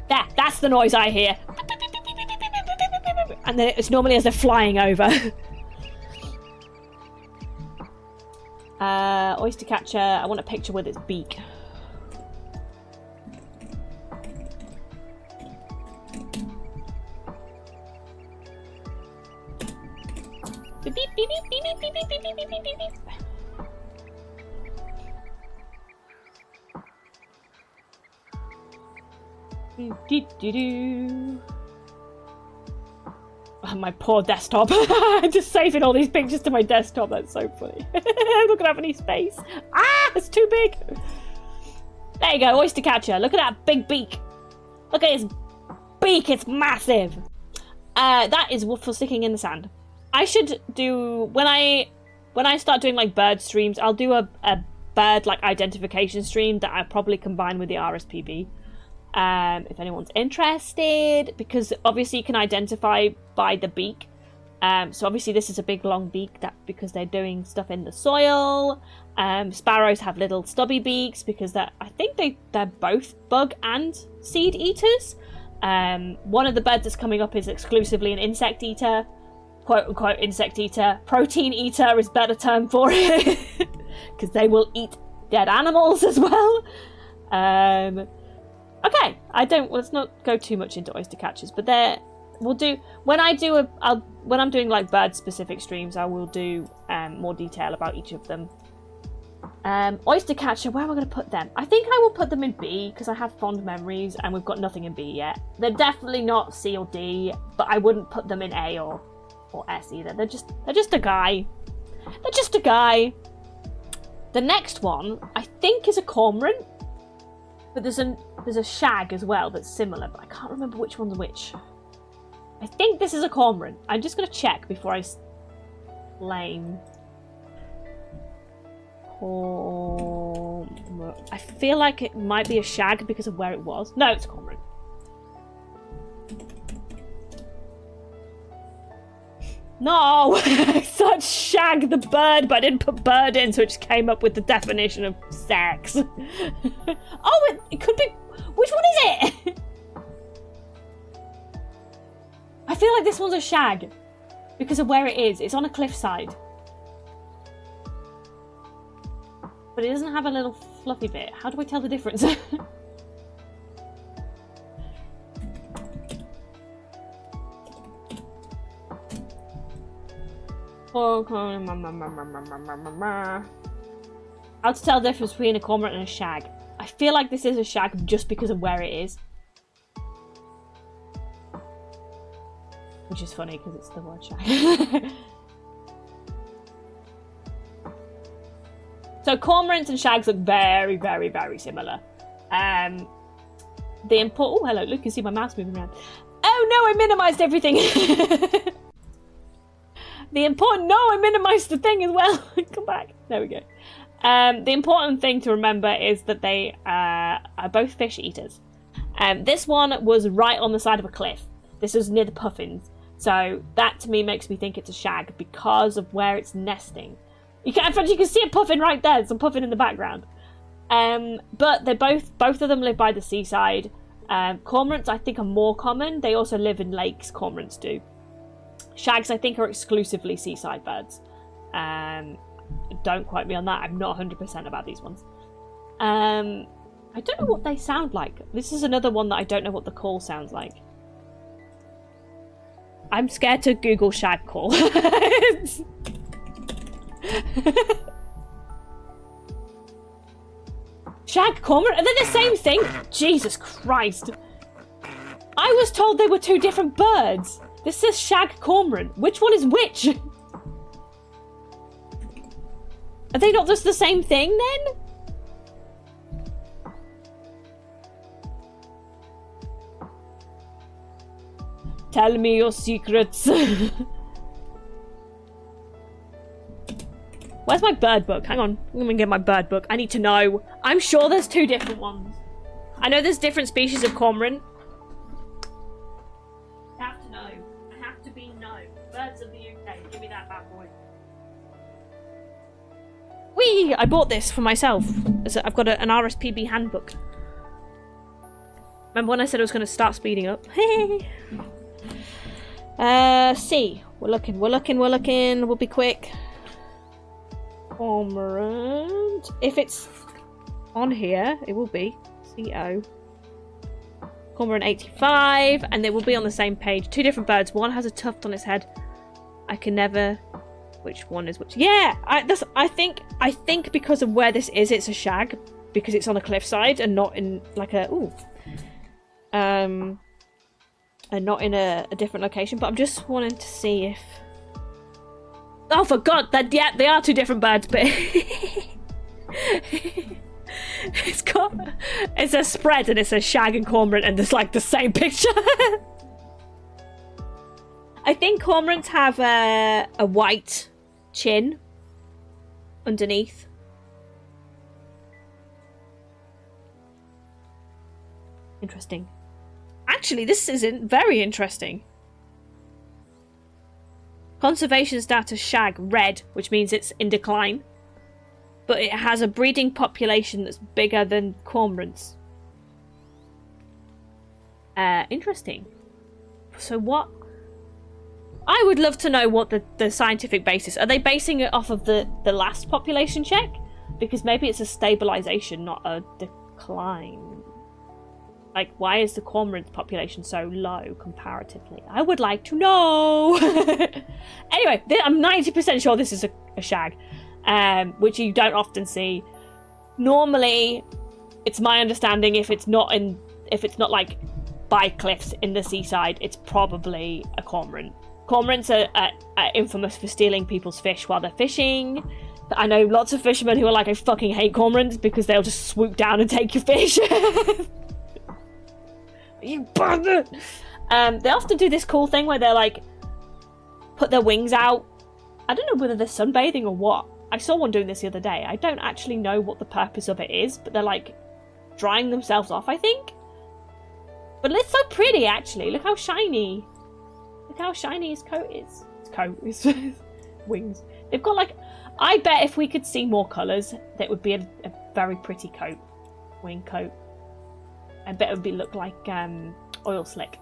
That's the noise I hear. And then it's normally as they're flying over. Oyster catcher. I want a picture with its beak. Beep, beep, beep, beep, beep, beep, beep, beep, beep, beep, beep, beep. Oh, my poor desktop. I'm just saving all these pictures to my desktop. That's so funny. I'm not gonna have any space. Ah, it's too big. There you go, oyster catcher. Look at that big beak. Look at his beak. It's massive. That is for sticking in the sand. I should do when I start doing like bird streams. I'll do a bird like identification stream that I probably combine with the RSPB. If anyone's interested, because obviously you can identify by the beak. So obviously this is a big long beak because they're doing stuff in the soil. Sparrows have little stubby beaks because I think they're both bug and seed eaters. One of the birds that's coming up is exclusively an insect eater, quote unquote insect eater. Protein eater is a better term for it because they will eat dead animals as well. Okay, let's not go too much into oyster catchers, but when I'm doing like bird specific streams, I will do more detail about each of them. Oyster catcher, where am I going to put them? I think I will put them in B because I have fond memories and we've got nothing in B yet. They're definitely not C or D, but I wouldn't put them in A or S either. They're just a guy. They're just a guy. The next one, I think, is a cormorant. But there's a shag as well that's similar, but I can't remember which one's which. I think this is a cormorant. I'm just going to check before I claim. I feel like it might be a shag because of where it was. No, it's a cormorant. No! I said shag the bird, but I didn't put bird in, so it just came up with the definition of sex. Oh, it could be... Which one is it? I feel like this one's a shag because of where it is. It's on a cliffside. But it doesn't have a little fluffy bit. How do I tell the difference? How to tell the difference between a cormorant and a shag. I feel like this is a shag just because of where it is. Which is funny because it's the word shag. So cormorants and shags look very, very, very similar. Oh, hello, look, you can see my mouse moving around. Oh no, I minimized everything. I minimized the thing as well. Come back. There we go. The important thing to remember is that they are both fish eaters. This one was right on the side of a cliff. This was near the puffins. So that to me makes me think it's a shag because of where it's nesting. In fact, you can see a puffin right there. There's a puffin in the background. But they're both of them live by the seaside. Cormorants, I think, are more common. They also live in lakes, cormorants do. Shags, I think, are exclusively seaside birds. Don't quote me on that. I'm not 100% about these ones. I don't know what they sound like. This is another one that I don't know what the call sounds like. I'm scared to Google shag call. Shag cormorant? Are they the same thing? Jesus Christ. I was told they were two different birds. This says shag cormorant. Which one is which? Are they not just the same thing then? Tell me your secrets. Where's my bird book? Hang on. I'm gonna get my bird book. I need to know. I'm sure there's two different ones. I know there's different species of cormorant. I have to know. I have to be know. Birds of the UK. Give me that bad boy. Whee! I bought this for myself. I've got an RSPB handbook. Remember when I said I was going to start speeding up? C. We're looking. We'll be quick. Cormorant. If it's on here, it will be CO. Cormorant 85, and they will be on the same page. Two different birds. One has a tuft on its head. I can never. Which one is which? Yeah, I think because of where this is, it's a shag because it's on a cliffside and not in like a and not in a different location. But I'm just wanting to see if. Oh, for God! Yeah, they are two different birds, but it's a spread and it says shag and cormorant, and there's like the same picture. I think cormorants have a white chin underneath. Interesting. Actually, this isn't very interesting. Conservation status shag red, which means it's in decline. But it has a breeding population that's bigger than cormorants. Interesting. So what? I would love to know what the scientific basis. Are they basing it off of the last population check? Because maybe it's a stabilization, not a decline. Like, why is the cormorant population so low comparatively? I would like to know. Anyway, I'm 90% sure this is a shag, which you don't often see. Normally, it's my understanding if it's not like by cliffs in the seaside, it's probably a cormorant. Cormorants are infamous for stealing people's fish while they're fishing. I know lots of fishermen who are like, I fucking hate cormorants because they'll just swoop down and take your fish. You bastard! They often do this cool thing where they're like, put their wings out. I don't know whether they're sunbathing or what. I saw one doing this the other day. I don't actually know what the purpose of it is, but they're like drying themselves off, I think. But it's so pretty, actually. Look how shiny. Look how shiny his coat is. His coat, his wings. They've got like, I bet if we could see more colours, that would be a very pretty coat. Wing coat. I bet it would look like oil slick.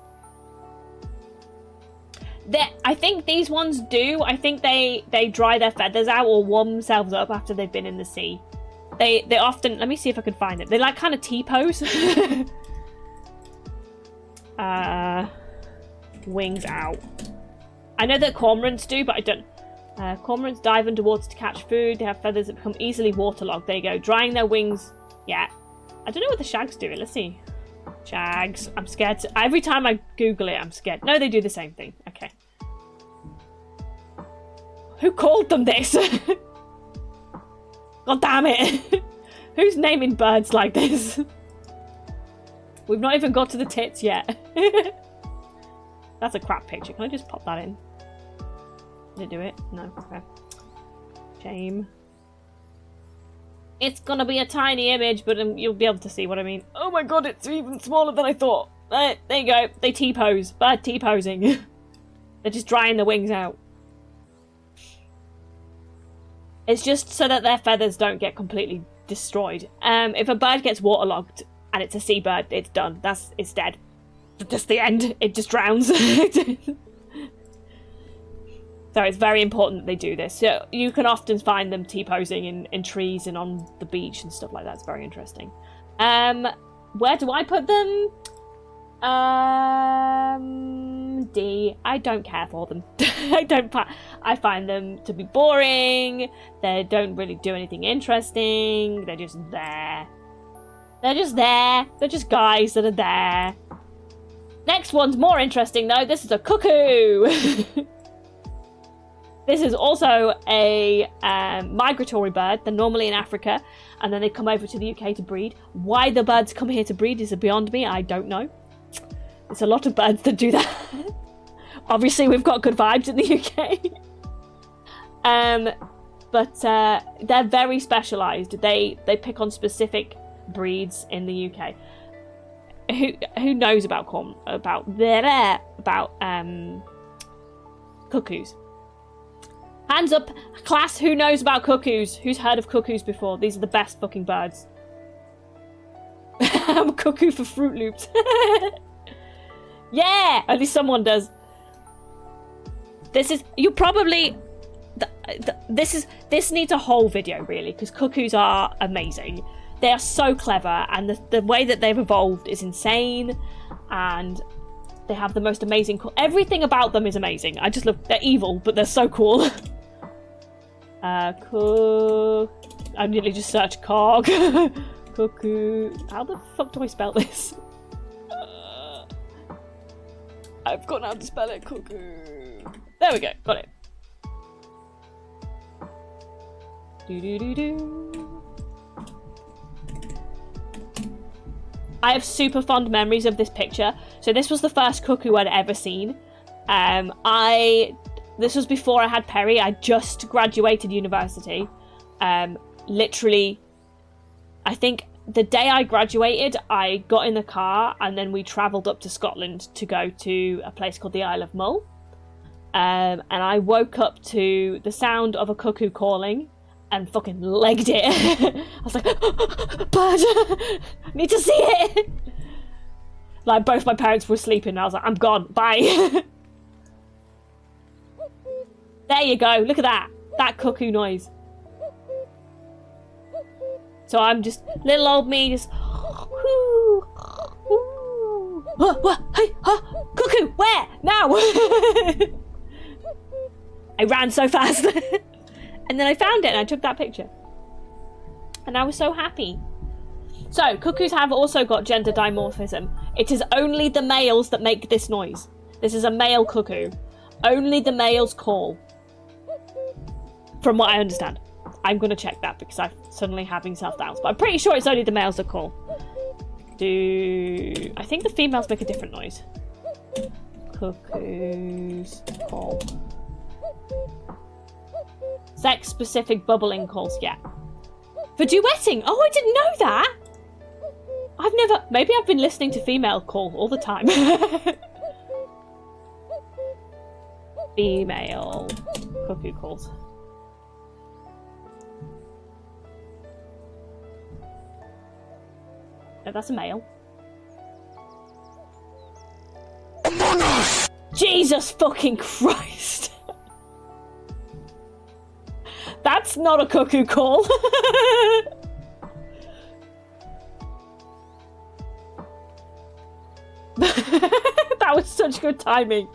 I think these ones do. I think they dry their feathers out or warm themselves up after they've been in the sea. They often, let me see if I can find it. They like kind of T-pose. Wings out. I know that cormorants do, but I don't. Cormorants dive underwater to catch food. They have feathers that become easily waterlogged. There you go. Drying their wings. Yeah. I don't know what the shags do. Let's see. Shags. I'm scared. Every time I Google it, I'm scared. No, they do the same thing. Okay. Who called them this? God damn it. Who's naming birds like this? We've not even got to the tits yet. That's a crap picture. Can I just pop that in? Did it do it? No. Okay. Shame. It's gonna be a tiny image, but you'll be able to see what I mean. Oh my god, it's even smaller than I thought. There you go. They T-pose. Bird T-posing. They're just drying the wings out. It's just so that their feathers don't get completely destroyed. If a bird gets waterlogged and it's a seabird, it's done. It's dead. That's the end. It just drowns. So it's very important that they do this. So you can often find them T-posing in trees and on the beach and stuff like that. It's very interesting. Where do I put them? D. I don't care for them. I find them to be boring. They don't really do anything interesting. They're just there. They're just there. They're just guys that are there. Next one's more interesting though. This is a cuckoo. This is also a migratory bird. They're normally in Africa, and then they come over to the UK to breed. Why the birds come here to breed is beyond me. I don't know. There's a lot of birds that do that. Obviously, we've got good vibes in the UK. But they're very specialised. They pick on specific breeds in the UK. Who knows about cuckoos? Hands up, class, who knows about cuckoos? Who's heard of cuckoos before? These are the best fucking birds. I'm a cuckoo for Fruit Loops. Yeah, at least someone does. This needs a whole video, really, because cuckoos are amazing. They are so clever, and the way that they've evolved is insane, and they have the most amazing... Everything about them is amazing. I just love... They're evil, but they're so cool. I nearly just searched cog. Cuckoo. How the fuck do I spell this? I've forgotten how to spell it. Cuckoo. There we go. Got it. Do-do-do-do. I have super fond memories of this picture. So this was the first cuckoo I'd ever seen. This was before I had Perry. I just graduated university. Literally, I think the day I graduated, I got in the car and then we travelled up to Scotland to go to a place called the Isle of Mull. And I woke up to the sound of a cuckoo calling and fucking legged it. I was like, bird, need to see it. Like, both my parents were sleeping and I was like, I'm gone, bye. There you go, look at that cuckoo noise. So I'm just, little old me, just, hey, cuckoo, where? Now! I ran so fast. And then I found it and I took that picture. And I was so happy. So, cuckoos have also got gender dimorphism. It is only the males that make this noise. This is a male cuckoo. Only the males call. From what I understand. I'm going to check that because I'm suddenly having self-doubts. But I'm pretty sure it's only the males that call. I think the females make a different noise. Cuckoos call. Sex-specific bubbling calls, yeah. For duetting! Oh, I didn't know that! Maybe I've been listening to female call all the time. Female cuckoo calls. No, that's a male. Jesus fucking Christ! That's not a cuckoo call. That was such good timing.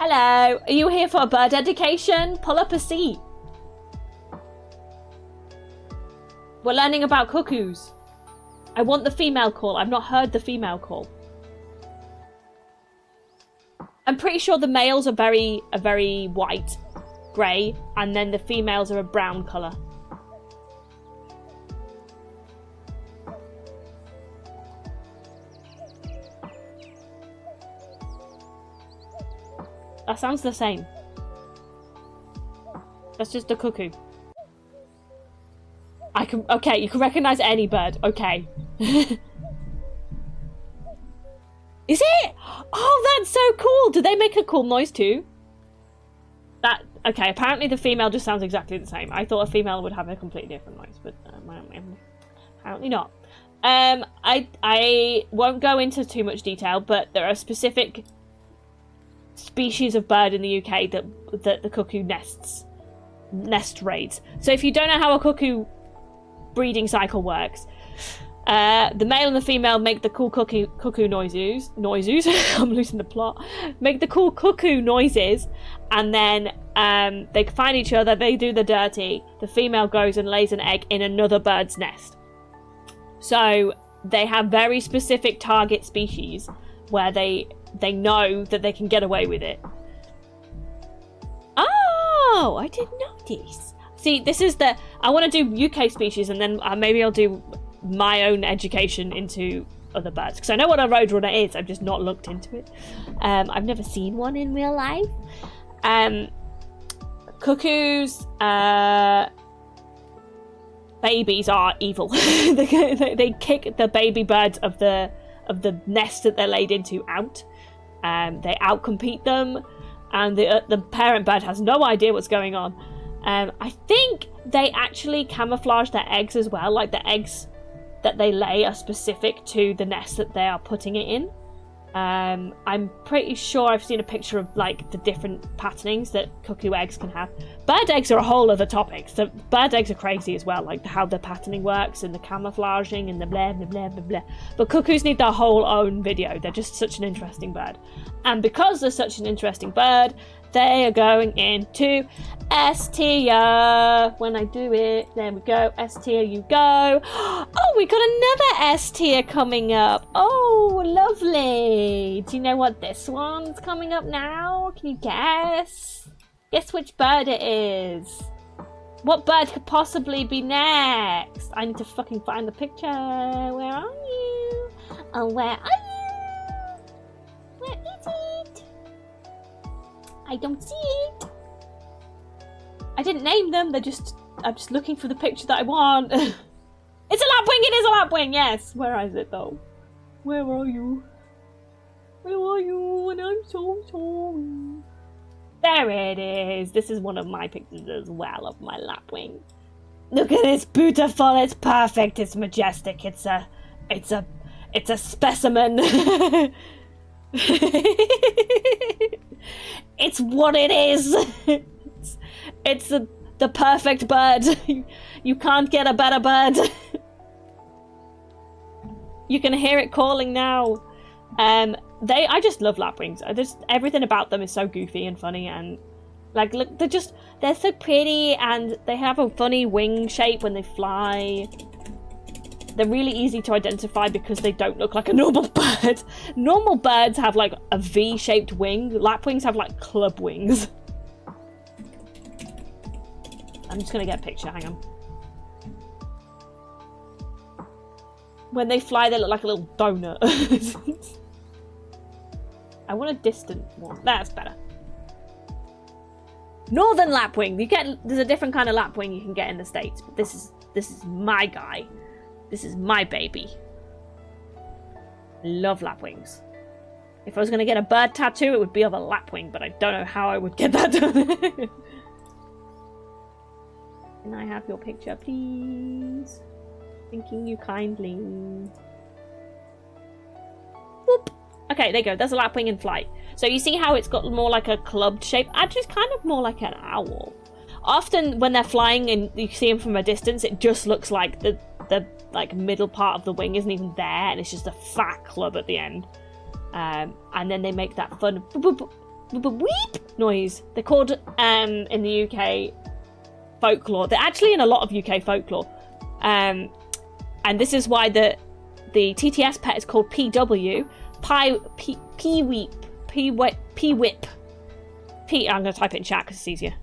Hello, are you here for bird education? Pull up a seat. We're learning about cuckoos. I want the female call. I've not heard the female call. I'm pretty sure the males are very white, grey, and then the females are a brown colour. That sounds the same. That's just a cuckoo. Okay, you can recognise any bird. Okay. Is it? Oh, that's so cool. Do they make a cool noise too? Okay, apparently the female just sounds exactly the same. I thought a female would have a completely different noise, but apparently not. I won't go into too much detail, but there are specific species of bird in the UK that the cuckoo nest raids. So if you don't know how a cuckoo breeding cycle works, the male and the female make the cool cuckoo noises. I'm losing the plot. Make the cool cuckoo noises, and then they find each other. They do the dirty. The female goes and lays an egg in another bird's nest. So they have very specific target species where they know that they can get away with it. Oh, I didn't notice. See, this is I want to do UK species, and then maybe I'll do my own education into other birds, because I know what a roadrunner is. I've just not looked into it. I've never seen one in real life. Cuckoos, babies are evil. they kick the baby birds of the nest that they're laid into out. They outcompete them, and the parent bird has no idea what's going on. I think they actually camouflage their eggs as well. Like, the eggs that they lay are specific to the nest that they are putting it in. I'm pretty sure I've seen a picture of like the different patternings that cuckoo eggs can have. Bird eggs are a whole other topic. So bird eggs are crazy as well, like how the patterning works and the camouflaging and the blah blah blah blah blah. But cuckoos need their whole own video. They're just such an interesting bird. And because they're such an interesting bird, they are going into S tier. When I do it, there we go. S tier, you go. Oh, we got another S tier coming up. Oh, lovely. Do you know what this one's coming up now? Can you guess? Guess which bird it is. What bird could possibly be next? I need to fucking find the picture. Where are you? Oh, where are you? Where is it? I don't see it. I didn't name them. I'm just looking for the picture that I want. It's a lapwing. It is a lapwing. Yes. Where is it though? Where are you? Where are you? And I'm so sorry. There it is. This is one of my pictures as well of my lapwing. Look at this, beautiful. It's perfect. It's majestic. It's a specimen. It's what it is. It's the perfect bird. You can't get a better bird. You can hear it calling now. I just love lapwings. Everything about them is so goofy and funny, and like, look, they're so pretty, and they have a funny wing shape when they fly. They're really easy to identify because they don't look like a normal bird. Normal birds have like a V-shaped wing. Lapwings have like club wings. I'm just gonna get a picture, hang on. When they fly, they look like a little donut. I want a distant one. That's better. Northern lapwing. There's a different kind of lapwing you can get in the States, but this is my guy. This is my baby. I love lapwings. If I was gonna get a bird tattoo, it would be of a lapwing, but I don't know how I would get that done. Can I have your picture, please? Thanking you kindly. Whoop. Okay, there you go. There's a lapwing in flight. So you see how it's got more like a clubbed shape? Actually, it's kind of more like an owl. Often when they're flying and you see them from a distance, it just looks like the like middle part of the wing isn't even there, and it's just a fat club at the end. And then they make that fun boop, boop, weep noise. They're called in the UK folklore. They're actually in a lot of UK folklore. And this is why the TTS pet is called PW. P-weep. P-whip. I'm going to type it in chat because it's easier.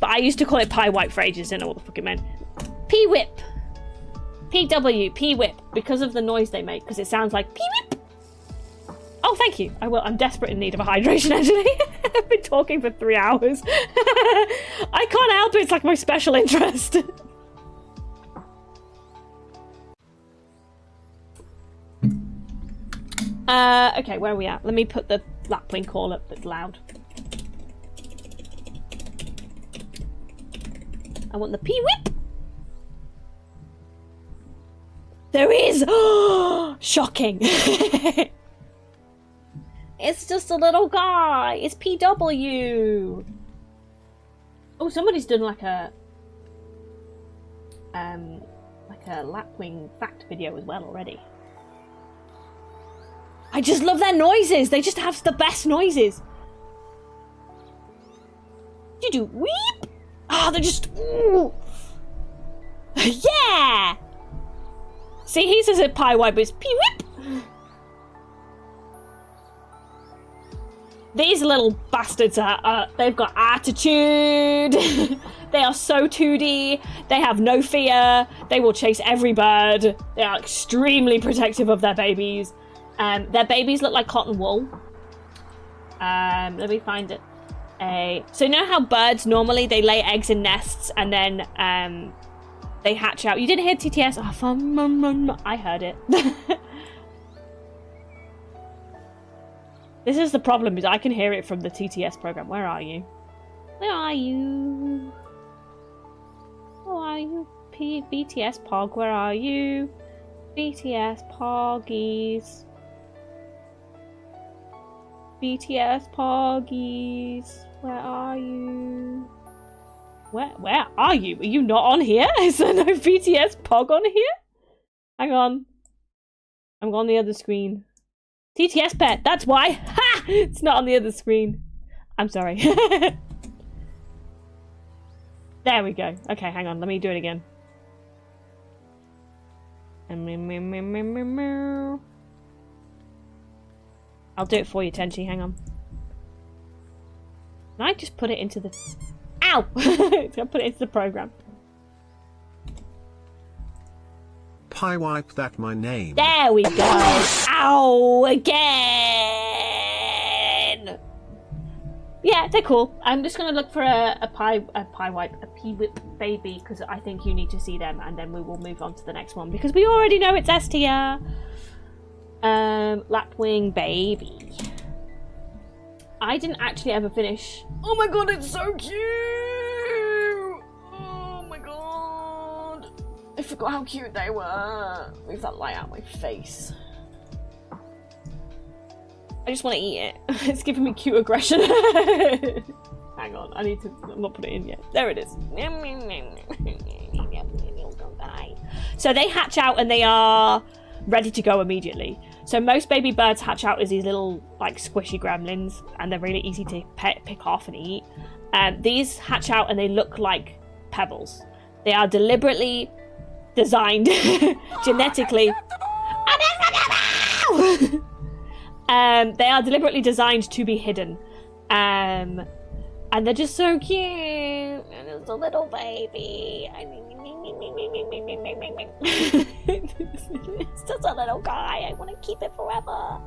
But I used to call it pie white for ages. Didn't know what the fuck it meant. P-whip. PW. P-whip. Because of the noise they make. Because it sounds like P-whip. Oh, thank you. I will. I'm desperate in need of a hydration, actually. I've been talking for 3 hours. I can't help it. It's like my special interest. Okay, where are we at? Let me put the lapwing call up that's loud. I want the P-whip. There is! Shocking. It's just a little guy. It's PW. Oh, somebody's done like a lapwing fact video as well already. I just love their noises. They just have the best noises. You do weep. Oh, they're just ooh. Yeah. See, he says it pie white, but it's pee-whip. These little bastards they've got attitude. They are so 2D. They have no fear. They will chase every bird. They are extremely protective of their babies. Their babies look like cotton wool. Let me find it. So you know how birds normally, they lay eggs in nests and then they hatch out. You didn't hear TTS? Oh, I heard it. This is the problem, is I can hear it from the TTS program. Where are you? Where are you? Where are you? BTS Pog, where are you? BTS Poggies. BTS Poggies. Where are you? Where are you? Are you not on here? Is there no BTS Pog on here? Hang on. I'm on the other screen. TTS pet, that's why. Ha! It's not on the other screen. I'm sorry. There we go. Okay, hang on. Let me do it again. I'll do it for you, Tenchi. Hang on. Can I just put it into the... Ow! I'll put it into the program. Pie wipe that my name. There we go. Ow! Again! Yeah, they're cool. I'm just gonna look for a P-whip baby, because I think you need to see them, and then we will move on to the next one, because we already know it's S tier. Lapwing baby. I didn't actually ever finish. Oh my god, it's so cute! Oh my god. I forgot how cute they were. Move that light out of my face. I just want to eat it. It's giving me cute aggression. Hang on, I need to not put it in yet. There it is. So they hatch out and they are ready to go immediately. So most baby birds hatch out as these little like squishy gremlins, and they're really easy to pick off and eat. These hatch out and they look like pebbles. They are deliberately designed genetically. They are deliberately designed to be hidden. And they're just so cute. And it's a little baby. It's just a little guy. I want to keep it forever.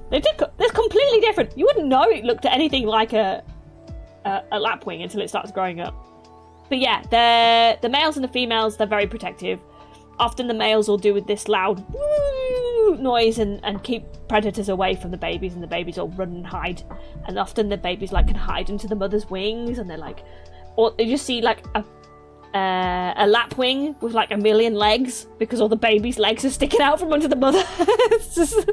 They're completely different. You wouldn't know it looked anything like a lapwing until it starts growing up. But yeah, the males and the females, they're very protective. Often the males will do with this loud woo noise and keep predators away from the babies, and the babies will run and hide. And often the babies like can hide into the mother's wings, and they're like, or you just see like a lapwing with like 1,000,000 legs, because all the baby's legs are sticking out from under the mother. It's just,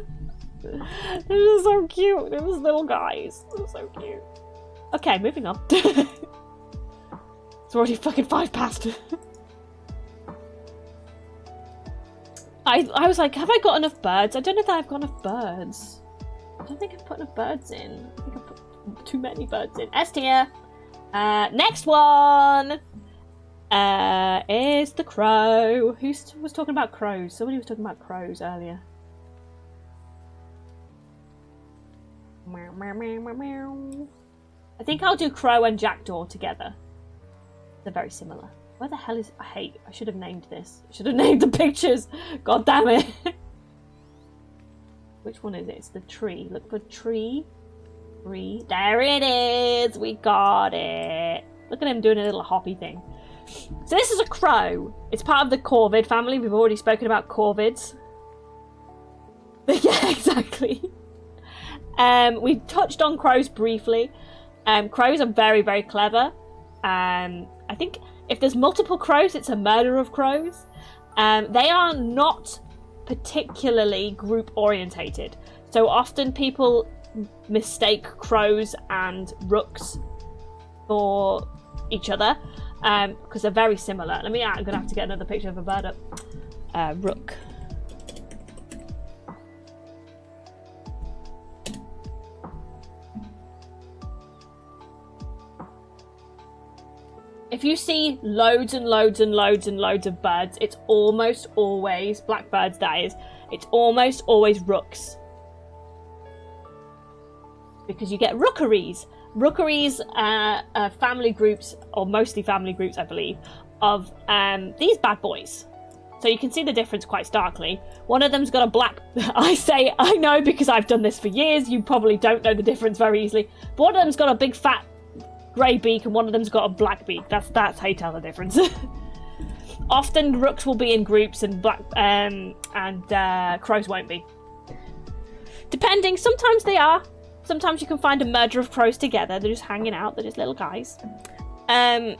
they're just so cute. They're just little guys. They're so cute. Okay, moving on. It's already fucking 5 past. I was like, have I got enough birds? I don't know if I've got enough birds. I don't think I've put enough birds in. I think I've put too many birds in S tier. Next one is the crow. Who was talking about crows? Somebody was talking about crows earlier. Meow, meow, meow, meow, meow. I think I'll do crow and jackdaw together. They're very similar. Where the hell is... I should have named this. I should have named the pictures. God damn it. Which one is it? It's the tree. Look for tree. Tree. There it is. We got it. Look at him doing a little hoppy thing. So this is a crow. It's part of the corvid family. We've already spoken about corvids. Yeah, exactly. We touched on crows briefly. Crows are very, very clever. I think if there's multiple crows, it's a murder of crows. They are not particularly group orientated. So often people mistake crows and rooks for each other because they're very similar. I'm gonna have to get another picture of a bird up. Rook. If you see loads and loads and loads and loads of birds, it's almost always, blackbirds that is, it's almost always rooks. Because you get rookeries. Rookeries are family groups, or mostly family groups, I believe, of these bad boys. So you can see the difference quite starkly. One of them's got a black... I know because I've done this for years. You probably don't know the difference very easily. But one of them's got a big fat grey beak and one of them's got a black beak. That's how you tell the difference. Often rooks will be in groups and crows won't be. Depending, sometimes they are. Sometimes you can find a murder of crows together. They're just hanging out. They're just little guys. And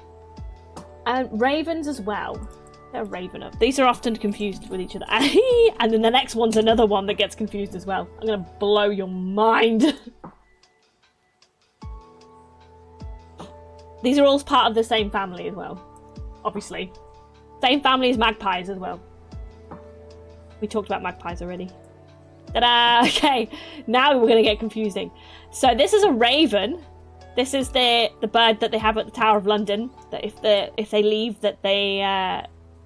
ravens as well. They're raven up. These are often confused with each other. And then the next one's another one that gets confused as well. I'm going to blow your mind. These are all part of the same family as well. Obviously. Same family as magpies as well. We talked about magpies already. Ta-da! Okay, now we're going to get confusing. So this is a raven. This is the bird that they have at the Tower of London. That if they leave, that they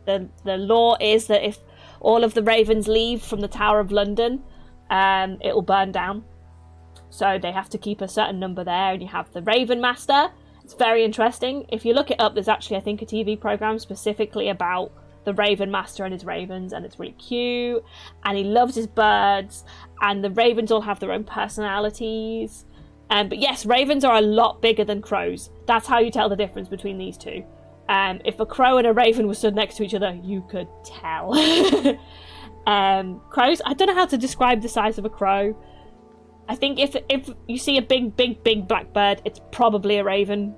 the law is that if all of the ravens leave from the Tower of London, it will burn down. So they have to keep a certain number there, and you have the Raven Master. It's very interesting. If you look it up, there's actually, I think, a TV program specifically about the Raven Master and his ravens, and it's really cute. And he loves his birds, and the ravens all have their own personalities. But yes, ravens are a lot bigger than crows. That's how you tell the difference between these two. If a crow and a raven were stood next to each other, you could tell. Crows, I don't know how to describe the size of a crow. I think if you see a big blackbird, it's probably a raven.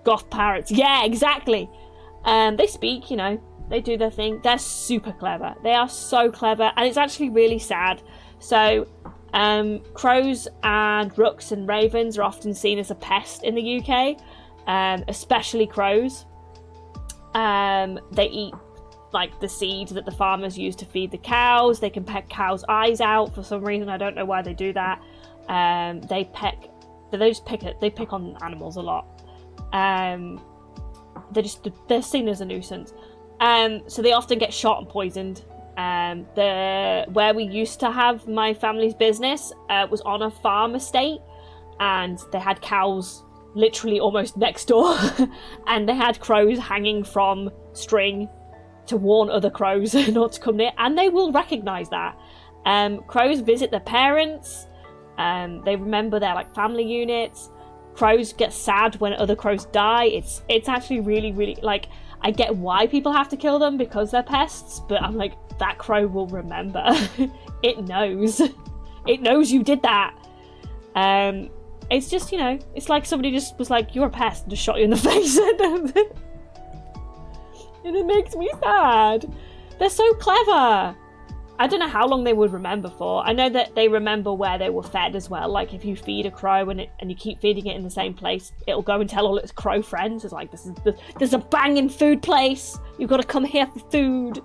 Goth parrots, yeah, exactly. They speak, you know, they do their thing. They're super clever. They are so clever, and it's actually really sad. So, crows and rooks and ravens are often seen as a pest in the UK, especially crows. They eat like the seeds that the farmers use to feed the cows. They can peck cows' eyes out for some reason. I don't know why they do that. They pick on animals a lot. They're seen as a nuisance. So they often get shot and poisoned. Where we used to have my family's business was on a farm estate, and they had cows literally almost next door, and they had crows hanging from string to warn other crows not to come near, and they will recognise that. Crows visit their parents. They remember their like family units. Crows get sad when other crows die. It's actually really like, I get why people have to kill them because they're pests, but I'm like, that crow will remember. It knows you did that. It's just, you know, it's like somebody just was like, you're a pest, and just shot you in the face. And it makes me sad. They're so clever. I don't know how long they would remember for. I know that they remember where they were fed as well. Like if you feed a crow and you keep feeding it in the same place, it'll go and tell all its crow friends. It's like, there's a banging food place. You've got to come here for food.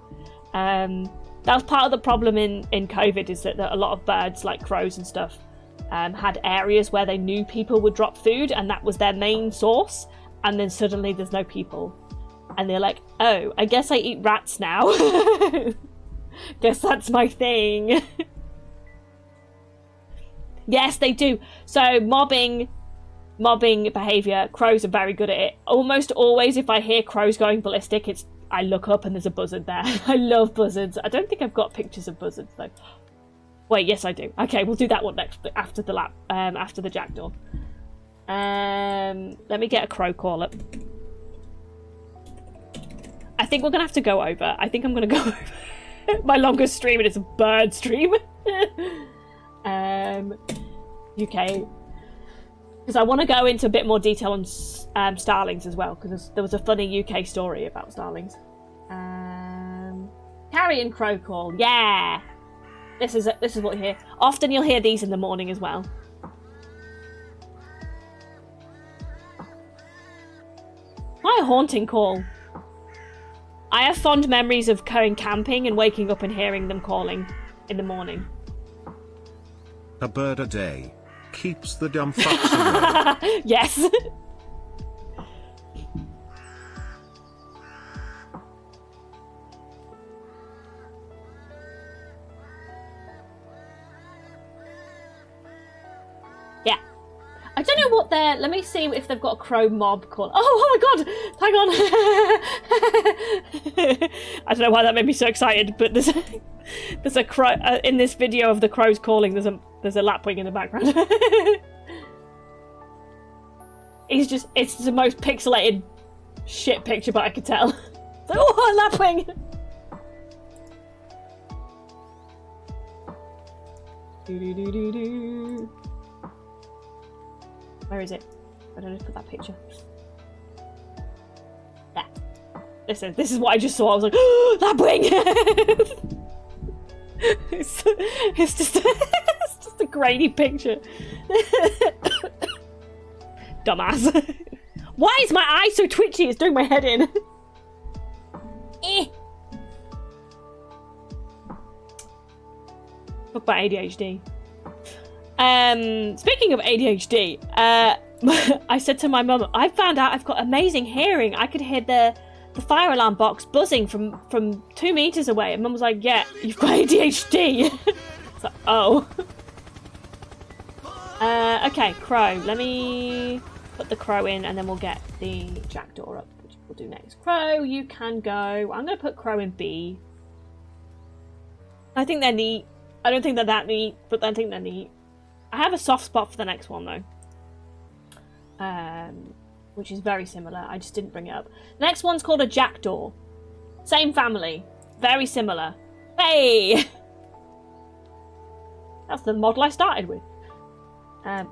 That was part of the problem in COVID, is that a lot of birds like crows and stuff had areas where they knew people would drop food and that was their main source, and then suddenly there's no people. And they're like, oh, I guess I eat rats now. Guess that's my thing. Yes, they do. So mobbing behaviour, crows are very good at it. Almost always if I hear crows going ballistic, I look up and there's a buzzard there. I love buzzards. I don't think I've got pictures of buzzards though. Wait, yes I do. Okay, we'll do that one next, after the jackdaw. Let me get a crow call up. I think we're gonna have to go over. I think I'm gonna go over my longest stream, and it's a bird stream. UK, because I want to go into a bit more detail on starlings as well, because there was a funny UK story about starlings. Carrion crow call, yeah. This is what you hear. Often you'll hear these in the morning as well. Quite a haunting call. I have fond memories of going camping and waking up and hearing them calling in the morning. A bird a day keeps the dumb fucks away. Yes. Yeah. I don't know what they're... Let me see if they've got a crow mob call. Oh my god! Hang on! I don't know why that made me so excited, but there's a crow... in this video of the crows calling, there's a lapwing in the background. It's the most pixelated shit picture, but I could tell. It's like, oh, a lapwing! Do-do-do-do-do. Where is it? I don't know, put that picture. Yeah. This is what I just saw. I was like, oh, lapwing! it's just a grainy picture. Dumbass. Why is my eye so twitchy? It's doing my head in. Talk about ADHD. Speaking of ADHD, I said to my mum, I found out I've got amazing hearing. I could hear the fire alarm box buzzing from 2 meters away. And mum was like, yeah, you've got ADHD. It's like, oh. Okay, crow. Let me put the crow in and then we'll get the jackdaw up, which we'll do next. Crow, you can go. I'm going to put crow in B. I think they're neat. I don't think they're that neat, but I think they're neat. I have a soft spot for the next one though, which is very similar. I just didn't bring it up. The next one's called a jackdaw. Same family, very similar. Hey, that's the model I started with.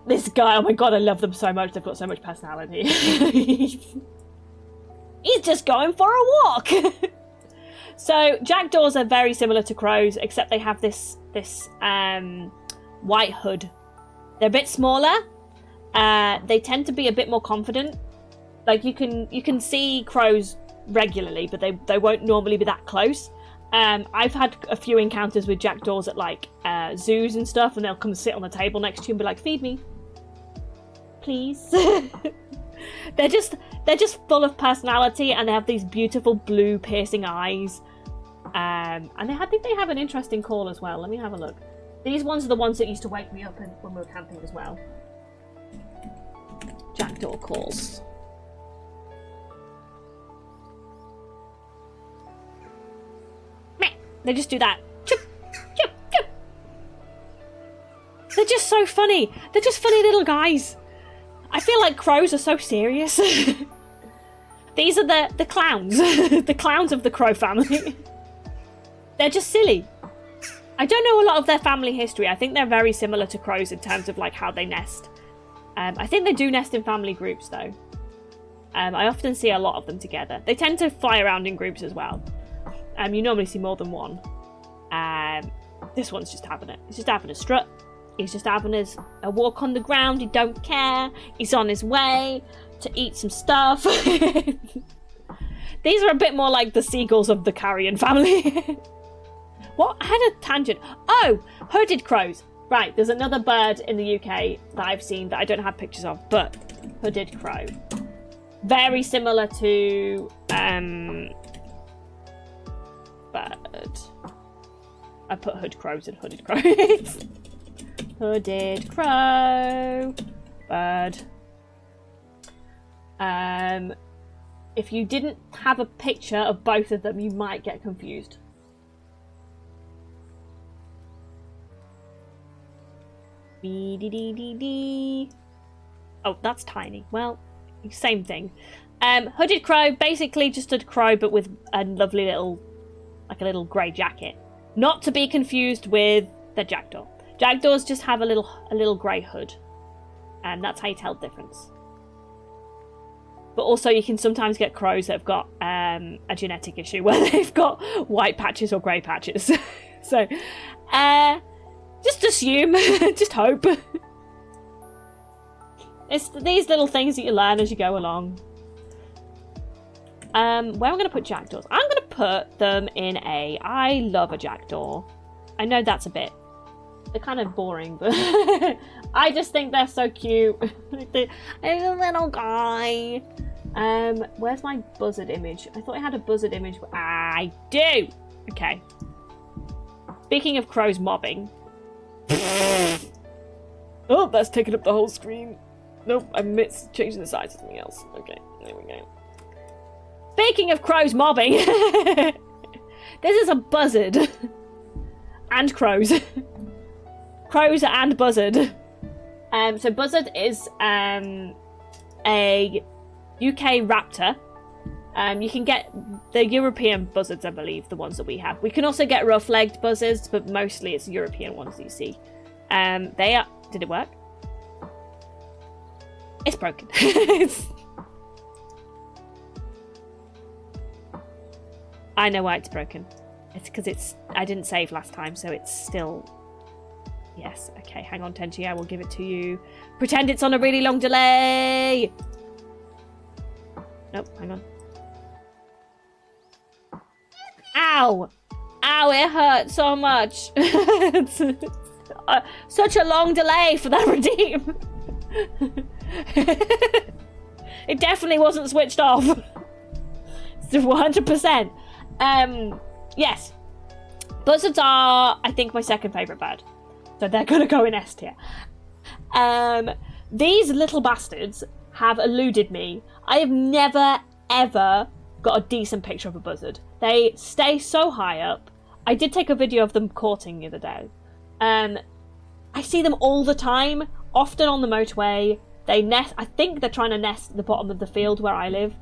This guy, oh my god, I love them so much. They've got so much personality. He's just going for a walk. So jackdaws are very similar to crows, except they have this white hood. They're a bit smaller. They tend to be a bit more confident. Like you can see crows regularly, but they won't normally be that close. I've had a few encounters with jackdaws at like zoos and stuff, and they'll come sit on the table next to you and be like, "Feed me, please." They're just full of personality, and they have these beautiful blue piercing eyes. And I think they have an interesting call as well. Let me have a look. These ones are the ones that used to wake me up when we were camping as well. Jackdaw calls. Meh. They just do that. Chup, chup, chup. They're just so funny. They're just funny little guys. I feel like crows are so serious. These are the clowns. The clowns of the crow family. They're just silly. I don't know a lot of their family history. I think they're very similar to crows in terms of like how they nest. I think they do nest in family groups though. I often see a lot of them together. They tend to fly around in groups as well. You normally see more than one. This one's just having it. He's just having a strut. He's just having a walk on the ground. He don't care. He's on his way to eat some stuff. These are a bit more like the seagulls of the carrion family. What? I had a tangent. Oh, hooded crows. Right, there's another bird in the UK that I've seen that I don't have pictures of, but hooded crow. Very similar to bird. I put hood crows and hooded crows. Hooded crow. Bird. If you didn't have a picture of both of them, you might get confused. Oh, that's tiny. Well, same thing. Hooded crow, basically just a crow, but with a lovely little, like a little grey jacket. Not to be confused with the jackdaw. Jackdaws just have a little grey hood, and that's how you tell the difference. But also, you can sometimes get crows that have got a genetic issue where they've got white patches or grey patches. So, just assume, just hope. It's these little things that you learn as you go along. Where am I going to put jackdaws? I'm going to put them in a... I love a jackdaw. I know that's a bit... They're kind of boring, but I just think they're so cute. There's a little guy. Where's my buzzard image? I thought I had a buzzard image, but I do. Okay. Speaking of crows mobbing. Oh, that's taking up the whole screen. Nope, I missed changing the size to something else. Okay, there we go. Speaking of crows mobbing, this is a buzzard and crows. Crows and buzzard. So buzzard is a UK raptor. You can get the European buzzards, I believe, the ones that we have. We can also get rough-legged buzzards, but mostly it's European ones that you see. They are... Did it work? It's broken. I know why it's broken. It's because I didn't save last time, so it's still... Yes, okay, hang on, Tenchi, I will give it to you. Pretend it's on a really long delay! Nope, hang on. Ow! Ow, it hurt so much. Such a long delay for that redeem. It definitely wasn't switched off. 100%. Yes. Buzzards are, I think, my second favourite bird. So they're going to go in S tier. These little bastards have eluded me. I have never, ever got a decent picture of a buzzard. They stay so high up. I did take a video of them courting the other day. I see them all the time, often on the motorway. They nest. I think they're trying to nest at the bottom of the field where I live.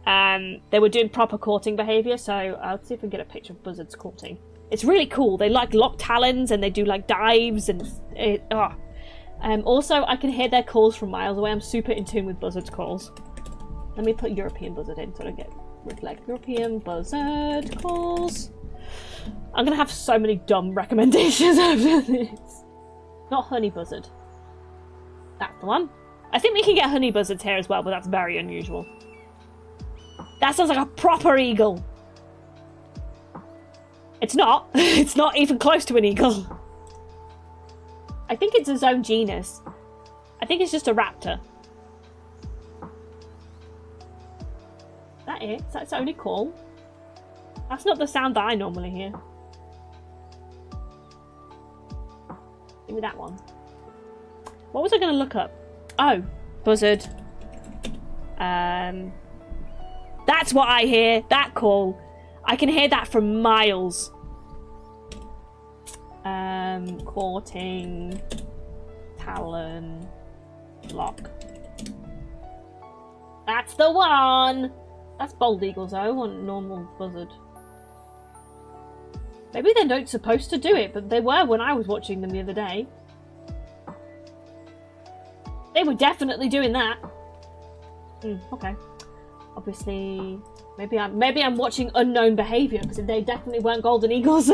They were doing proper courting behaviour, so I'll see if I can get a picture of buzzards courting. It's really cool. They like lock talons and they do like dives and also, I can hear their calls from miles away. I'm super in tune with buzzards' calls. Let me put European buzzard in so I don't get reflect. European buzzard calls. I'm gonna have so many dumb recommendations after this. Not honey buzzard. That's the one. I think we can get honey buzzards here as well, but that's very unusual. That sounds like a proper eagle. It's not. It's not even close to an eagle. I think it's its own genus. I think it's just a raptor. That is? That's its only call? That's not the sound that I normally hear. Give me that one. What was I going to look up? Oh, buzzard. That's what I hear. That call. I can hear that from miles. Courting. Talon. Lock. That's the one! That's bald eagles though, I want normal buzzard. Maybe they're not supposed to do it, but they were when I was watching them the other day. They were definitely doing that. Okay. Obviously, maybe I'm watching unknown behaviour because they definitely weren't golden eagles.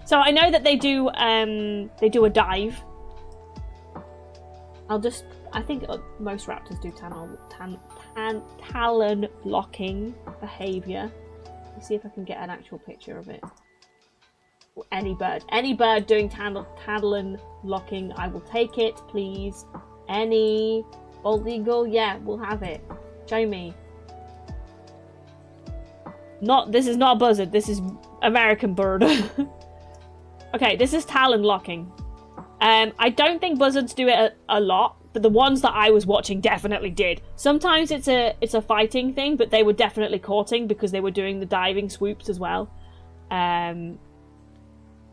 So I know that they do a dive. I think most raptors do talon locking behaviour. Let's see if I can get an actual picture of it. Any bird doing talon locking, I will take it, please. Any bald eagle, yeah, we'll have it. Show me. This is not a buzzard, this is American bird. Okay, this is talon locking. I don't think buzzards do it a lot, but the ones that I was watching definitely did. Sometimes it's a fighting thing, but they were definitely courting because they were doing the diving swoops as well.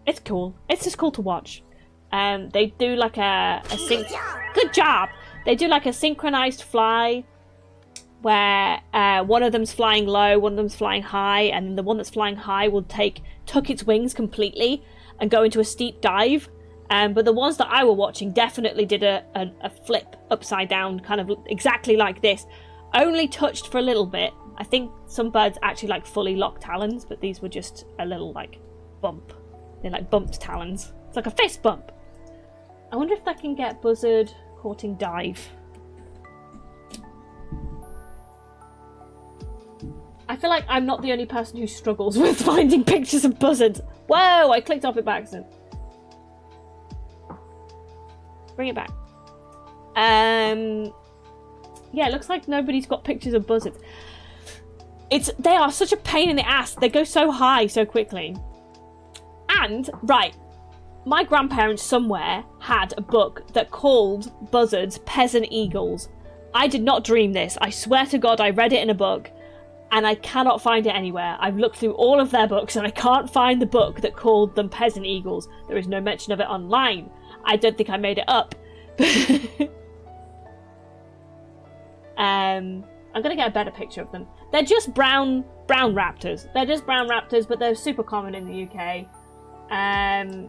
It's cool. It's just cool to watch. They do like good job. They do like a synchronized fly where one of them's flying low, one of them's flying high, and the one that's flying high will tuck its wings completely and go into a steep dive. But the ones that I were watching definitely did a flip upside down, kind of exactly like this. Only touched for a little bit. I think some birds actually like fully lock talons, but these were just a little like bump. They like bumped talons. It's like a fist bump. I wonder if that can get buzzard courting dive. I feel like I'm not the only person who struggles with finding pictures of buzzards. Whoa, I clicked off it by accident. Bring it back. Yeah, it looks like nobody's got pictures of buzzards. They are such a pain in the ass. They go so high so quickly. And, right, my grandparents somewhere had a book that called buzzards peasant eagles. I did not dream this. I swear to God I read it in a book and I cannot find it anywhere. I've looked through all of their books and I can't find the book that called them peasant eagles. There is no mention of it online. I don't think I made it up. I'm gonna get a better picture of them. They're just brown raptors. They're just brown raptors, but they're super common in the UK. They're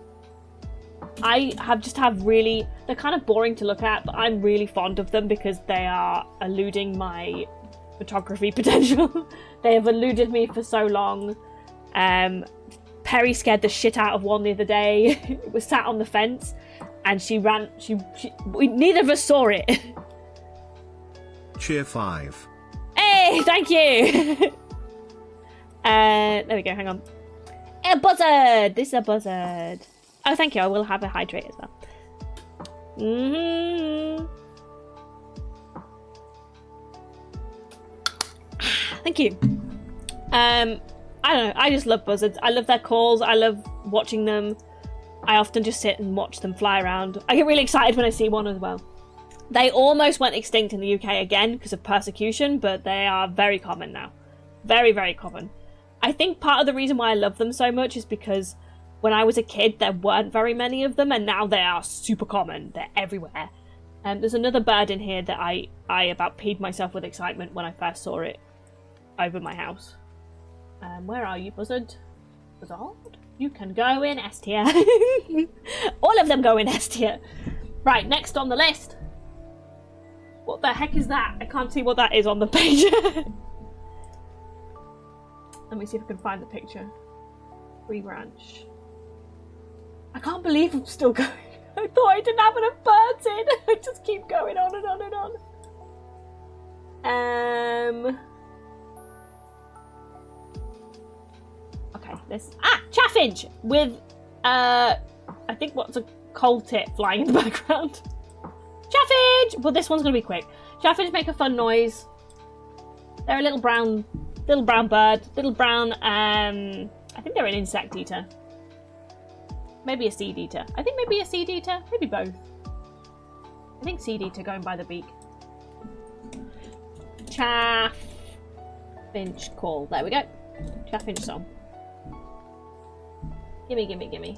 kind of boring to look at, but I'm really fond of them because they are eluding my photography potential. They have eluded me for so long. Perry scared the shit out of one the other day. It was sat on the fence and she ran. Neither of us saw it. Cheer 5. Hey, thank you. There we go, hang on. A buzzard! This is a buzzard. Oh, thank you. I will have a hydrate as well. Thank you. I don't know. I just love buzzards. I love their calls. I love watching them. I often just sit and watch them fly around. I get really excited when I see one as well. They almost went extinct in the UK again because of persecution, but they are very common now. Very, very common. I think part of the reason why I love them so much is because when I was a kid, there weren't very many of them, and now they are super common. They're everywhere. There's another bird in here that I about peed myself with excitement when I first saw it over my house. Where are you, buzzard? Buzzard? You can go in S tier. All of them go in S tier. Right, next on the list. What the heck is that? I can't see what that is on the page. Let me see if I can find the picture. Tree branch. I can't believe I'm still going. I thought I didn't have enough birds in. I just keep going on and on and on. Okay, this. Chaffinch! With, I think what's a coal tit flying in the background. Chaffinch! Well, this one's gonna be quick. Chaffinch make a fun noise. They're a little brown bird. Little brown, I think they're an insect eater. Maybe a seed eater. I think maybe a seed eater. Maybe both. I think seed eater going by the beak. Chaffinch call. There we go. Chaffinch song. Gimme, gimme, gimme.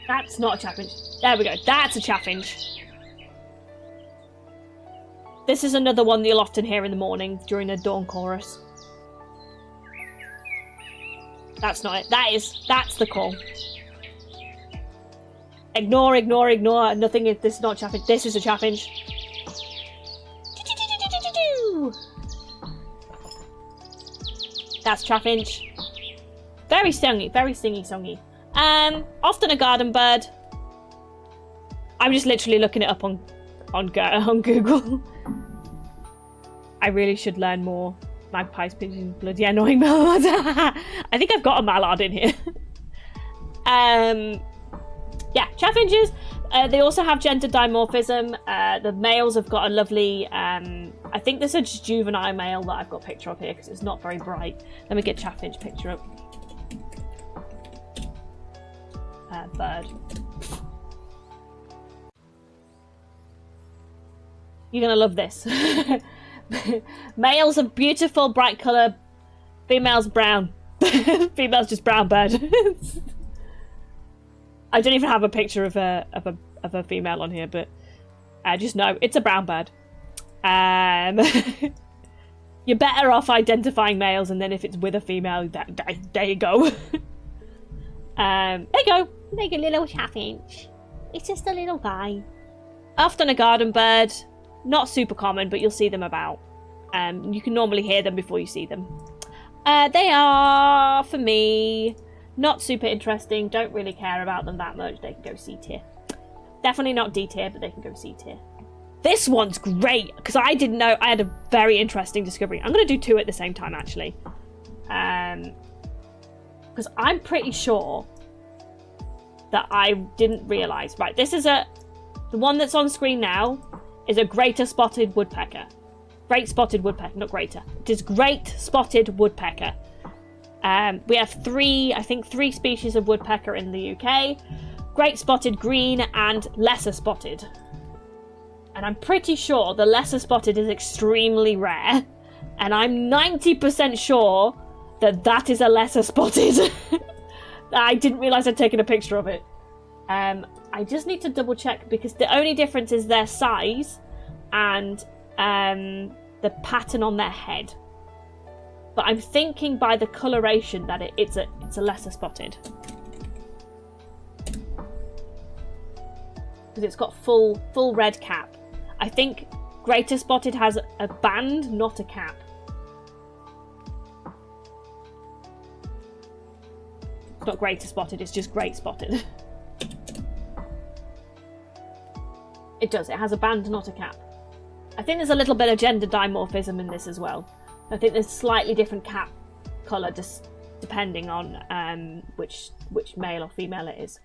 That's not a chaffinch. There we go. That's a chaffinch. This is another one that you'll often hear in the morning during the dawn chorus. That's not it. That's the call. Ignore, ignore, ignore. Nothing. This is not chaffinch. This is a chaffinch. That's chaffinch. Very stingy, songy. Often a garden bird. I'm just literally looking it up on Google. I really should learn more Magpie's pigeon, bloody annoying mallard. I think I've got a mallard in here. Yeah, chaffinches. They also have gender dimorphism. The males have got a lovely, I think this is a juvenile male that I've got a picture of here because it's not very bright. Let me get chaffinch picture up. Bird. You're gonna love this. Males are beautiful, bright colour. Females brown. Females just brown bird. I don't even have a picture of a female on here, but I just know it's a brown bird. You're better off identifying males, and then if it's with a female, there you go. There you go. Like a little chaffinch. It's just a little guy. Often a garden bird. Not super common, but you'll see them about. You can normally hear them before you see them. They are, for me, not super interesting. Don't really care about them that much. They can go C tier. Definitely not D tier, but they can go C tier. This one's great, because I didn't know. I had a very interesting discovery. I'm going to do two at the same time, actually. Because I'm pretty sure that I didn't realise. Right, this is the one that's on screen now is a greater spotted woodpecker. Great spotted woodpecker, not greater. It is great spotted woodpecker. We have three species of woodpecker in the UK. Great spotted, green, and lesser spotted. And I'm pretty sure the lesser spotted is extremely rare. And I'm 90% sure that that is a lesser spotted. I didn't realise I'd taken a picture of it. I just need to double check because the only difference is their size and the pattern on their head. But I'm thinking by the coloration that it's a lesser spotted. Because it's got full red cap. I think greater spotted has a band, not a cap. It's not greater spotted, it's just great spotted. It does, it has a band, not a cap. I think there's a little bit of gender dimorphism in this as well. I think there's slightly different cap colour just depending on which male or female it is.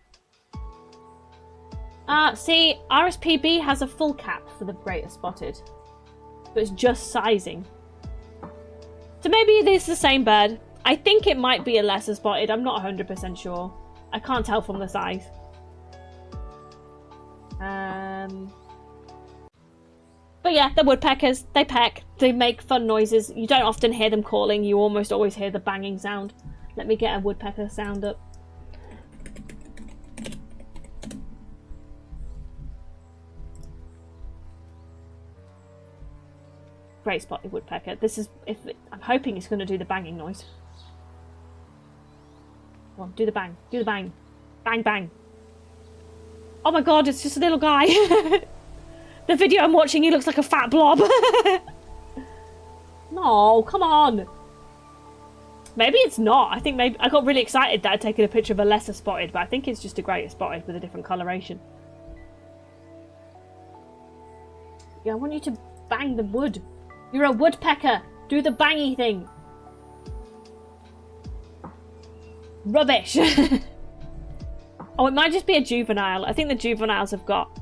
See, RSPB has a full cap for the greater spotted. But it's just sizing. So maybe it is the same bird. I think it might be a lesser spotted. I'm not 100% sure. I can't tell from the size. But yeah, the woodpeckers, they peck. They make fun noises. You don't often hear them calling. You almost always hear the banging sound. Let me get a woodpecker sound up. Great spotted woodpecker. This is, I'm hoping it's going to do the banging noise. Come on, do the bang. Do the bang. Bang, bang. Oh my god, it's just a little guy. The video I'm watching, he looks like a fat blob. No, come on. Maybe it's not. I think maybe I got really excited that I'd taken a picture of a lesser spotted, but I think it's just a greater spotted with a different coloration. Yeah, I want you to bang the wood. You're a woodpecker. Do the bangy thing. Rubbish. Oh, it might just be a juvenile. I think the juveniles have got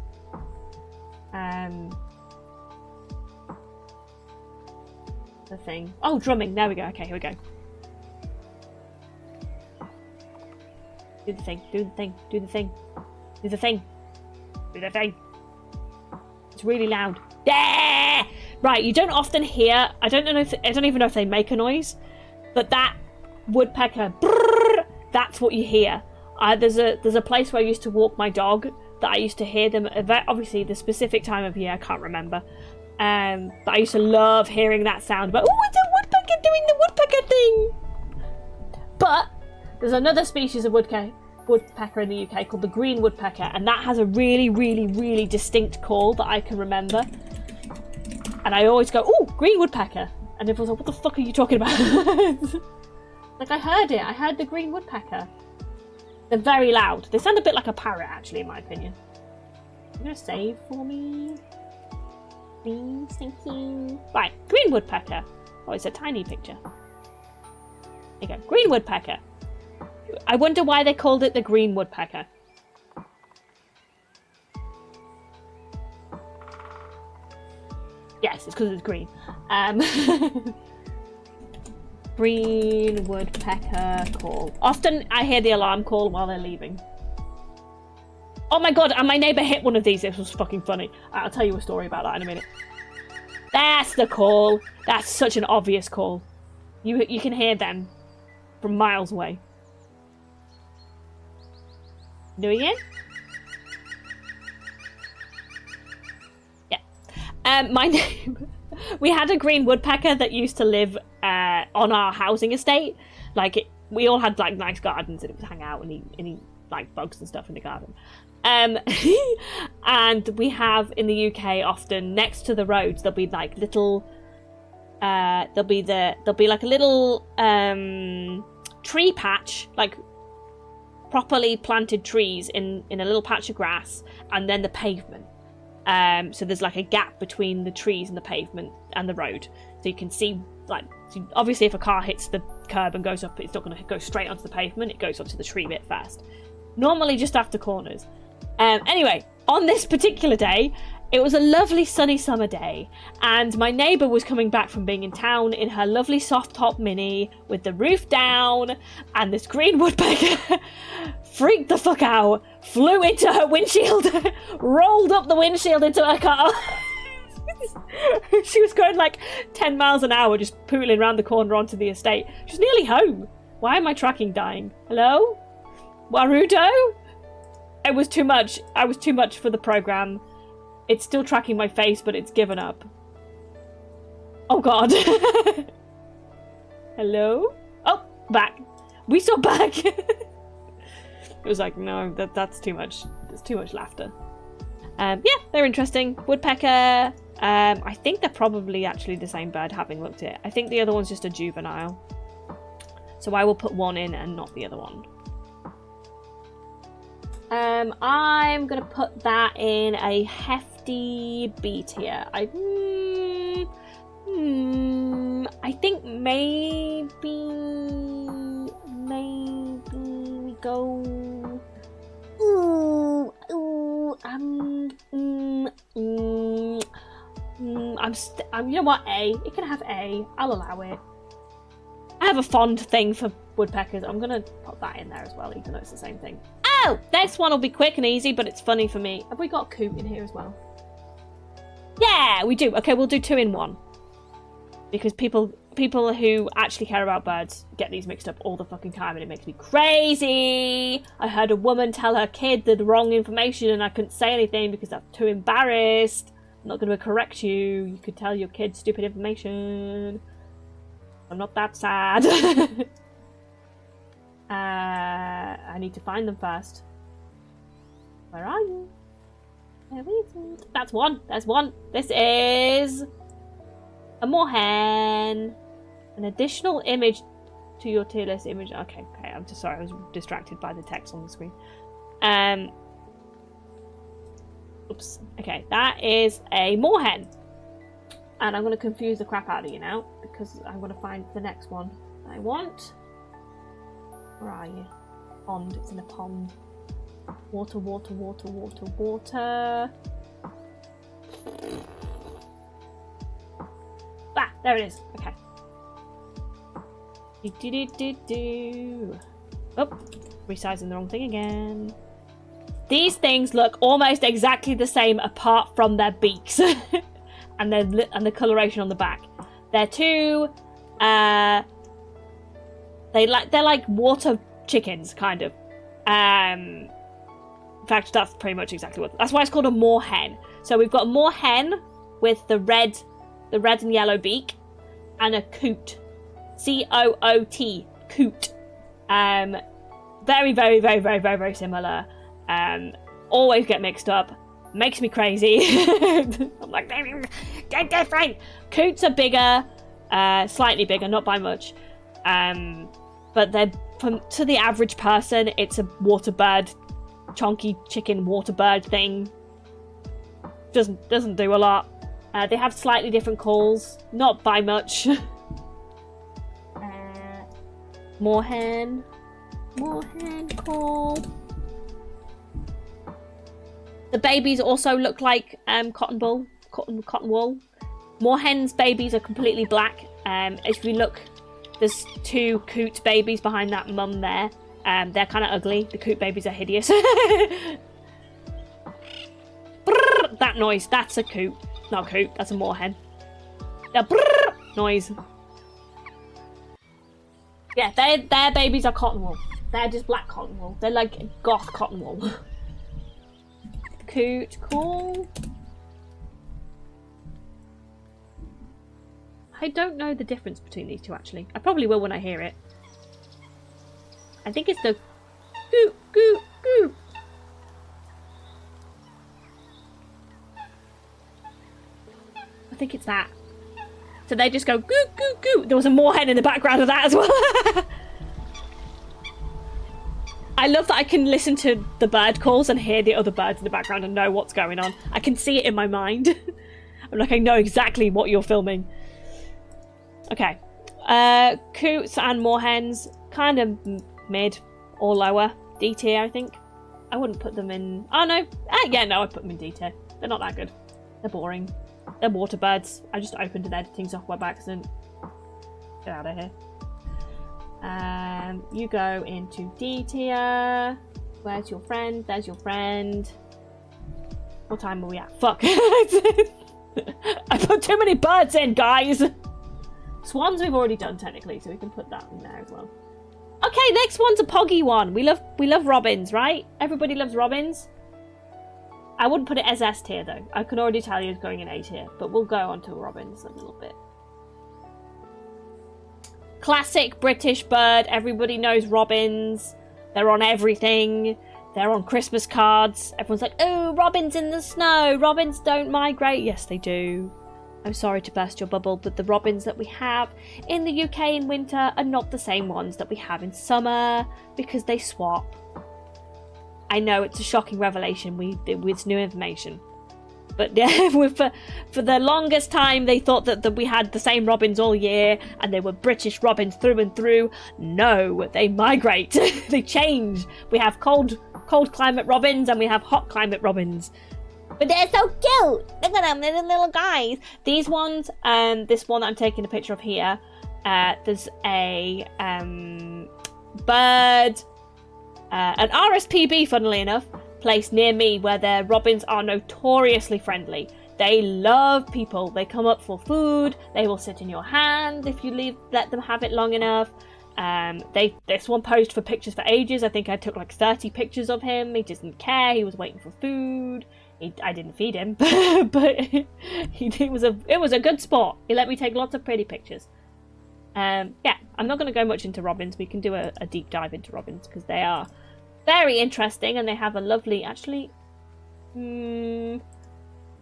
the thing. Oh, drumming. There we go. Okay, here we go. Do the thing. Do the thing. Do the thing. Do the thing. Do the thing. It's really loud. Yeah! Right, you don't often hear. I don't even know if they make a noise, but that woodpecker. Brrr, that's what you hear. There's a place where I used to walk my dog that I used to hear them. Obviously, the specific time of year I can't remember. But I used to love hearing that sound. But oh, it's a woodpecker doing the woodpecker thing. But there's another species of woodpecker in the UK called the green woodpecker, and that has a really, really, really distinct call that I can remember. And I always go, "Oh, green woodpecker," and everyone's like, "What the fuck are you talking about?" Like I heard it. I heard the green woodpecker. They're very loud. They sound a bit like a parrot, actually, in my opinion. You're gonna save for me, please? Thank you. Right, green woodpecker. Oh, it's a tiny picture. There you go. Green woodpecker. I wonder why they called it the green woodpecker. Yes, it's because it's green. Green woodpecker call. Often I hear the alarm call while they're leaving. Oh my god, and my neighbour hit one of these. This was fucking funny. I'll tell you a story about that in a minute. That's the call. That's such an obvious call. You can hear them from miles away. Doing it? Yeah. My neighbour... We had a green woodpecker that used to live on our housing estate. Like, we all had, like, nice gardens and it would hang out and eat like, bugs and stuff in the garden. And we have, in the UK, often, next to the roads, there'll be, like, little... there'll be like a little tree patch, like properly planted trees in a little patch of grass, and then the pavement. So there's like a gap between the trees and the pavement and the road, so you can see, like, obviously if a car hits the curb and goes up, it's not going to go straight onto the pavement, it goes onto the tree bit first, normally just after corners. Anyway, on this particular day, it was a lovely sunny summer day, and my neighbour was coming back from being in town in her lovely soft top Mini with the roof down, and this green woodpecker freaked the fuck out, flew into her windshield, rolled up the windshield into her car. She was going like 10 miles an hour, just pooling around the corner onto the estate. She's nearly home. Why am I tracking dying? Hello? Warudo? It was too much. I was too much for the program. It's still tracking my face, but it's given up. Oh god. Hello? Oh, back. We saw back. It was like, no, that's too much. There's too much laughter. Yeah, they're interesting. Woodpecker. I think they're probably actually the same bird, having looked at it. I think the other one's just a juvenile. So I will put one in and not the other one. I'm gonna put that in a hefty B tier. I think maybe we go. I'm you know what, A. It can have A. I'll allow it. I have a fond thing for woodpeckers. I'm gonna put that in there as well, even though it's the same thing. Oh, this one will be quick and easy, but it's funny for me. Have we got a coot in here as well? Yeah, we do. Okay, we'll do 2 in 1. Because people who actually care about birds get these mixed up all the fucking time, and it makes me crazy. I heard a woman tell her kid the wrong information and I couldn't say anything because I'm too embarrassed. I'm not going to correct you. You could tell your kid stupid information. I'm not that sad. I need to find them first. Where are you? Where is it? That's one. There's one. This is a moorhen. An additional image to your tier list image. Okay. I'm just sorry. I was distracted by the text on the screen. Oops. Okay, that is a moorhen. And I'm going to confuse the crap out of you now because I'm going to find the next one I want. Where are you? Pond. It's in a pond. Water. Ah, there it is. Okay. Oh, resizing the wrong thing again. These things look almost exactly the same apart from their beaks and the coloration on the back. They're two. They're like water chickens, kind of. In fact, that's pretty much exactly what. That's why it's called a moorhen. So we've got a moorhen with the red and yellow beak, and a coot, C-O-O-T, coot. Very similar. Always get mixed up. Makes me crazy. I'm like, get different. Coots are bigger, slightly bigger, not by much. But they're to the average person, it's a water bird, chonky chicken water bird thing. Doesn't do a lot. They have slightly different calls, not by much. Moorhen. Moorhen call. The babies also look like cotton wool. Moorhen's babies are completely black. If you look, there's 2 coot babies behind that mum there. They're kind of ugly. The coot babies are hideous. Brrr, that noise, that's a coot. Not a coot, that's a moorhen. The brrr noise. Yeah, their babies are cotton wool. They're just black cotton wool. They're like goth cotton wool. Coot, cool. I don't know the difference between these two, actually. I probably will when I hear it. I think it's the goot, goot, goot. I think it's that. So they just go goot, goot, goot. There was a moorhen in the background of that as well. I love that I can listen to the bird calls and hear the other birds in the background and know what's going on. I can see it in my mind. I'm like, I know exactly what you're filming. Okay. Coots and moorhens, kind of mid or lower. D tier, I think. I wouldn't put them in... Oh, no. Yeah, no, I'd put them in D tier. They're not that good. They're boring. They're water birds. I just opened an editing software by accident. Get out of here. You go into D tier. Where's your friend? There's your friend. What time are we at? Fuck. I put too many birds in, guys. Swans we've already done technically, so we can put that in there as well. Okay, next one's a poggy one. We love robins, right? Everybody loves robins. I wouldn't put it as S tier though. I can already tell you it's going in A tier, but we'll go on to robins a little bit. Classic British bird. Everybody knows robins. They're on everything. They're on Christmas cards. Everyone's like, oh, robins in the snow. Robins don't migrate. Yes, they do. I'm sorry to burst your bubble, but the robins that we have in the UK in winter are not the same ones that we have in summer because they swap. I know it's a shocking revelation with new information. But yeah, for the longest time, they thought that we had the same robins all year and they were British robins through and through. No, they migrate. They change. We have cold climate robins and we have hot climate robins. But they're so cute. Look at them, they're the little guys. These ones, this one that I'm taking a picture of here, there's a bird, an RSPB, funnily enough, place near me where their robins are notoriously friendly. They love people. They come up for food. They will sit in your hand if you let them have it long enough. This one posed for pictures for ages. I think I took like 30 pictures of him. He didn't care. He was waiting for food. I didn't feed him, but it was a good sport. He let me take lots of pretty pictures. Yeah, I'm not going to go much into robins. We can do a deep dive into robins because they are very interesting and they have a lovely. Actually, I'm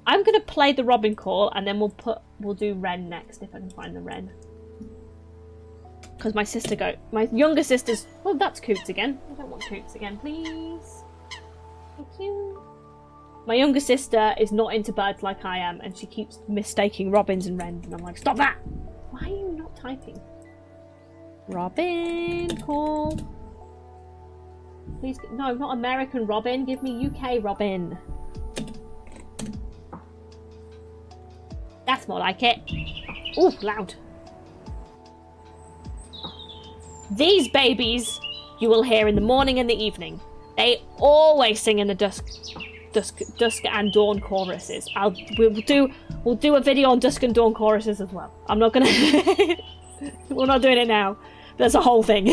going to play the robin call and then we'll do wren next if I can find the wren. Because my younger sister's. Oh, that's coots again. I don't want coots again, please. Thank you. My younger sister is not into birds like I am, and she keeps mistaking robins and wrens, and I'm like, stop that! Why are you not typing? Robin, call. Please, no, not American robin. Give me UK robin. That's more like it. Ooh, loud. These babies you will hear in the morning and the evening. They always sing in the dusk and dawn choruses. We'll do a video on dusk and dawn choruses as well. I'm not gonna we're not doing it now. There's a whole thing.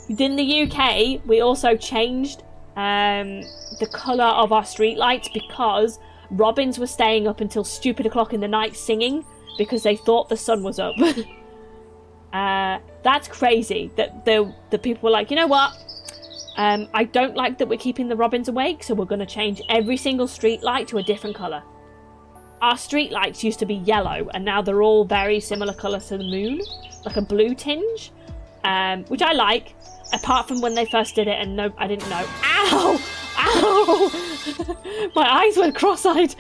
Within the UK, we also changed the colour of our streetlights because robins were staying up until stupid o'clock in the night singing because they thought the sun was up. That's crazy. That the people were like, you know what? I don't like that we're keeping the robins awake, so we're going to change every single street light to a different colour. Our street lights used to be yellow, and now they're all very similar colours to the moon, like a blue tinge, which I like, apart from when they first did it, and no, I didn't know. Ow! Ow! My eyes went cross-eyed.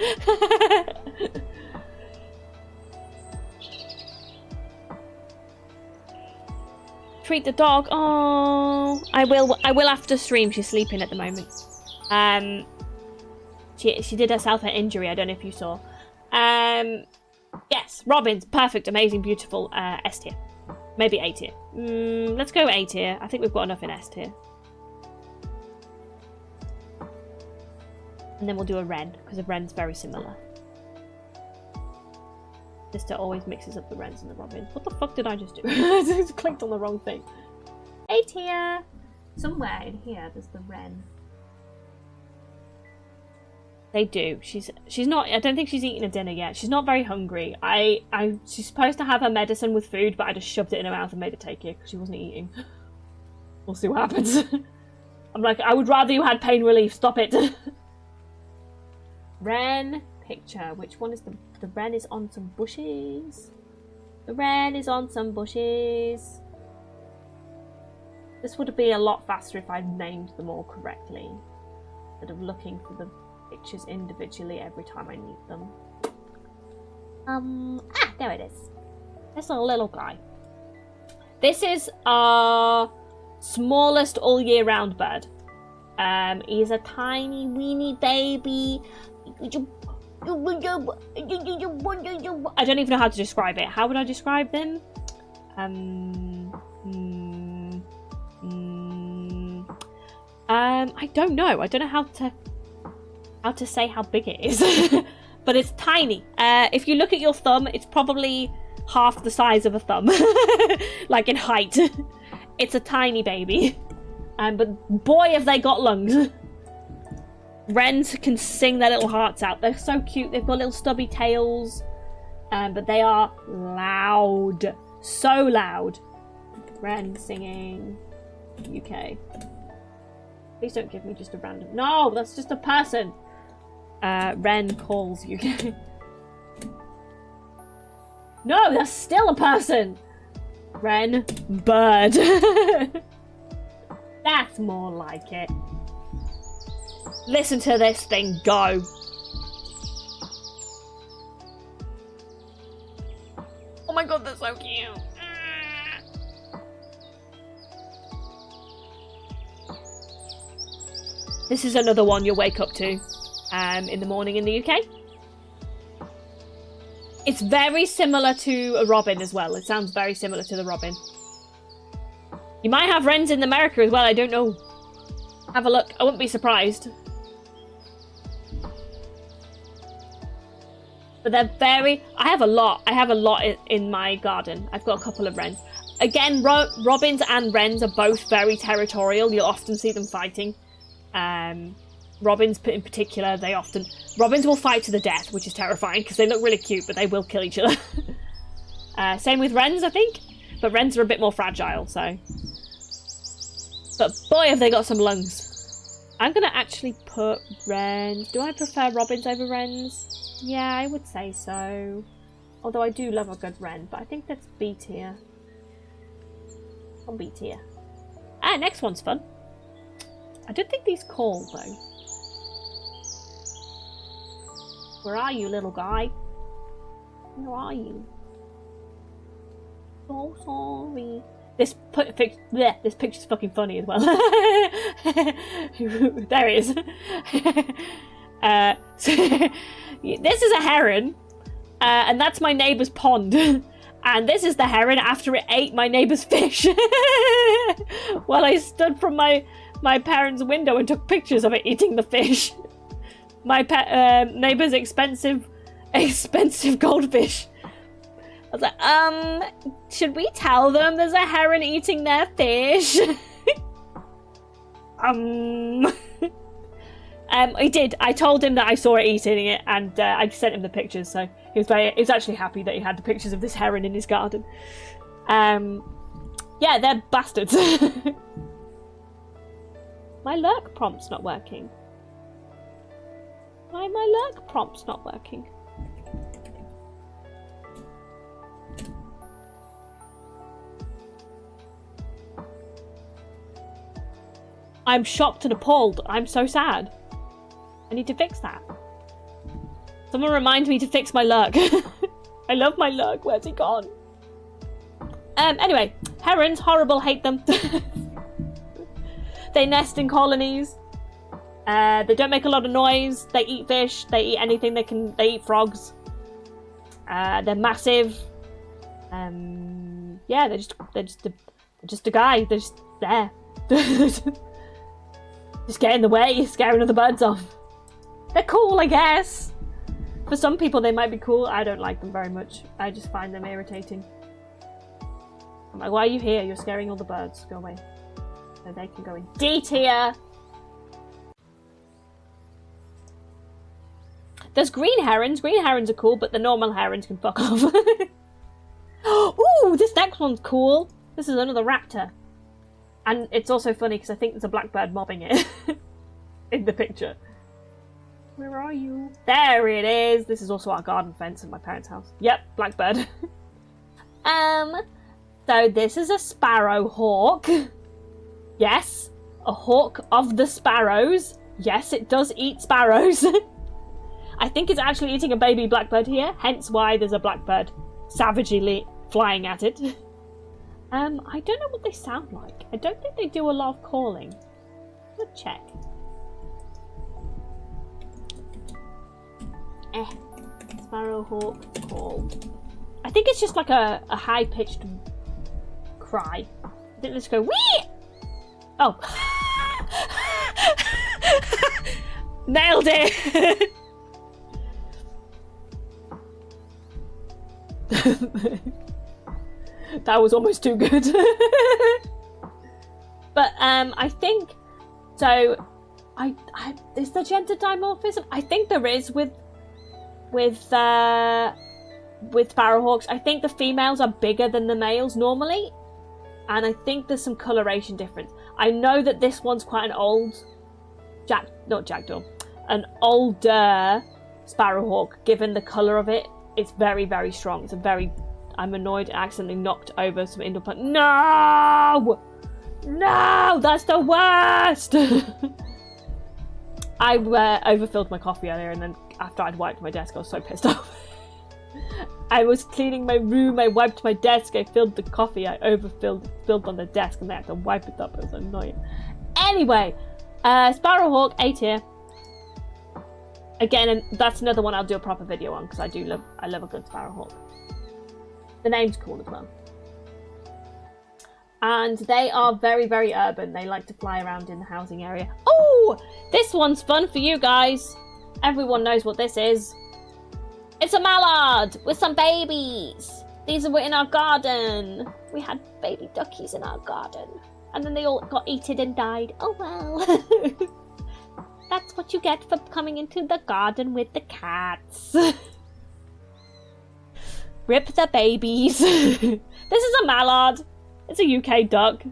treat the dog. Oh, I will after stream. She's sleeping at the moment. She did herself an injury. I don't know if you saw. Yes, Robin's perfect, amazing, beautiful. S tier, maybe A tier. Let's go A tier. I think we've got enough in S tier. And then we'll do a Wren, because a Wren's very similar. Sister always mixes up the Wrens and the Robins. What the fuck did I just do? I just clicked on the wrong thing. A tier. Somewhere in here there's the Wren. They do. She's not. I don't think she's eaten a dinner yet. She's not very hungry. She's supposed to have her medicine with food, but I just shoved it in her mouth and made her take it because she wasn't eating. We'll see what happens. I'm like, I would rather you had pain relief. Stop it. Wren picture. Which one is the Wren is on some bushes. The Wren is on some bushes. This would be a lot faster if I'd named them all correctly, instead of looking for the pictures individually every time I need them. There it is. This little guy. This is our smallest all year round bird. He's a tiny weeny baby. I don't even know how to describe it. How would I describe them? I don't know. I don't know how to say how big it is. But it's tiny. If you look at your thumb, it's probably half the size of a thumb. Like in height. It's a tiny baby. But boy, have they got lungs. Wrens can sing their little hearts out. They're so cute. They've got little stubby tails. But they are loud. So loud. Wren singing. UK. Please don't give me just a random... No, that's just a person. Wren calls UK. No, that's still a person. Wren bird. That's more like it. Listen to this thing go. Oh my god, that's so cute. This is another one you'll wake up to in the morning in the UK. It's very similar to a robin as well. It sounds very similar to the robin. You might have wrens in America as well, I don't know. Have a look, I wouldn't be surprised. But they're very... I have a lot in my garden. I've got a couple of wrens. Again, robins and wrens are both very territorial. You'll often see them fighting. Robins in particular, robins will fight to the death, which is terrifying because they look really cute, but they will kill each other. Same with wrens, I think, but wrens are a bit more fragile, so. But boy, have they got some lungs. I'm gonna actually put wrens. Do I prefer robins over wrens? Yeah, I would say so. Although I do love a good wren, but I think that's B tier. On B tier. Next one's fun. I don't think these call, though. Where are you, little guy? Where are you? So sorry. This picture's fucking funny as well. There it is. This is a heron. And that's my neighbour's pond. And this is the heron after it ate my neighbour's fish. While I stood from my parents' window and took pictures of it eating the fish. My neighbour's expensive goldfish. I was like, should we tell them there's a heron eating their fish? I did. I told him that I saw it eating it, and I sent him the pictures. So he was actually happy that he had the pictures of this heron in his garden. Yeah, they're bastards. My lurk prompt's not working. Why my lurk prompt's not working? I'm shocked and appalled. I'm so sad. I need to fix that. Someone remind me to fix my lurk. I love my lurk. Where's he gone? Anyway, herons, horrible, hate them. They nest in colonies. They don't make a lot of noise. They eat fish. They eat anything they can. They eat frogs. They're massive. Yeah, they're just a guy. They're just there. Just get in the way, scaring other birds off. They're cool, I guess. For some people, they might be cool. I don't like them very much. I just find them irritating. I'm like, why are you here? You're scaring all the birds. Go away. So they can go in D tier. There's green herons. Green herons are cool, but the normal herons can fuck off. Ooh, this next one's cool. This is another raptor. And it's also funny because I think there's a blackbird mobbing it in the picture. Where are you? There it is. This is also our garden fence in my parents' house. Yep, blackbird. So this is a sparrow hawk. Yes, a hawk of the sparrows. Yes, it does eat sparrows. I think it's actually eating a baby blackbird here, hence why there's a blackbird savagely flying at it. I don't know what they sound like. I don't think they do a lot of calling. Let's check. Sparrow hawk call. I think it's just like a high-pitched cry. I think they just go wee. Oh. Nailed it. That was almost too good. But I think so. Is there gender dimorphism? I think there is with sparrowhawks. I think the females are bigger than the males normally, and I think there's some coloration difference. I know that this one's quite an old an older sparrowhawk. Given the color of it, it's very, very strong. It's a very. I'm annoyed. I accidentally knocked over some indoor plant. No, that's the worst. I overfilled my coffee earlier, and then after I'd wiped my desk, I was so pissed off. I was cleaning my room, I wiped my desk, I filled the coffee, I overfilled on the desk, and I had to wipe it up. It was annoying. Anyway, Sparrowhawk, A tier. Again, and that's another one I'll do a proper video on, because I love a good Sparrowhawk. The name's cool as well. And they are very, very urban. They like to fly around in the housing area. Oh, this one's fun for you guys. Everyone knows what this is. It's a mallard with some babies. These were in our garden. We had baby duckies in our garden. And then they all got eaten and died. Oh well. That's what you get for coming into the garden with the cats. Rip the babies. This is a mallard. It's a UK duck.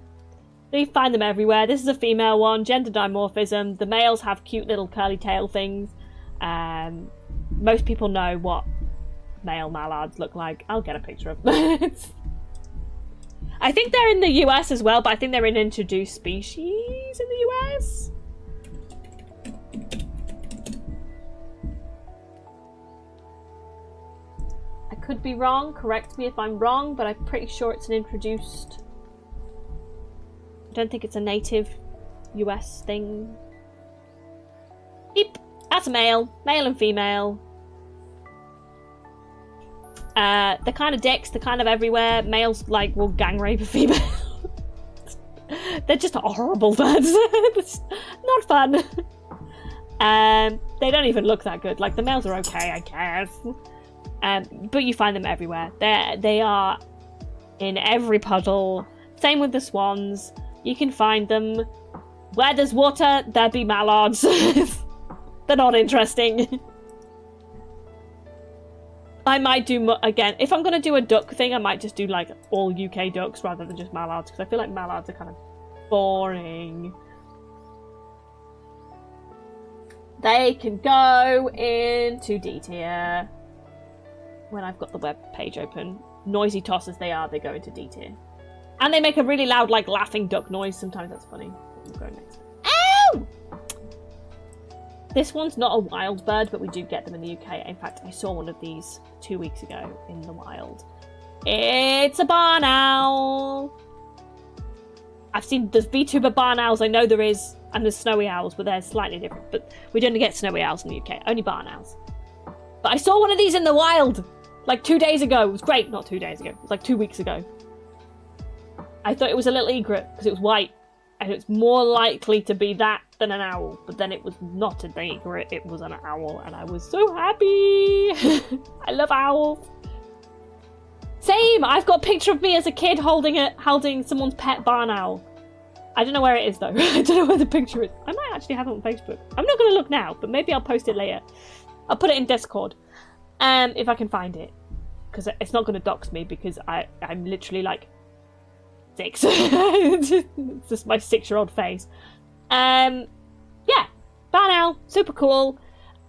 You find them everywhere. This is a female one. Gender dimorphism. The males have cute little curly tail things. Most people know what male mallards look like. I'll get a picture of them. I think they're in the US as well, but I think they're an introduced species in the US. I could be wrong. Correct me if I'm wrong, but I'm pretty sure it's an introduced. I don't think it's a native US thing. Beep. That's a male and female. They're kind of dicks, they're kind of everywhere. Males will gang rape a female. They're just horrible birds. It's not fun. They don't even look that good. The males are okay, I guess. But you find them everywhere. They are in every puddle. Same with the swans. You can find them where there's water. There be mallards. They're not interesting. I might do again. If I'm gonna do a duck thing, I might just do all UK ducks rather than just mallards, because I feel like mallards are kind of boring. They can go into D tier. When I've got the web page open, noisy tosses they are, they go into D tier. And they make a really loud, laughing duck noise. Sometimes that's funny. We'll go next. Ow! This one's not a wild bird, but we do get them in the UK. In fact, I saw one of these 2 weeks ago in the wild. It's a barn owl. There's VTuber barn owls, I know there is, and there's snowy owls, but they're slightly different. But we don't get snowy owls in the UK, only barn owls. But I saw one of these in the wild, like 2 days ago. It was great, not 2 days ago, it was like 2 weeks ago. I thought it was a little egret, because it was white, and it's more likely to be that than an owl. But then it was not an egret, it was an owl, and I was so happy! I love owls. Same! I've got a picture of me as a kid holding someone's pet barn owl. I don't know where it is though. I don't know where the picture is. I might actually have it on Facebook. I'm not going to look now, but maybe I'll post it later. I'll put it in Discord. If I can find it. Because it's not going to dox me because I'm literally like 6. It's just my 6-year-old face. Yeah. Barn owl. Super cool.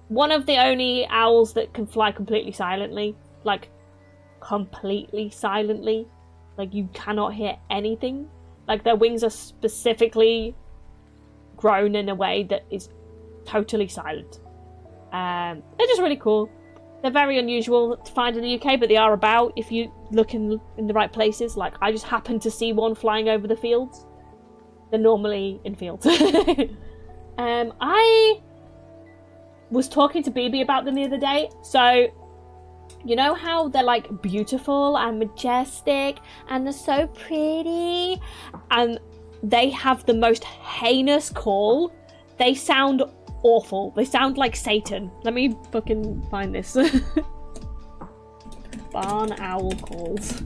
One of the only owls that can fly completely silently. Like, completely silently. Like, you cannot hear anything. Like, their wings are specifically grown in a way that is totally silent. They're just really cool. They're very unusual to find in the UK, but they are about if you look in the right places. Like, I just happened to see one flying over the fields. They're normally in fields. I was talking to BB about them the other day. So, you know how they're like beautiful and majestic and they're so pretty and they have the most heinous call? They sound awful. They sound like Satan. Let me fucking find this. Barn owl calls.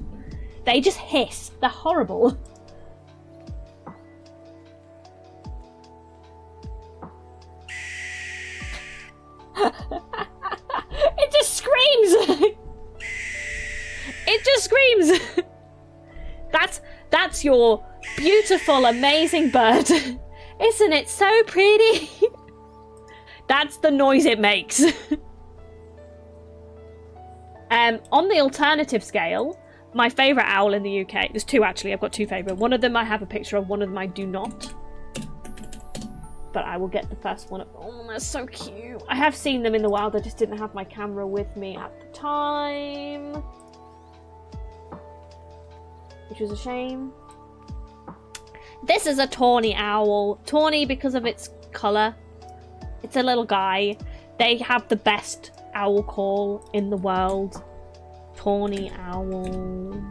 They just hiss. They're horrible. It just screams. It just screams. That's your beautiful, amazing bird. Isn't it so pretty? That's the noise it makes. On the alternative scale, my favourite owl in the UK, there's two actually, I've got two favourite. One of them I have a picture of, one of them I do not. But I will get the first one up. Oh, they're so cute. I have seen them in the wild, I just didn't have my camera with me at the time. Which was a shame. This is a tawny owl. Tawny because of its colour. It's a little guy. They have the best owl call in the world. Tawny owl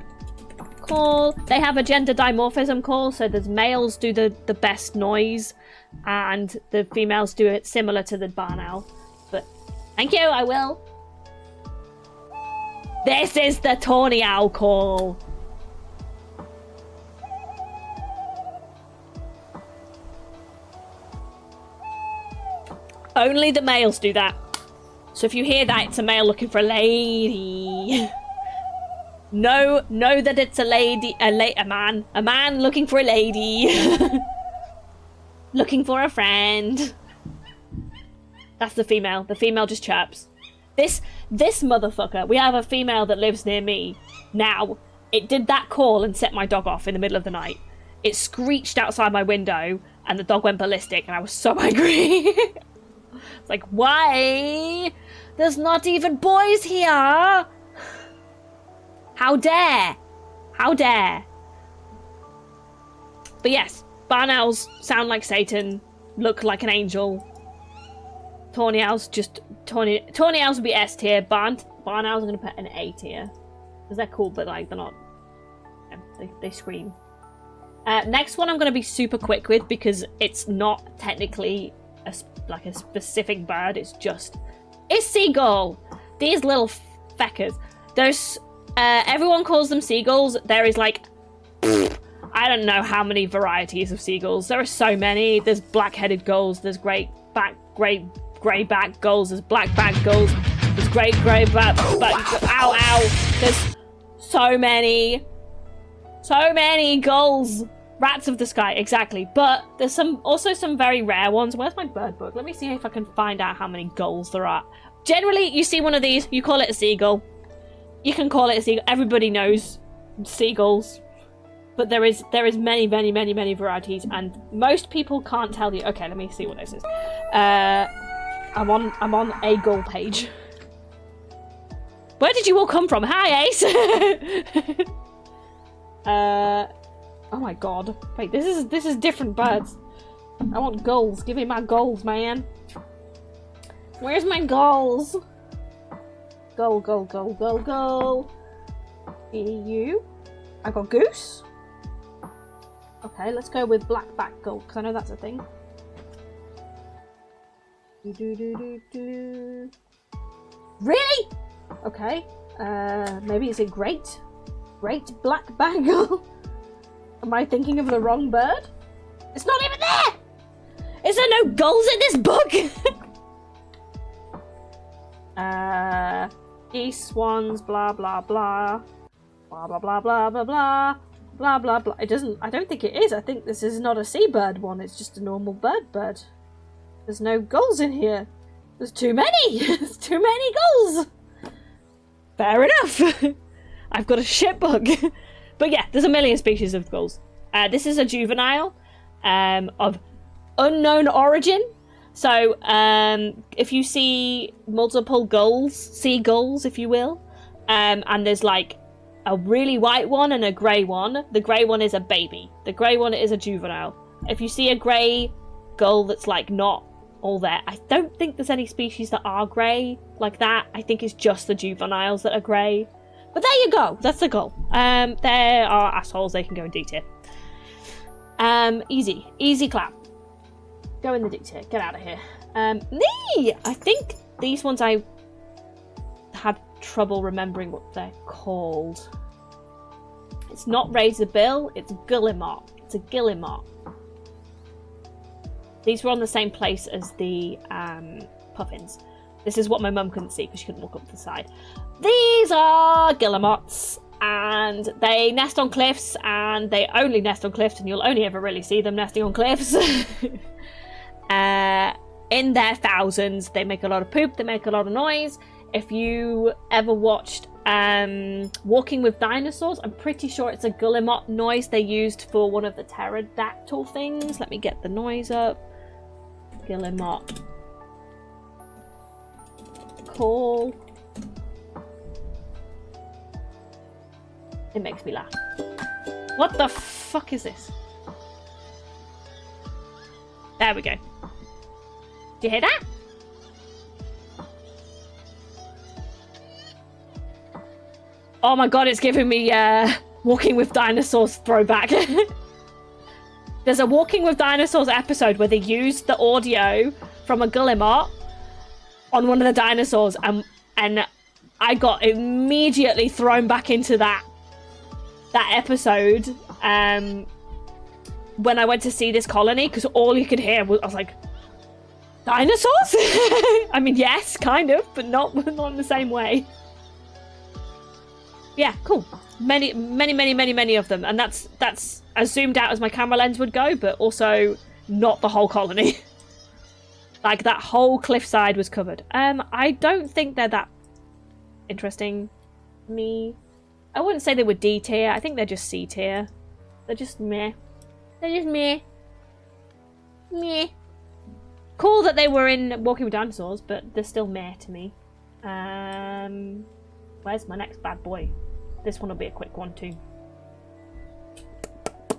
call. They have a gender dimorphism call, so the males do the best noise and the females do it similar to the barn owl. But thank you, I will. This is the tawny owl call. Only the males do that. So if you hear that, it's a male looking for a lady. Know that it's a lady, a man looking for a lady. Looking for a friend. That's the female. The female just chirps. This motherfucker, we have a female that lives near me now. It did that call and set my dog off in the middle of the night. It screeched outside my window and the dog went ballistic and I was so angry. It's like, why? There's not even boys here. How dare? How dare? But yes, barn owls sound like Satan, look like an angel. Tawny owls tawny owls would be S tier. Barn owls are gonna put an A tier because they're cool, but like they're not. Yeah, they scream. Next one I'm gonna be super quick with because it's not technically a specific bird. It's seagull. These little feckers. There's everyone calls them seagulls. There is like I don't know how many varieties of seagulls. There are so many. There's black-headed gulls. There's grey back gulls. There's black back gulls. There's grey back. Ow! There's so many gulls. Rats of the sky, exactly. But there's also some very rare ones. Where's my bird book? Let me see if I can find out how many gulls there are. Generally, you see one of these, you call it a seagull. You can call it a seagull. Everybody knows seagulls. But there is many varieties, and most people can't tell you. Okay, let me see what this is. I'm on a gull page. Where did you all come from? Hi, Ace! Oh my god. Wait, this is different birds. I want gulls. Give me my gulls, man. Where's my gulls? Gull, gull, gull, gull, gull. You. I got goose. Okay, let's go with black-back gull, because I know that's a thing. Really? Okay. Maybe it's a great black-back gull. Am I thinking of the wrong bird? It's not even there! Is there no gulls in this book? Geese, swans, blah blah blah. Blah blah blah blah blah blah. Blah blah blah. It doesn't, I don't think it is. I think this is not a seabird one, it's just a normal bird. There's no gulls in here. There's too many! There's too many gulls! Fair enough! I've got a shit book. But yeah, there's a million species of gulls. This is a juvenile of unknown origin. So if you see multiple gulls, seagulls if you will, and there's like a really white one and a grey one, the grey one is a baby. The grey one is a juvenile. If you see a grey gull that's like not all there, I don't think there's any species that are grey like that. I think it's just the juveniles that are grey. But there you go, that's the gull. There are assholes, they can go in D tier. Easy clap. Go in the D tier, get out of here. I think these ones I had trouble remembering what they're called. It's not razorbill, it's guillemot. It's a guillemot. These were on the same place as the puffins. This is what my mum couldn't see because she couldn't look up the side. These are guillemots, and they nest on cliffs, and they only nest on cliffs, and you'll only ever really see them nesting on cliffs. In their thousands, they make a lot of poop, they make a lot of noise. If you ever watched Walking with Dinosaurs, I'm pretty sure it's a guillemot noise they used for one of the pterodactyl things. Let me get the noise up. Guillemot. Call. It makes me laugh. What the fuck is this? There we go. Do you hear that? Oh my god, it's giving me Walking with Dinosaurs throwback. There's a Walking with Dinosaurs episode where they used the audio from a guillemot on one of the dinosaurs, and I got immediately thrown back into that episode when I went to see this colony, because all you could hear was, I was like, dinosaurs? I mean, yes, kind of, but not in the same way. Yeah, cool. Many of them, and that's as zoomed out as my camera lens would go, but also not the whole colony. Like, that whole cliffside was covered. I don't think they're that interesting to me. I wouldn't say they were D tier. I think they're just C tier. They're just meh. They're just meh. Meh. Cool that they were in Walking with Dinosaurs, but they're still meh to me. Where's my next bad boy? This one will be a quick one too.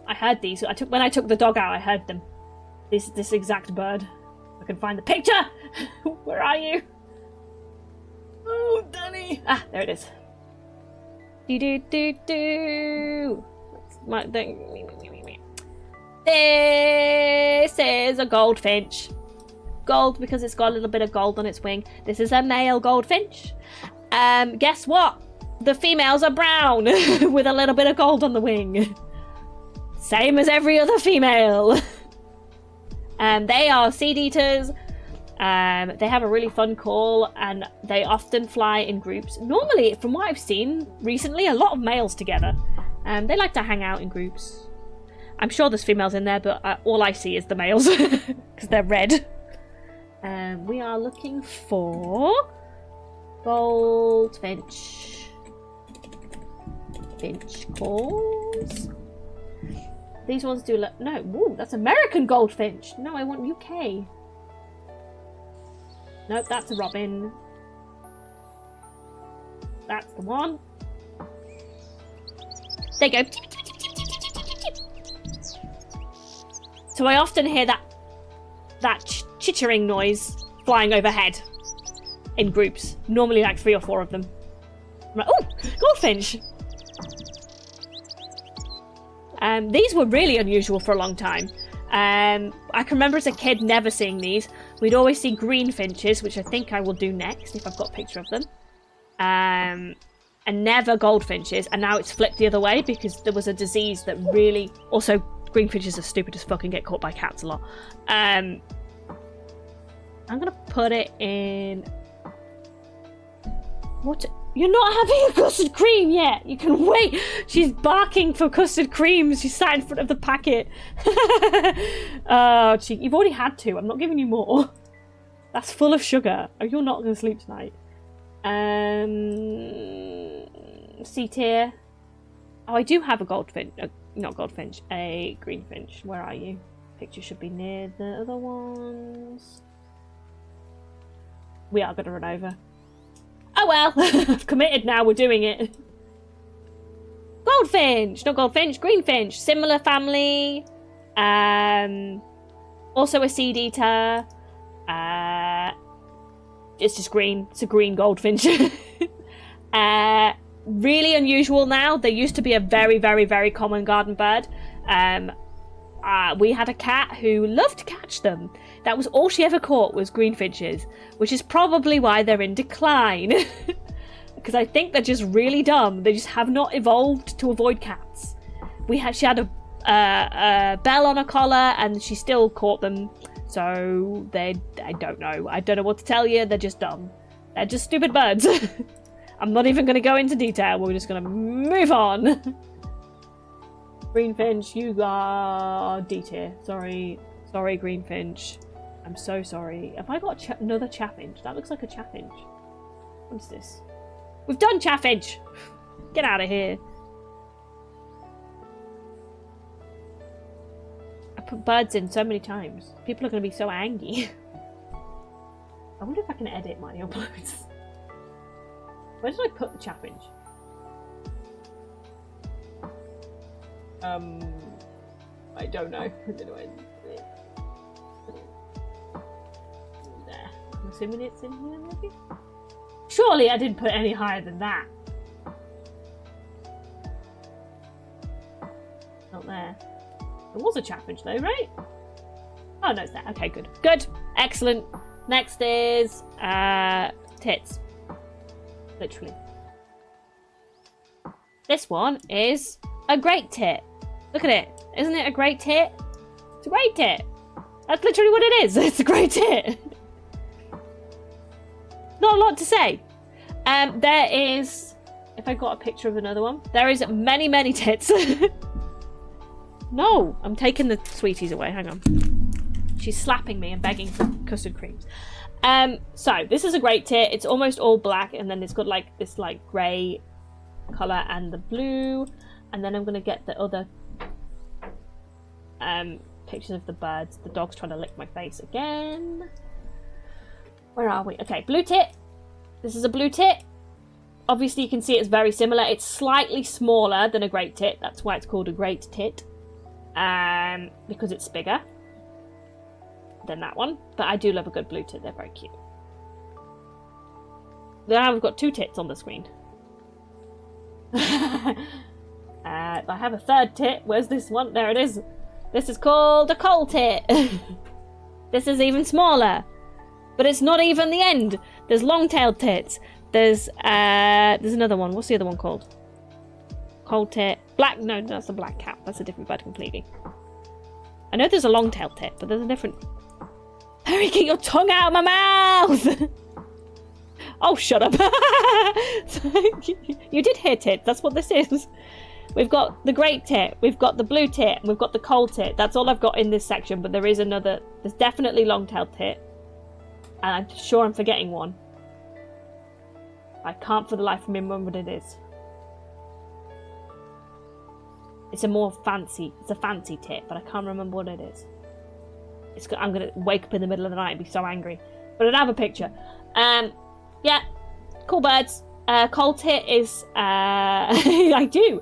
I heard these. When I took the dog out, I heard them. This exact bird. I can find the picture. Where are you? Oh, Danny. Ah, there it is. Do. This is a goldfinch. Gold because it's got a little bit of gold on its wing. This is a male goldfinch. Guess what? The females are brown with a little bit of gold on the wing. Same as every other female. They are seed eaters. They have a really fun call, and they often fly in groups. Normally, from what I've seen recently, a lot of males together. They like to hang out in groups. I'm sure there's females in there, but all I see is the males because they're red. We are looking for goldfinch. Finch calls. These ones do look. No, woo, that's American goldfinch. No, I want UK. Nope, that's a robin. That's the one. There you go. So I often hear that chittering noise flying overhead in groups. Normally like 3 or 4 of them. I'm like, oh, goldfinch! These were really unusual for a long time. I can remember as a kid never seeing these. We'd always see green finches, which I think I will do next if I've got a picture of them. And never goldfinches. And now it's flipped the other way because there was a disease that really... Also, green finches are stupid as fuck and get caught by cats a lot. I'm going to put it in... What? You're not having a custard cream yet. You can wait. She's barking for custard cream. She's sat in front of the packet. Oh, you've already had 2. I'm not giving you more. That's full of sugar. Oh, you're not going to sleep tonight. C tier. Oh, I do have a goldfinch. Not goldfinch. A greenfinch. Where are you? Picture should be near the other ones. We are going to run over. Oh well, I've committed now, we're doing it. Goldfinch, not goldfinch, greenfinch, similar family. Also a seed eater. It's just green, it's a green goldfinch. Really unusual now. They used to be a very, very, very common garden bird. We had a cat who loved to catch them. That was all she ever caught was greenfinches, which is probably why they're in decline. Because I think they're just really dumb. They just have not evolved to avoid cats. She had a bell on her collar and she still caught them. So I don't know. I don't know what to tell you. They're just dumb. They're just stupid birds. I'm not even going to go into detail. We're just going to move on. Greenfinch, you are D tier. Sorry, Greenfinch. I'm so sorry. Have I got another chaffinch? That looks like a chaffinch. What's this? We've done chaffinch! Get out of here. I put birds in so many times. People are going to be so angry. I wonder if I can edit my uploads. Where did I put the chaffinch? I don't know. I don't know. There. I'm assuming it's in here, maybe? Surely I didn't put any higher than that. Not there. There was a chaffinch though, right? Oh, no, it's there. Okay, good. Good. Excellent. Next is tits. Literally. This one is a great tit. Look at it. Isn't it a great tit? It's a great tit. That's literally what it is. It's a great tit. Not a lot to say. There is... If I got a picture of another one. There is many, many tits. No, I'm taking the sweeties away. Hang on. She's slapping me and begging for custard creams. So, this is a great tit. It's almost all black. And then it's got like this like grey colour and the blue. And then I'm going to get the other pictures of the birds. The dog's trying to lick my face again. Where are we? Okay, blue tit. This is a blue tit. Obviously, you can see it's very similar. It's slightly smaller than a great tit. That's why it's called a great tit. Because it's bigger than that one. But I do love a good blue tit. They're very cute. Now we've got 2 tits on the screen. I have a third tit. Where's this one? There it is. This is called a coal tit. This is even smaller. But it's not even the end. There's long-tailed tits. There's another one. What's the other one called? Coal tit. Black. No, that's a black cap. That's a different bird completely. I know there's a long-tailed tit, but there's a different... Harry, get your tongue out of my mouth! Oh, shut up. You did hear tit. That's what this is. We've got the great tit, we've got the blue tit, and we've got the coal tit. That's all I've got in this section, but there is another... There's definitely long-tailed tit. And I'm sure I'm forgetting one. I can't for the life of me remember what it is. It's a fancy tit, but I can't remember what it is. I'm going to wake up in the middle of the night and be so angry. But I'd have a picture. Yeah, cool birds. Coal Tit is I do.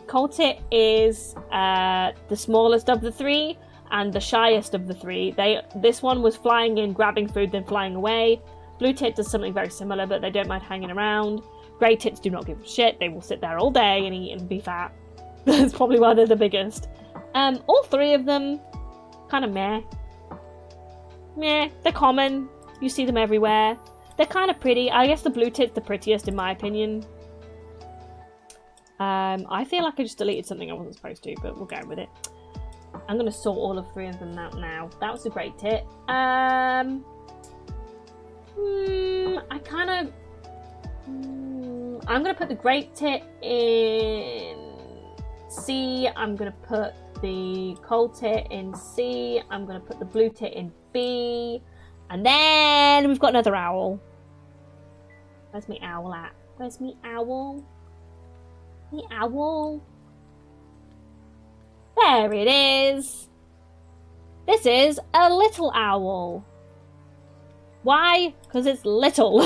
Coal Tit is the smallest of the three and the shyest of the three. This one was flying in, grabbing food, then flying away. Blue Tit does something very similar, but they don't mind hanging around. Grey Tits do not give a shit. They will sit there all day and eat and be fat. That's probably why they're the biggest. All three of them, kind of meh. Meh. They're common. You see them everywhere. They're kind of pretty. I guess the Blue Tit's the prettiest in my opinion. I feel like I just deleted something I wasn't supposed to, but we'll go with it. I'm going to sort all of three of them out now. That was a Grey Tit. I'm going to put the Grey Tit in C. I'm going to put the Coal Tit in C. I'm going to put the Blue Tit in B. And then we've got another owl. Where's me owl at? Where's me owl? The owl. There it is. This is a little owl. Why? Because it's little.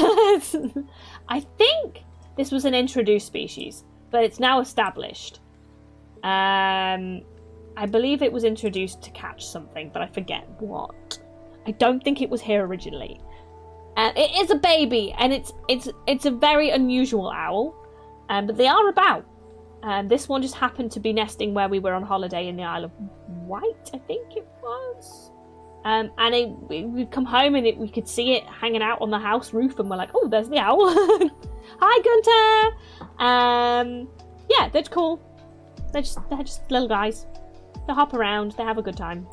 I think this was an introduced species, but it's now established. I believe it was introduced to catch something, but I forget what. I don't think it was here originally. It is a baby, and it's a very unusual owl, but they are about. This one just happened to be nesting where we were on holiday in the Isle of Wight, I think it was. And we'd come home and we could see it hanging out on the house roof, and we're like, oh, there's the owl. Hi, Gunter! Yeah, they're cool. They're just little guys. They hop around, they have a good time.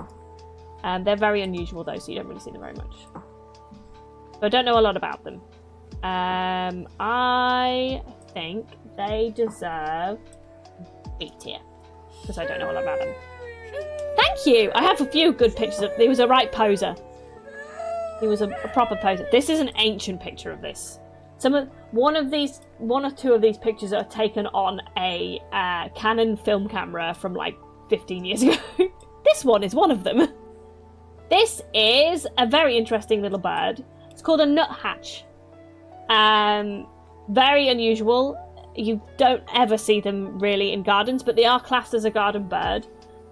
They're very unusual though, so you don't really see them very much. So I don't know a lot about them. I think they deserve B tier, because I don't know a lot about them. Thank you! I have a few good pictures of... He was a right poser. He was a proper poser. This is an ancient picture of this. One or two of these pictures are taken on a Canon film camera from like 15 years ago. This one is one of them. This is a very interesting little bird. It's called a nuthatch. Very unusual. You don't ever see them really in gardens, but they are classed as a garden bird.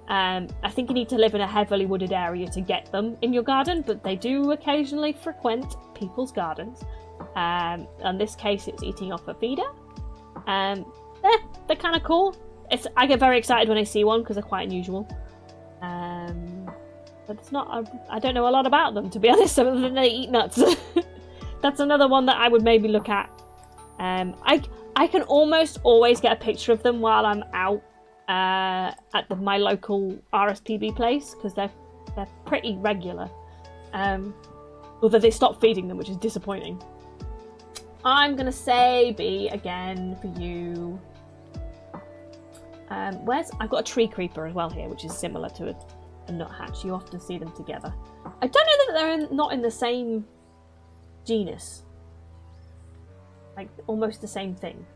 I think you need to live in a heavily wooded area to get them in your garden, but they do occasionally frequent people's gardens. In this case, it's eating off a feeder. They're kind of cool. I get very excited when I see one because they're quite unusual. But it's not. I don't know a lot about them, to be honest, other than they eat nuts. That's another one that I would maybe look at. I can almost always get a picture of them while I'm out at my local RSPB place, because they're pretty regular. Although they stopped feeding them, which is disappointing. I'm gonna say B again for you. I've got a tree creeper as well here, which is similar to a nuthatch. You often see them together. I don't know that they're not in the same genus. Like almost the same thing.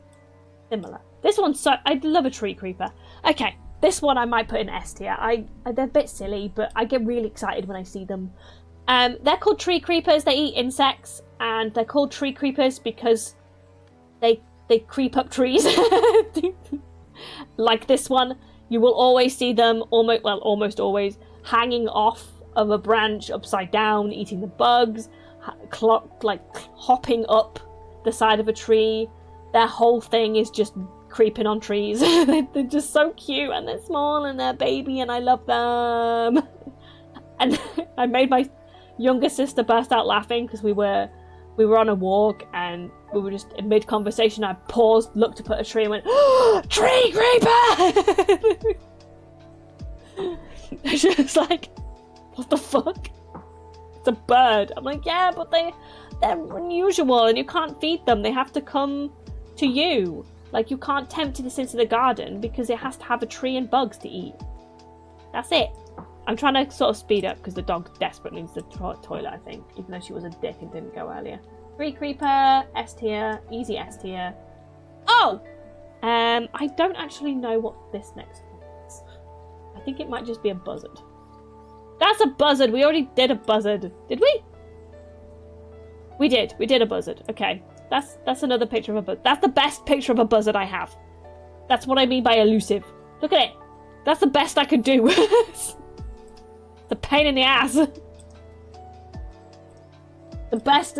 Similar. This one's I love a tree creeper. Okay, this one I might put in S tier. They're a bit silly, but I get really excited when I see them. They're called tree creepers. They eat insects, and they're called tree creepers because they creep up trees. Like this one, you will always see them almost always hanging off of a branch upside down, eating the bugs, like hopping up the side of a tree. Their whole thing is just creeping on trees. They're just so cute, and they're small, and they're baby, and I love them. And I made my younger sister burst out laughing because we were on a walk, and we were just in mid-conversation. I paused, looked up at a tree, and went, oh, tree creeper! She was like, what the fuck? It's a bird. I'm like, yeah, but they're unusual, and you can't feed them. They have to come to you. Like, you can't tempt this into the garden because it has to have a tree and bugs to eat. That's it. I'm trying to sort of speed up because the dog desperately needs the toilet, I think, even though she was a dick and didn't go earlier. Tree creeper, S tier, easy S tier. Oh! I don't actually know what this next one is. I think it might just be a buzzard. That's a buzzard! We already did a buzzard. Did we? We did a buzzard. Okay. That's another picture of a buzzard. That's the best picture of a buzzard I have. That's what I mean by elusive. Look at it. That's the best I could do. It's a pain in the ass. The best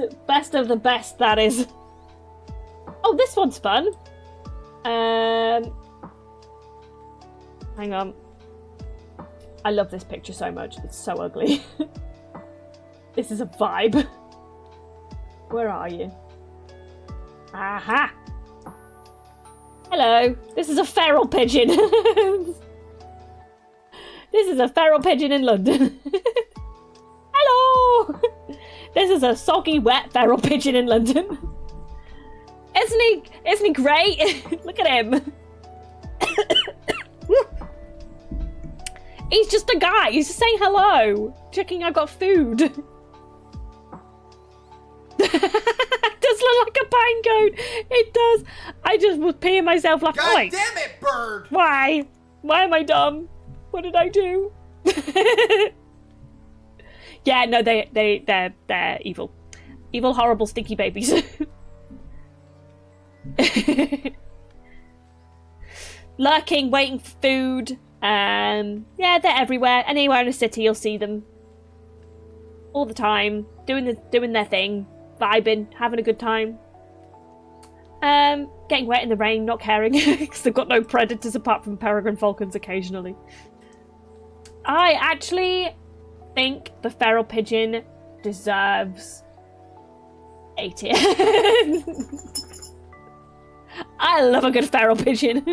of the best, that is. Oh, this one's fun. Hang on. I love this picture so much. It's so ugly. This is a vibe. Where are you? Aha! Hello. This is a feral pigeon. This is a feral pigeon in London. Hello! This is a soggy, wet feral pigeon in London. Isn't he great? Look at him. He's just a guy. He's just saying hello. Checking I got food. It does look like a pine cone. It does. I just was peeing myself laughing. God damn it, bird! Why? Why am I dumb? What did I do? Yeah, no, they're evil. Evil, horrible, stinky babies. Lurking, waiting for food. Yeah, they're everywhere. Anywhere in a city, you'll see them all the time, doing their thing, vibing, having a good time. Getting wet in the rain, not caring, because they've got no predators apart from peregrine falcons occasionally. I actually think the feral pigeon deserves A tier. I love a good feral pigeon.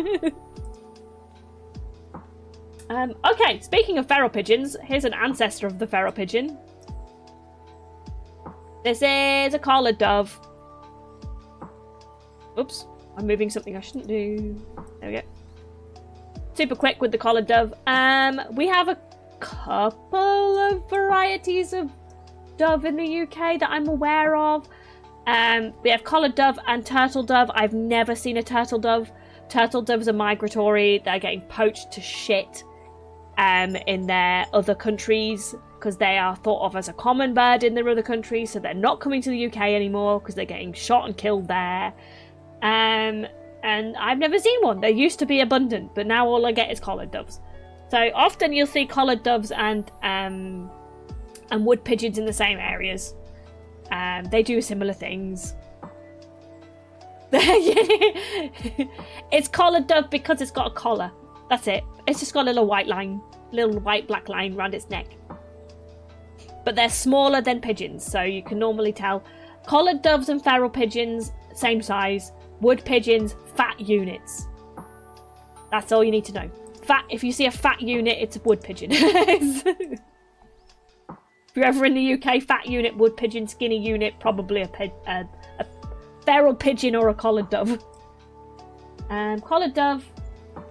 Okay, speaking of feral pigeons, here's an ancestor of the feral pigeon. This is a collared dove. Oops, I'm moving something I shouldn't do. There we go. Super quick with the collared dove. We have a couple of varieties of dove in the UK that I'm aware of. We have collared dove and turtle dove. I've never seen a turtle dove. Turtle doves are migratory. They're getting poached to shit in their other countries because they are thought of as a common bird in their other countries, so they're not coming to the UK anymore because they're getting shot and killed there. And I've never seen one. They used to be abundant, but now all I get is collared doves. So often you'll see collared doves and wood pigeons in the same areas. They do similar things. It's collared dove because it's got a collar. That's it. It's just got a little white line, little white black line around its neck. But they're smaller than pigeons, so you can normally tell. Collared doves and feral pigeons, same size. Wood pigeons, fat units. That's all you need to know. Fat. If you see a fat unit, it's a wood pigeon. If you're ever in the UK, fat unit, wood pigeon, skinny unit, probably a feral pigeon or a collared dove. Collared dove,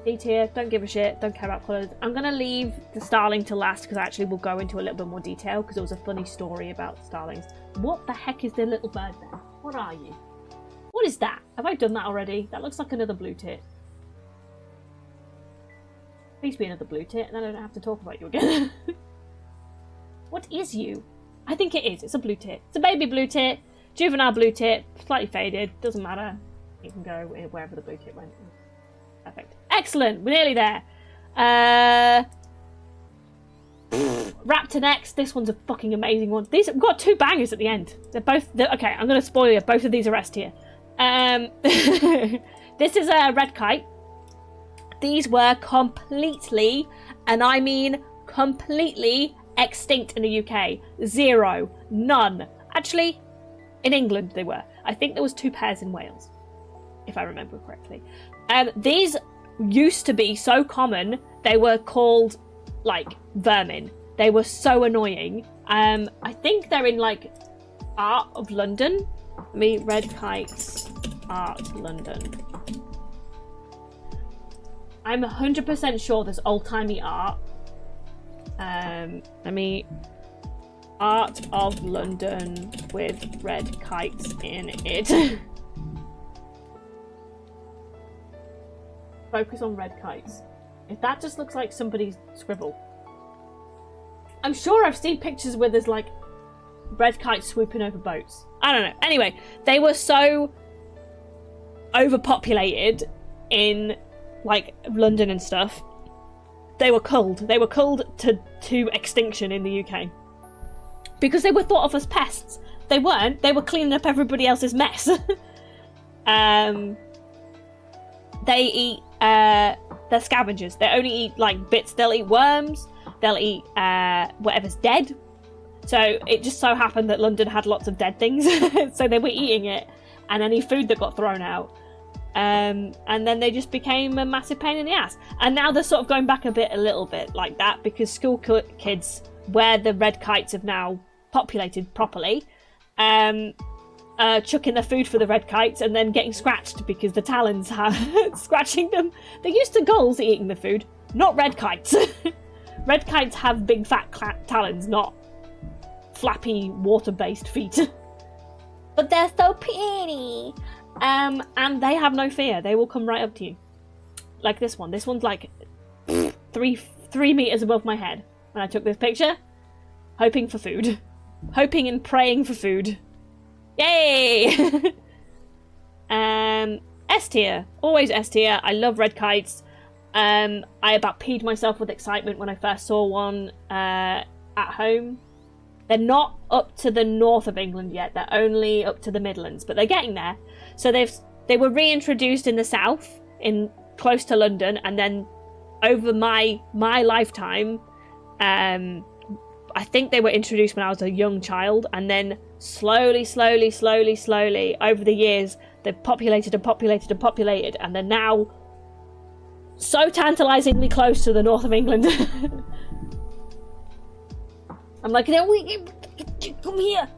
D tier, don't give a shit, don't care about colours. I'm going to leave the starling to last because actually we'll go into a little bit more detail because there was a funny story about starlings. What the heck is the little bird there? What are you? What is that? Have I done that already? That looks like another blue tit. Please be another blue tit and then I don't have to talk about you again. What is you? I think it is. It's a blue tit. It's a baby blue tit. Juvenile blue tit. Slightly faded. Doesn't matter. You can go wherever the blue tit went. Perfect. Excellent. We're nearly there. Raptor next. This one's a fucking amazing one. We've got two bangers at the end. Okay, I'm going to spoil you. Both of these are S tier. This is a red kite. These were completely, and I mean completely, extinct in the UK. Zero. None. Actually, in England they were. I think there was 2 pairs in Wales, if I remember correctly. These used to be so common, they were called, like, vermin. They were so annoying. I think they're in, like, Art of London. Red kites, Art London. I'm 100% sure there's old-timey art. Art of London with red kites in it. Focus on red kites. If that just looks like somebody's scribble. I'm sure I've seen pictures where there's like red kites swooping over boats. I don't know. Anyway, they were so overpopulated in like London and stuff, they were culled. They were culled to extinction in the UK because they were thought of as pests. They weren't. They were cleaning up everybody else's mess. They eat. They're scavengers. They only eat like bits. They'll eat worms. They'll eat whatever's dead. So it just so happened that London had lots of dead things, so they were eating it, and any food that got thrown out. And then they just became a massive pain in the ass. And now they're sort of going back a little bit like that, because school kids, where the red kites have now populated properly, chucking their food for the red kites and then getting scratched because the talons are scratching them. They're used to gulls eating the food, not red kites. Red kites have big fat talons, not flappy water-based feet. But they're so pretty. And they have no fear. They will come right up to you. Like this one. This one's like 3 meters above my head when I took this picture. Hoping for food. Hoping and praying for food. Yay! S tier. Always S tier. I love red kites. I about peed myself with excitement when I first saw one at home. They're not up to the north of England yet. They're only up to the Midlands, but they're getting there. So they were reintroduced in the south, in close to London, and then over my lifetime, I think they were introduced when I was a young child, and then slowly, over the years, they've populated, and they're now so tantalisingly close to the north of England. I'm like, come here.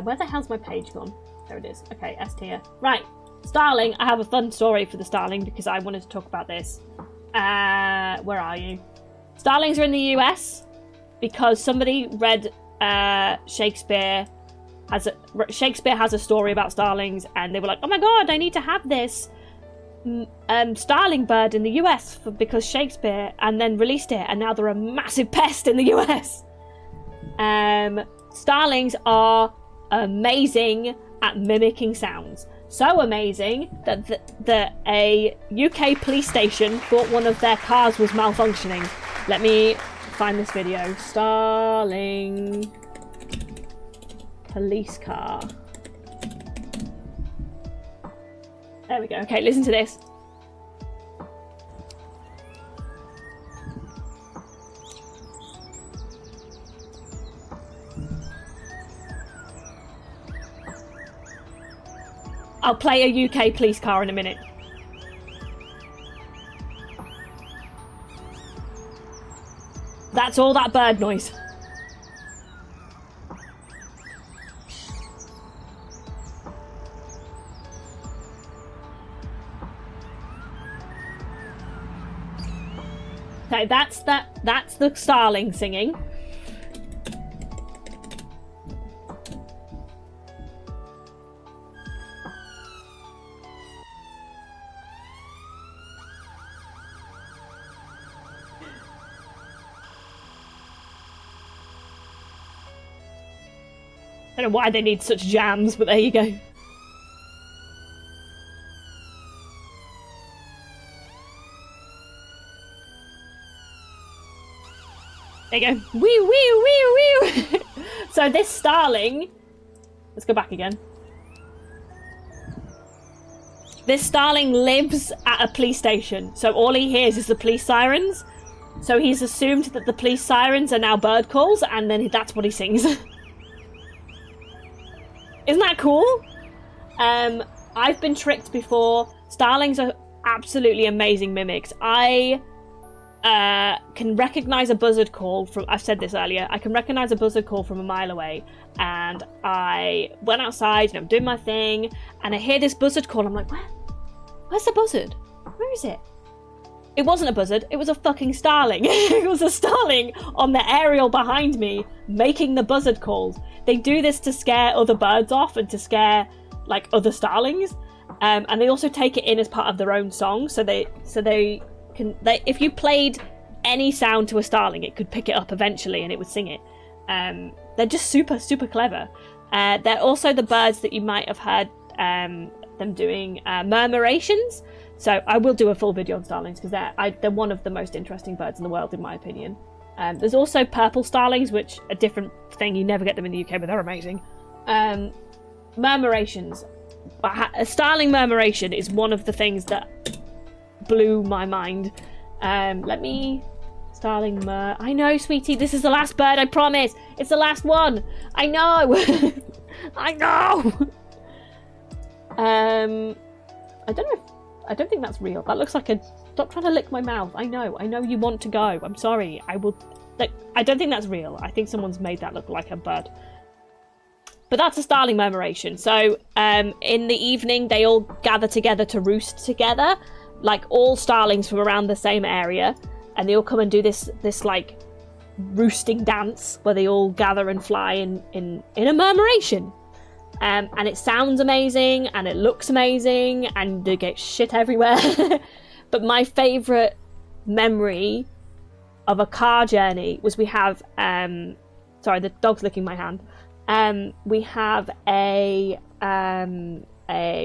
Where the hell's my page gone? There it is. Okay, S tier. Right, Starling. I have a fun story for the Starling because I wanted to talk about this. Where are you? Starlings are in the US because somebody read Shakespeare has a story about starlings, and they were like, oh my god, I need to have this starling bird in the US because Shakespeare, and then released it, and now they're a massive pest in the US. Starlings are amazing at mimicking sounds. So amazing that a UK police station thought one of their cars was malfunctioning. Let me find this video. Starling police car. There we go. Okay, listen to this. I'll play a UK police car in a minute. That's all that bird noise. Okay, that's the starling singing. I don't know why they need such jams, but there you go. There you go. Wee, wee, wee, wee. So this starling... Let's go back again. This starling lives at a police station, so all he hears is the police sirens. So he's assumed that the police sirens are now bird calls, and then that's what he sings. Isn't that cool? I've been tricked before. Starlings are absolutely amazing mimics. I can recognise a buzzard call from... I've said this earlier. I can recognise a buzzard call from a mile away. And I went outside and I'm doing my thing. And I hear this buzzard call. I'm like, where's the buzzard? Where is it? It wasn't a buzzard. It was a fucking starling. It was a starling on the aerial behind me making the buzzard calls. They do this to scare other birds off and to scare like other starlings, and they also take it in as part of their own song. So they if you played any sound to a starling, it could pick it up eventually and it would sing it. They're just super clever. They're also the birds that you might have heard them doing murmurations. So I will do a full video on starlings because they're one of the most interesting birds in the world, in my opinion. There's also purple starlings, which are a different thing. You never get them in the UK, but they're amazing. Murmurations. A starling murmuration is one of the things that blew my mind. Starling mur... I know, sweetie, this is the last bird, I promise. It's the last one. I know. I know. I don't think that's real. That looks like a... Stop trying to lick my mouth. I know you want to go. I'm sorry. I will... I don't think that's real. I think someone's made that look like a bird. But that's a starling murmuration. So, in the evening, they all gather together to roost together. Like, all starlings from around the same area. And they all come and do this like, roosting dance, where they all gather and fly in a murmuration. And it sounds amazing, and it looks amazing, and they get shit everywhere. But my favourite memory of a car journey was we have... sorry, the dog's licking my hand. We have a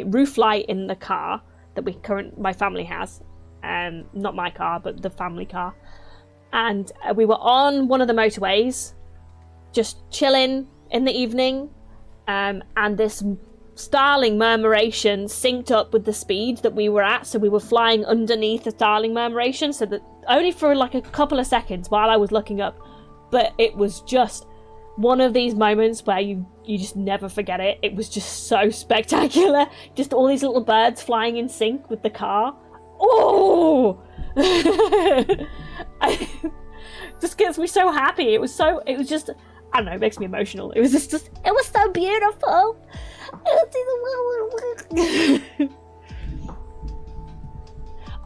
roof light in the car that my family has. Not my car, but the family car. And we were on one of the motorways, just chilling in the evening, and this starling murmuration synced up with the speed that we were at, so we were flying underneath the starling murmuration, so that only for like a couple of seconds while I was looking up, but it was just one of these moments where you just never forget it. It was just so spectacular. Just all these little birds flying in sync with the car. Oh! Just gets me so happy. It was just, I don't know, it makes me emotional. It was just it was so beautiful.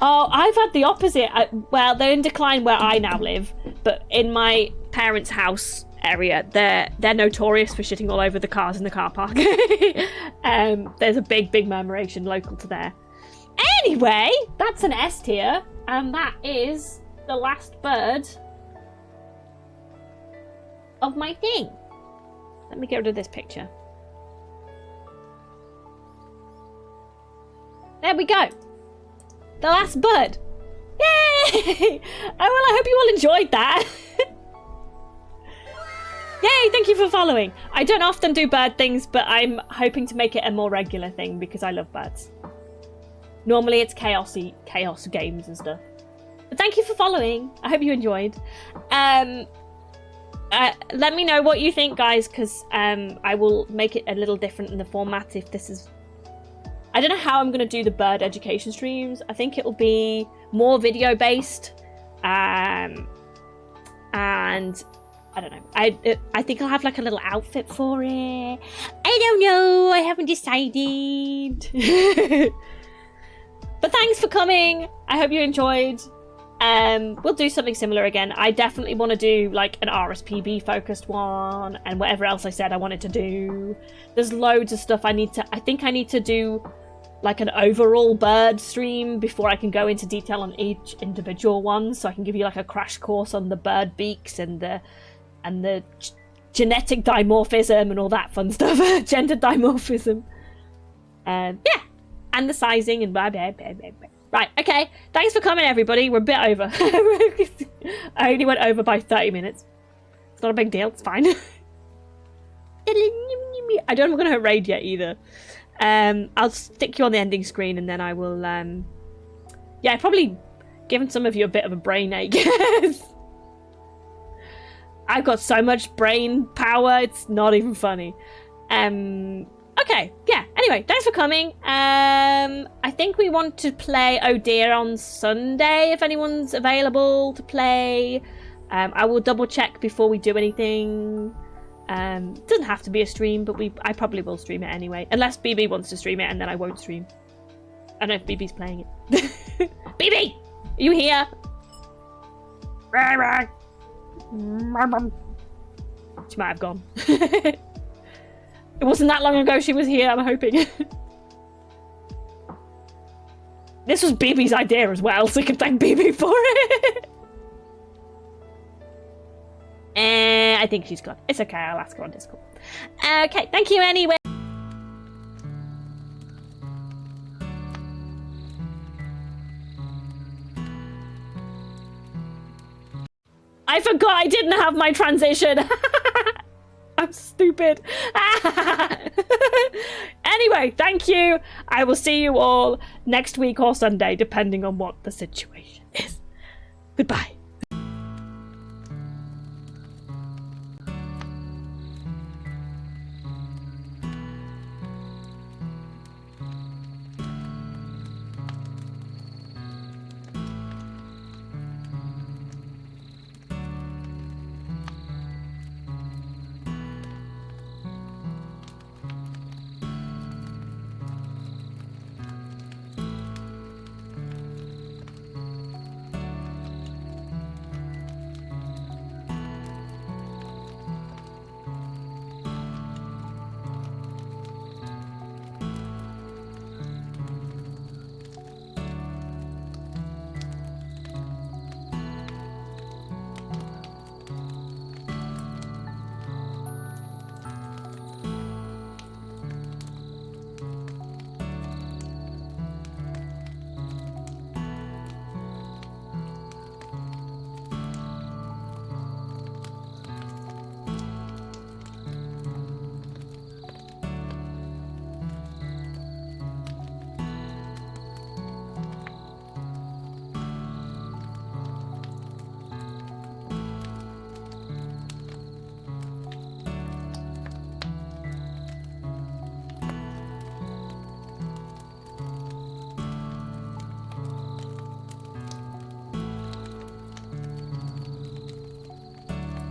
Oh, I've had the opposite. Well, they're in decline where I now live, but in my parents' house area, they're notorious for shitting all over the cars in the car park. There's a big murmuration local to there. Anyway, that's an S tier, and that is the last bird of my thing. Let me get rid of this picture. There we go. The last bird. Yay! Oh, well, I hope you all enjoyed that. Yay, thank you for following. I don't often do bird things, but I'm hoping to make it a more regular thing because I love birds. Normally it's chaos games and stuff. But thank you for following. I hope you enjoyed. Let me know what you think, guys, because I will make it a little different in the format if this is... I don't know how I'm going to do the bird education streams. I think it'll be more video-based. And I don't know. I think I'll have like a little outfit for it. I don't know. I haven't decided. But thanks for coming. I hope you enjoyed. We'll do something similar again. I definitely want to do like an RSPB focused one and whatever else I said I wanted to do. There's loads of stuff I think I need to do like an overall bird stream before I can go into detail on each individual one, so I can give you like a crash course on the bird beaks and the genetic dimorphism and all that fun stuff. Gender dimorphism. Yeah, and the sizing and blah, blah, blah, blah, blah. Right, okay. Thanks for coming, everybody. We're a bit over. I only went over by 30 minutes. It's not a big deal. It's fine. I don't know if I'm going to hit raid yet either. I'll stick you on the ending screen and then I will... Yeah, probably given some of you a bit of a brain ache. I've got so much brain power, it's not even funny. Okay, yeah, anyway, thanks for coming. I think we want to play Oh Dear on Sunday, if anyone's available to play. I will double check before we do anything. It doesn't have to be a stream, but I probably will stream it anyway. Unless BB wants to stream it, and then I won't stream. I don't know if BB's playing it. BB! Are you here? She might have gone. It wasn't that long ago she was here, I'm hoping. This was BB's idea as well, so you can thank BB for it. I think she's gone. It's okay, I'll ask her on Discord. Okay, thank you anyway. I forgot I didn't have my transition. I'm stupid. Anyway, thank you. I will see you all next week or Sunday, depending on what the situation is. Goodbye.